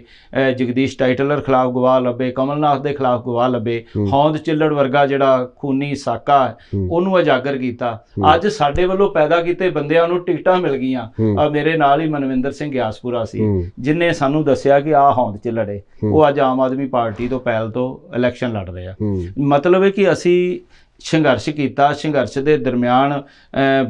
ਜਗਦੀਸ਼ ਟਾਈਟਲਰ ਖਿਲਾਫ ਗਵਾਹ ਲੱਭੇ, ਕਮਲਨਾਥ ਦੇ ਖਿਲਾਫ ਗਵਾਹ ਲੱਭੇ, ਹੌਂਦ ਚਿੱਲੜ ਵਰਗਾ ਜਿਹੜਾ ਖੂਨੀ ਸਾਕਾ ਉਹਨੂੰ ਉਜਾਗਰ ਕੀਤਾ। ਅੱਜ ਸਾਡੇ ਵੱਲੋਂ ਪੈਦਾ ਕੀਤੇ ਬੰਦਿਆਂ ਨੂੰ ਟਿਕਟਾਂ ਮਿਲ ਗਈਆਂ। ਮੇਰੇ ਨਾਲ ਹੀ ਮਨਵਿੰਦਰ ਸਿੰਘ ਗਿਆਸਪੁਰਾ ਸੀ ਜਿਨ੍ਹਾਂ ਸਾਨੂੰ ਦੱਸਿਆ ਕਿ ਆਹ ਹੌਂਦ ਚਿੱਲੜ ਹੈ, ਉਹ ਅੱਜ ਆਮ ਆਦਮੀ ਪਾਰਟੀ ਤੋਂ ਪਹਿਲ ਤੋਂ ਇਲੈਕਸ਼ਨ ਲੜ ਰਹੇ ਆ। ਮਤਲਬ ਹੈ ਕਿ ਅਸੀਂ ਸੰਘਰਸ਼ ਕੀਤਾ। ਸੰਘਰਸ਼ ਦੇ ਦਰਮਿਆਨ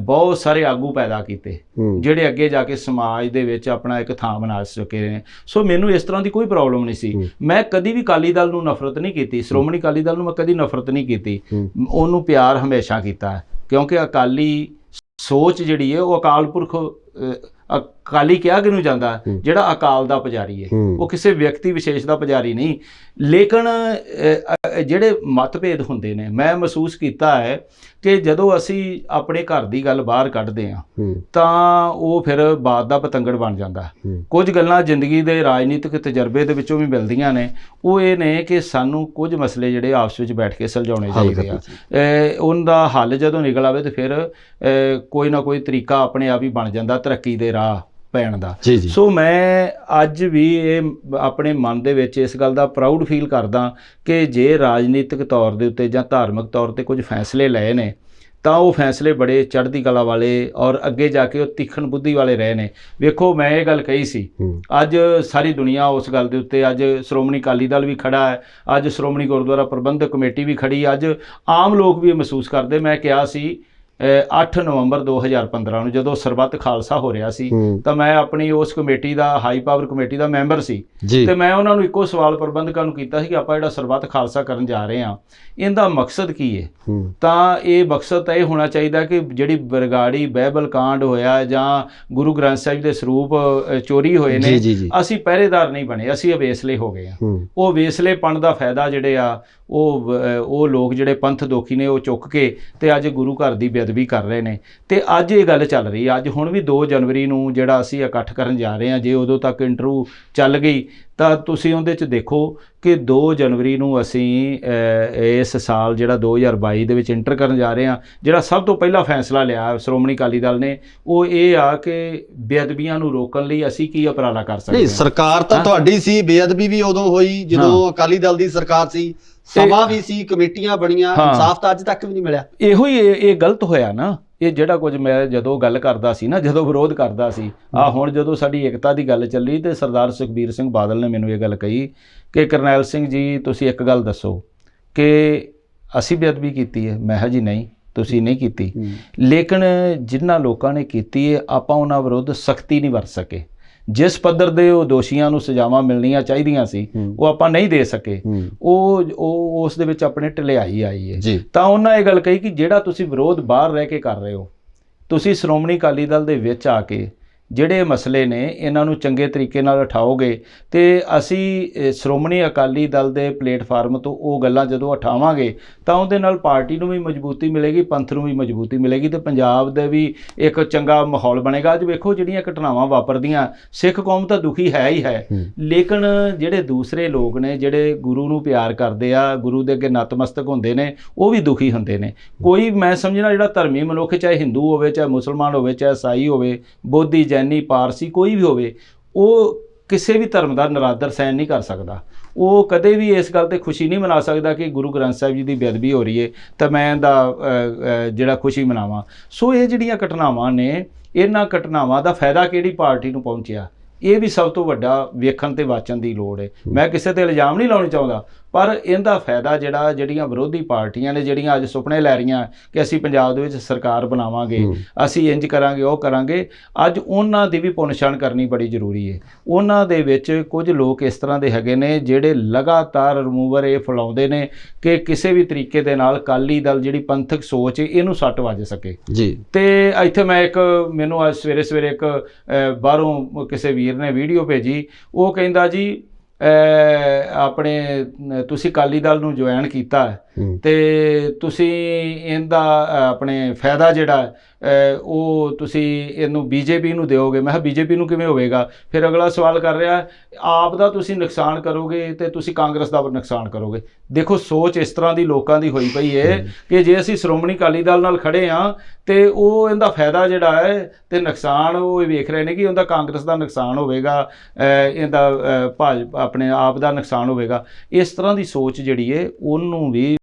ਬਹੁਤ ਸਾਰੇ ਆਗੂ ਪੈਦਾ ਕੀਤੇ ਜਿਹੜੇ ਅੱਗੇ ਜਾ ਕੇ ਸਮਾਜ ਦੇ ਵਿੱਚ ਆਪਣਾ ਇੱਕ ਥਾਂ ਬਣਾ ਚੁੱਕੇ ਨੇ। ਸੋ ਮੈਨੂੰ ਇਸ ਤਰ੍ਹਾਂ ਦੀ ਕੋਈ ਪ੍ਰੋਬਲਮ ਨਹੀਂ ਸੀ। ਮੈਂ ਕਦੀ ਵੀ ਅਕਾਲੀ ਦਲ ਨੂੰ ਨਫ਼ਰਤ ਨਹੀਂ ਕੀਤੀ, ਸ਼੍ਰੋਮਣੀ ਅਕਾਲੀ ਦਲ ਨੂੰ ਮੈਂ ਕਦੀ ਨਫ਼ਰਤ ਨਹੀਂ ਕੀਤੀ, ਉਹਨੂੰ ਪਿਆਰ ਹਮੇਸ਼ਾ ਕੀਤਾ ਹੈ, ਕਿਉਂਕਿ ਅਕਾਲੀ ਸੋਚ ਜਿਹੜੀ ਹੈ ਉਹ ਅਕਾਲ ਪੁਰਖ, ਅਕਾਲੀ ਕਿਹਾ ਕਿਹਨੂੰ ਜਾਂਦਾ, ਜਿਹੜਾ ਅਕਾਲ ਦਾ ਪੁਜਾਰੀ ਹੈ, ਉਹ ਕਿਸੇ ਵਿਅਕਤੀ ਵਿਸ਼ੇਸ਼ ਦਾ ਪੁਜਾਰੀ ਨਹੀਂ। ਲੇਕਿਨ ਜਿਹੜੇ ਮਤਭੇਦ ਹੁੰਦੇ ਨੇ, ਮੈਂ ਮਹਿਸੂਸ ਕੀਤਾ ਹੈ ਕਿ ਜਦੋਂ ਅਸੀਂ ਆਪਣੇ ਘਰ ਦੀ ਗੱਲ ਬਾਹਰ ਕੱਢਦੇ ਹਾਂ ਤਾਂ ਉਹ ਫਿਰ ਬਾਤ ਦਾ ਪਤੰਗੜ ਬਣ ਜਾਂਦਾ। ਕੁਝ ਗੱਲਾਂ ਜ਼ਿੰਦਗੀ ਦੇ ਰਾਜਨੀਤਿਕ ਤਜਰਬੇ ਦੇ ਵਿੱਚੋਂ ਵੀ ਮਿਲਦੀਆਂ ਨੇ, ਉਹ ਇਹ ਨੇ ਕਿ ਸਾਨੂੰ ਕੁਝ ਮਸਲੇ ਜਿਹੜੇ ਆਪਸ ਵਿੱਚ ਬੈਠ ਕੇ ਸੁਲਝਾਉਣੇ ਚਾਹੀਦੇ ਆ। ਉਹਨਾਂ ਦਾ ਹੱਲ ਜਦੋਂ ਨਿਕਲ ਆਵੇ ਤਾਂ ਫਿਰ ਕੋਈ ਨਾ ਕੋਈ ਤਰੀਕਾ ਆਪਣੇ ਆਪ ਹੀ ਬਣ ਜਾਂਦਾ ਤਰੱਕੀ ਦੇ ਰਾਹ ਪੈਣ ਦਾ। ਸੋ ਮੈਂ ਅੱਜ ਵੀ ਇਹ ਆਪਣੇ ਮਨ ਦੇ ਵਿੱਚ ਇਸ ਗੱਲ ਦਾ ਪ੍ਰਾਊਡ ਫੀਲ ਕਰਦਾ ਕਿ ਜੇ ਰਾਜਨੀਤਿਕ ਤੌਰ ਦੇ ਉੱਤੇ ਜਾਂ ਧਾਰਮਿਕ ਤੌਰ ਤੇ ਕੁਝ ਫੈਸਲੇ ਲਏ ਨੇ ਤਾਂ ਉਹ ਫੈਸਲੇ ਬੜੇ ਚੜ੍ਹਦੀ ਕਲਾ ਵਾਲੇ ਔਰ ਅੱਗੇ ਜਾ ਕੇ ਉਹ ਤਿੱਖਣ ਬੁੱਧੀ ਵਾਲੇ ਰਹੇ ਨੇ। ਵੇਖੋ, ਮੈਂ ਇਹ ਗੱਲ ਕਹੀ ਸੀ, ਅੱਜ ਸਾਰੀ ਦੁਨੀਆ ਉਸ ਗੱਲ ਦੇ ਉੱਤੇ, ਅੱਜ ਸ਼੍ਰੋਮਣੀ ਅਕਾਲੀ ਦਲ ਵੀ ਖੜਾ ਹੈ, ਅੱਜ ਸ਼੍ਰੋਮਣੀ ਗੁਰਦੁਆਰਾ ਪ੍ਰਬੰਧਕ ਕਮੇਟੀ ਵੀ ਖੜੀ, ਅੱਜ ਆਮ ਲੋਕ ਵੀ ਇਹ ਮਹਿਸੂਸ ਕਰਦੇ। ਮੈਂ ਕਿਹਾ ਸੀ 8 ਨਵੰਬਰ 2015 ਨੂੰ ਜਦੋਂ ਸਰਬੱਤ ਖਾਲਸਾ ਹੋ ਰਿਹਾ ਸੀ ਤਾਂ ਮੈਂ ਆਪਣੀ ਉਸ ਕਮੇਟੀ ਦਾ, ਹਾਈ ਪਾਵਰ ਕਮੇਟੀ ਦਾ ਮੈਂਬਰ ਸੀ, ਤੇ ਮੈਂ ਉਹਨਾਂ ਨੂੰ ਇੱਕੋ ਸਵਾਲ ਪ੍ਰਬੰਧਕਾਂ ਨੂੰ ਕੀਤਾ ਸੀ ਕਿ ਆਪਾਂ ਜਿਹੜਾ ਸਰਬੱਤ ਖਾਲਸਾ ਕਰਨ ਜਾ ਰਹੇ ਹਾਂ ਇਹਦਾ ਮਕਸਦ ਕੀ ਹੈ। ਤਾਂ ਇਹ ਮਕਸਦ ਤਾਂ ਇਹ ਹੋਣਾ ਚਾਹੀਦਾ ਕਿ ਜਿਹੜੀ ਬਰਗਾੜੀ ਬਾਈਬਲ ਕਾਂਡ ਹੋਇਆ ਜਾਂ ਗੁਰੂ ਗ੍ਰੰਥ ਸਾਹਿਬ ਦੇ ਸਰੂਪ ਚੋਰੀ ਹੋਏ ਨੇ, ਅਸੀਂ ਪਹਿਰੇਦਾਰ ਨਹੀਂ ਬਣੇ, ਅਸੀਂ ਅਵੇਸਲੇ ਹੋ ਗਏ ਹਾਂ। ਉਹ ਵੇਸਲੇਪਣ ਦਾ ਫਾਇਦਾ ਜਿਹੜੇ ਆ ਉਹ ਲੋਕ ਜਿਹੜੇ ਪੰਥ ਦੋਖੀ ਨੇ ਉਹ ਚੁੱਕ ਕੇ ਤੇ ਅੱਜ ਗੁਰੂ ਘਰ ਦੀ ਬੇਅਦਬੀ ਕਰ ਰਹੇ ਨੇ। ਤੇ ਅੱਜ ਇਹ ਗੱਲ ਚੱਲ ਰਹੀ ਹੈ, ਅੱਜ ਹੁਣ ਵੀ 2 ਜਨਵਰੀ ਨੂੰ ਜਿਹੜਾ ਅਸੀਂ ਇਕੱਠ ਕਰਨ ਜਾ ਰਹੇ ਹਾਂ, ਜੇ ਉਦੋਂ ਤੱਕ ਇੰਟਰਵਿਊ ਚੱਲ ਗਈ ਤਾਂ ਤੁਸੀਂ ਉਹਦੇ 'ਚ ਦੇਖੋ ਕਿ 2 ਜਨਵਰੀ ਨੂੰ ਅਸੀਂ ਇਸ ਸਾਲ ਜਿਹੜਾ 2022 ਦੇ ਵਿੱਚ ਇੰਟਰ ਕਰਨ ਜਾ ਰਹੇ ਹਾਂ, ਜਿਹੜਾ ਸਭ ਤੋਂ ਪਹਿਲਾ ਫੈਸਲਾ ਲਿਆ ਸ਼੍ਰੋਮਣੀ ਅਕਾਲੀ ਦਲ ਨੇ ਉਹ ਇਹ ਆ ਕਿ ਬੇਅਦਬੀਆਂ ਨੂੰ ਰੋਕਣ ਲਈ ਅਸੀਂ ਕੀ ਉਪਰਾਲਾ ਕਰ ਸਕਦੇ ਹਾਂ। ਸਰਕਾਰ ਤਾਂ ਤੁਹਾਡੀ ਸੀ, ਬੇਅਦਬੀ ਵੀ ਉਦੋਂ ਹੋਈ ਜਦੋਂ ਅਕਾਲੀ ਦਲ ਦੀ ਸਰਕਾਰ ਸੀ, ਸਮਾਂ ਵੀ ਸੀ, ਕਮੇਟੀਆਂ ਬਣੀਆਂ, ਇਨਸਾਫ ਤਾਂ ਅੱਜ ਤੱਕ ਵੀ ਨਹੀਂ ਮਿਲਿਆ। ਇਹੋ ਹੀ ਇਹ ਗਲਤ ਹੋਇਆ ਨਾ। ਇਹ ਜਿਹੜਾ ਕੁਝ ਮੈਂ ਜਦੋਂ ਗੱਲ ਕਰਦਾ ਸੀ ਨਾ, ਜਦੋਂ ਵਿਰੋਧ ਕਰਦਾ ਸੀ, ਹੁਣ ਜਦੋਂ ਸਾਡੀ ਏਕਤਾ ਦੀ ਗੱਲ ਚੱਲੀ ਤੇ ਸਰਦਾਰ ਸੁਖਬੀਰ ਸਿੰਘ ਬਾਦਲ ਨੇ ਮੈਨੂੰ ਇਹ ਗੱਲ ਕਹੀ ਕਿ ਕਰਨੈਲ ਸਿੰਘ ਜੀ ਤੁਸੀਂ ਇੱਕ ਗੱਲ ਦੱਸੋ ਕਿ ਅਸੀਂ ਬੇਅਦਬੀ ਕੀਤੀ ਹੈ। ਮੈਂ ਕਿਹਾ ਜੀ ਨਹੀਂ, ਤੁਸੀਂ ਨਹੀਂ ਕੀਤੀ, ਲੇਕਿਨ ਜਿਨ੍ਹਾਂ ਲੋਕਾਂ ਨੇ ਕੀਤੀ ਹੈ ਆਪਾਂ ਉਹਨਾਂ ਵਿਰੁੱਧ ਸਖਤੀ ਨਹੀਂ ਵਰਤ ਸਕੇ। ਜਿਸ ਪੱਧਰ ਦੇ ਉਹ ਦੋਸ਼ੀਆਂ ਨੂੰ ਸਜ਼ਾਵਾਂ ਮਿਲਣੀਆਂ ਚਾਹੀਦੀਆਂ ਸੀ ਉਹ ਆਪਾਂ ਨਹੀਂ ਦੇ ਸਕੇ। ਉਹ ਉਸ ਦੇ ਵਿੱਚ ਆਪਣੇ ਢਿਲਾਈ ਆਈ ਹੈ। ਤਾਂ ਉਹਨਾਂ ਇਹ ਗੱਲ ਕਹੀ ਕਿ ਜਿਹੜਾ ਤੁਸੀਂ ਵਿਰੋਧ ਬਾਹਰ ਰਹਿ ਕੇ ਕਰ ਰਹੇ ਹੋ, ਤੁਸੀਂ ਸ਼੍ਰੋਮਣੀ ਅਕਾਲੀ ਦਲ ਦੇ ਵਿੱਚ ਆ ਕੇ ਜਿਹੜੇ ਮਸਲੇ ਨੇ ਇਹਨਾਂ ਨੂੰ ਚੰਗੇ ਤਰੀਕੇ ਨਾਲ ਉਠਾਓਗੇ ਤੇ ਅਸੀਂ ਸ਼੍ਰੋਮਣੀ ਅਕਾਲੀ ਦਲ ਦੇ ਪਲੇਟਫਾਰਮ ਤੋਂ ਉਹ ਗੱਲਾਂ ਜਦੋਂ ਉਠਾਵਾਂਗੇ ਤਾਂ ਉਹਦੇ ਨਾਲ ਪਾਰਟੀ ਨੂੰ ਵੀ ਮਜ਼ਬੂਤੀ ਮਿਲੇਗੀ, ਪੰਥ ਨੂੰ ਵੀ ਮਜ਼ਬੂਤੀ ਮਿਲੇਗੀ ਤੇ ਪੰਜਾਬ ਦੇ ਵੀ ਇੱਕ ਚੰਗਾ ਮਾਹੌਲ ਬਣੇਗਾ। ਅੱਜ ਵੇਖੋ ਜਿਹੜੀਆਂ ਘਟਨਾਵਾਂ ਵਾਪਰਦੀਆਂ, ਸਿੱਖ ਕੌਮ ਤਾਂ ਦੁਖੀ ਹੈ ਹੀ ਹੈ, ਲੇਕਿਨ ਜਿਹੜੇ ਦੂਸਰੇ ਲੋਕ ਨੇ ਜਿਹੜੇ ਗੁਰੂ ਨੂੰ ਪਿਆਰ ਕਰਦੇ ਆ, ਗੁਰੂ ਦੇ ਅੱਗੇ ਨਤਮਸਤਕ ਹੁੰਦੇ ਨੇ, ਉਹ ਵੀ ਦੁਖੀ ਹੁੰਦੇ ਨੇ। ਕੋਈ ਮੈਂ ਸਮਝਣਾ ਜਿਹੜਾ ਧਰਮੀ ਮਨੁੱਖ, ਚਾਹੇ ਹਿੰਦੂ ਹੋਵੇ, ਚਾਹੇ ਮੁਸਲਮਾਨ ਹੋਵੇ, ਚਾਹੇ ਈਸਾਈ ਹੋਵੇ, ਬੋਧੀ, ਜੈਨੀ, ਪਾਰਸੀ, ਕੋਈ ਵੀ ਹੋਵੇ, ਉਹ ਕਿਸੇ ਵੀ ਧਰਮ ਦਾ ਨਰਾਦਰ ਸਹਿਣ ਨਹੀਂ ਕਰ ਸਕਦਾ। ਉਹ ਕਦੇ ਵੀ ਇਸ ਗੱਲ ਤੇ ਖੁਸ਼ੀ ਨਹੀਂ ਮਨਾ ਸਕਦਾ ਕਿ ਗੁਰੂ ਗ੍ਰੰਥ ਸਾਹਿਬ ਜੀ ਦੀ ਬੇਅਦਬੀ ਹੋ ਰਹੀ ਹੈ ਤਾਂ ਮੈਂ ਇਹਦਾ ਜਿਹੜਾ ਖੁਸ਼ੀ ਮਨਾਵਾਂ। ਸੋ ਇਹ ਜਿਹੜੀਆਂ ਘਟਨਾਵਾਂ ਨੇ, ਇਹਨਾਂ ਘਟਨਾਵਾਂ ਦਾ ਫਾਇਦਾ ਕਿਹੜੀ ਪਾਰਟੀ ਨੂੰ ਪਹੁੰਚਿਆ, ਇਹ ਵੀ ਸਭ ਤੋਂ ਵੱਡਾ ਵੇਖਣ ਤੇ ਵਾਚਣ ਦੀ ਲੋੜ ਹੈ। ਮੈਂ ਕਿਸੇ ਤੇ ਇਲਜ਼ਾਮ ਨਹੀਂ ਲਾਉਣਾ ਚਾਹੁੰਦਾ, ਪਰ ਇਹਦਾ ਫਾਇਦਾ ਜਿਹੜੀਆਂ ਵਿਰੋਧੀ ਪਾਰਟੀਆਂ ਨੇ, ਜਿਹੜੀਆਂ ਅੱਜ ਸੁਪਨੇ ਲੈ ਰਹੀਆਂ ਕਿ ਅਸੀਂ ਪੰਜਾਬ ਦੇ ਵਿੱਚ ਸਰਕਾਰ ਬਣਾਵਾਂਗੇ, ਅਸੀਂ ਇੰਜ ਕਰਾਂਗੇ, ਉਹ ਕਰਾਂਗੇ, ਅੱਜ ਉਹਨਾਂ ਦੀ ਵੀ ਪੁਨਛਾਣ ਕਰਨੀ ਬੜੀ ਜ਼ਰੂਰੀ ਹੈ। ਉਹਨਾਂ ਦੇ ਵਿੱਚ ਕੁਝ ਲੋਕ ਇਸ ਤਰ੍ਹਾਂ ਦੇ ਹੈਗੇ ਨੇ ਜਿਹੜੇ ਲਗਾਤਾਰ ਰਿਮੂਵਰ ਇਹ ਫੈਲਾਉਂਦੇ ਨੇ ਕਿ ਕਿਸੇ ਵੀ ਤਰੀਕੇ ਦੇ ਨਾਲ ਅਕਾਲੀ ਦਲ ਜਿਹੜੀ ਪੰਥਕ ਸੋਚ ਹੈ ਇਹਨੂੰ ਸੱਟ ਵੱਜ ਸਕੇ ਜੀ। ਤੇ ਇੱਥੇ ਮੈਂ ਮੈਨੂੰ ਅੱਜ ਸਵੇਰੇ ਇੱਕ ਬਾਹਰੋਂ ਕਿਸੇ ਵੀਰ ਨੇ ਵੀਡੀਓ ਭੇਜੀ, ਉਹ ਕਹਿੰਦਾ ਜੀ ਆਪਣੇ ਤੁਸੀਂ ਅਕਾਲੀ ਦਲ ਨੂੰ ਜੁਆਇਨ ਕੀਤਾ ਤੇ ਤੁਸੀਂ ਇਹਦਾ ਆਪਣੇ ਫਾਇਦਾ ਜਿਹੜਾ ਉਹ ਤੁਸੀਂ ਇਹਨੂੰ ਬੀਜੇਪੀ ਨੂੰ ਦਿਓਗੇ। ਮੈਂ ਕਿਹਾ ਬੀਜੇਪੀ ਨੂੰ ਕਿਵੇਂ ਹੋਵੇਗਾ? ਫਿਰ ਅਗਲਾ ਸਵਾਲ ਕਰ ਰਿਹਾ, ਆਪ ਦਾ ਤੁਸੀਂ ਨੁਕਸਾਨ ਕਰੋਗੇ ਤੇ ਤੁਸੀਂ ਕਾਂਗਰਸ ਦਾ ਨੁਕਸਾਨ ਕਰੋਗੇ। ਦੇਖੋ ਸੋਚ ਇਸ ਤਰ੍ਹਾਂ ਦੀ ਲੋਕਾਂ ਦੀ ਹੋਈ ਪਈ ਹੈ ਕਿ ਜੇ ਅਸੀਂ ਸ਼੍ਰੋਮਣੀ ਅਕਾਲੀ ਦਲ ਨਾਲ ਖੜੇ ਹਾਂ ਤੇ ਉਹ ਇਹਦਾ ਫਾਇਦਾ ਜਿਹੜਾ ਹੈ ਤੇ ਨੁਕਸਾਨ ਉਹ ਵੇਖ ਰਹੇ ਨੇ ਕਿ ਉਹਦਾ ਕਾਂਗਰਸ ਦਾ ਨੁਕਸਾਨ ਹੋਵੇਗਾ, ਇਹਦਾ ਆਪਣੇ ਆਪ ਦਾ ਨੁਕਸਾਨ ਹੋਵੇਗਾ। ਇਸ ਤਰ੍ਹਾਂ ਦੀ ਸੋਚ ਜਿਹੜੀ ਹੈ ਉਹਨੂੰ ਵੀ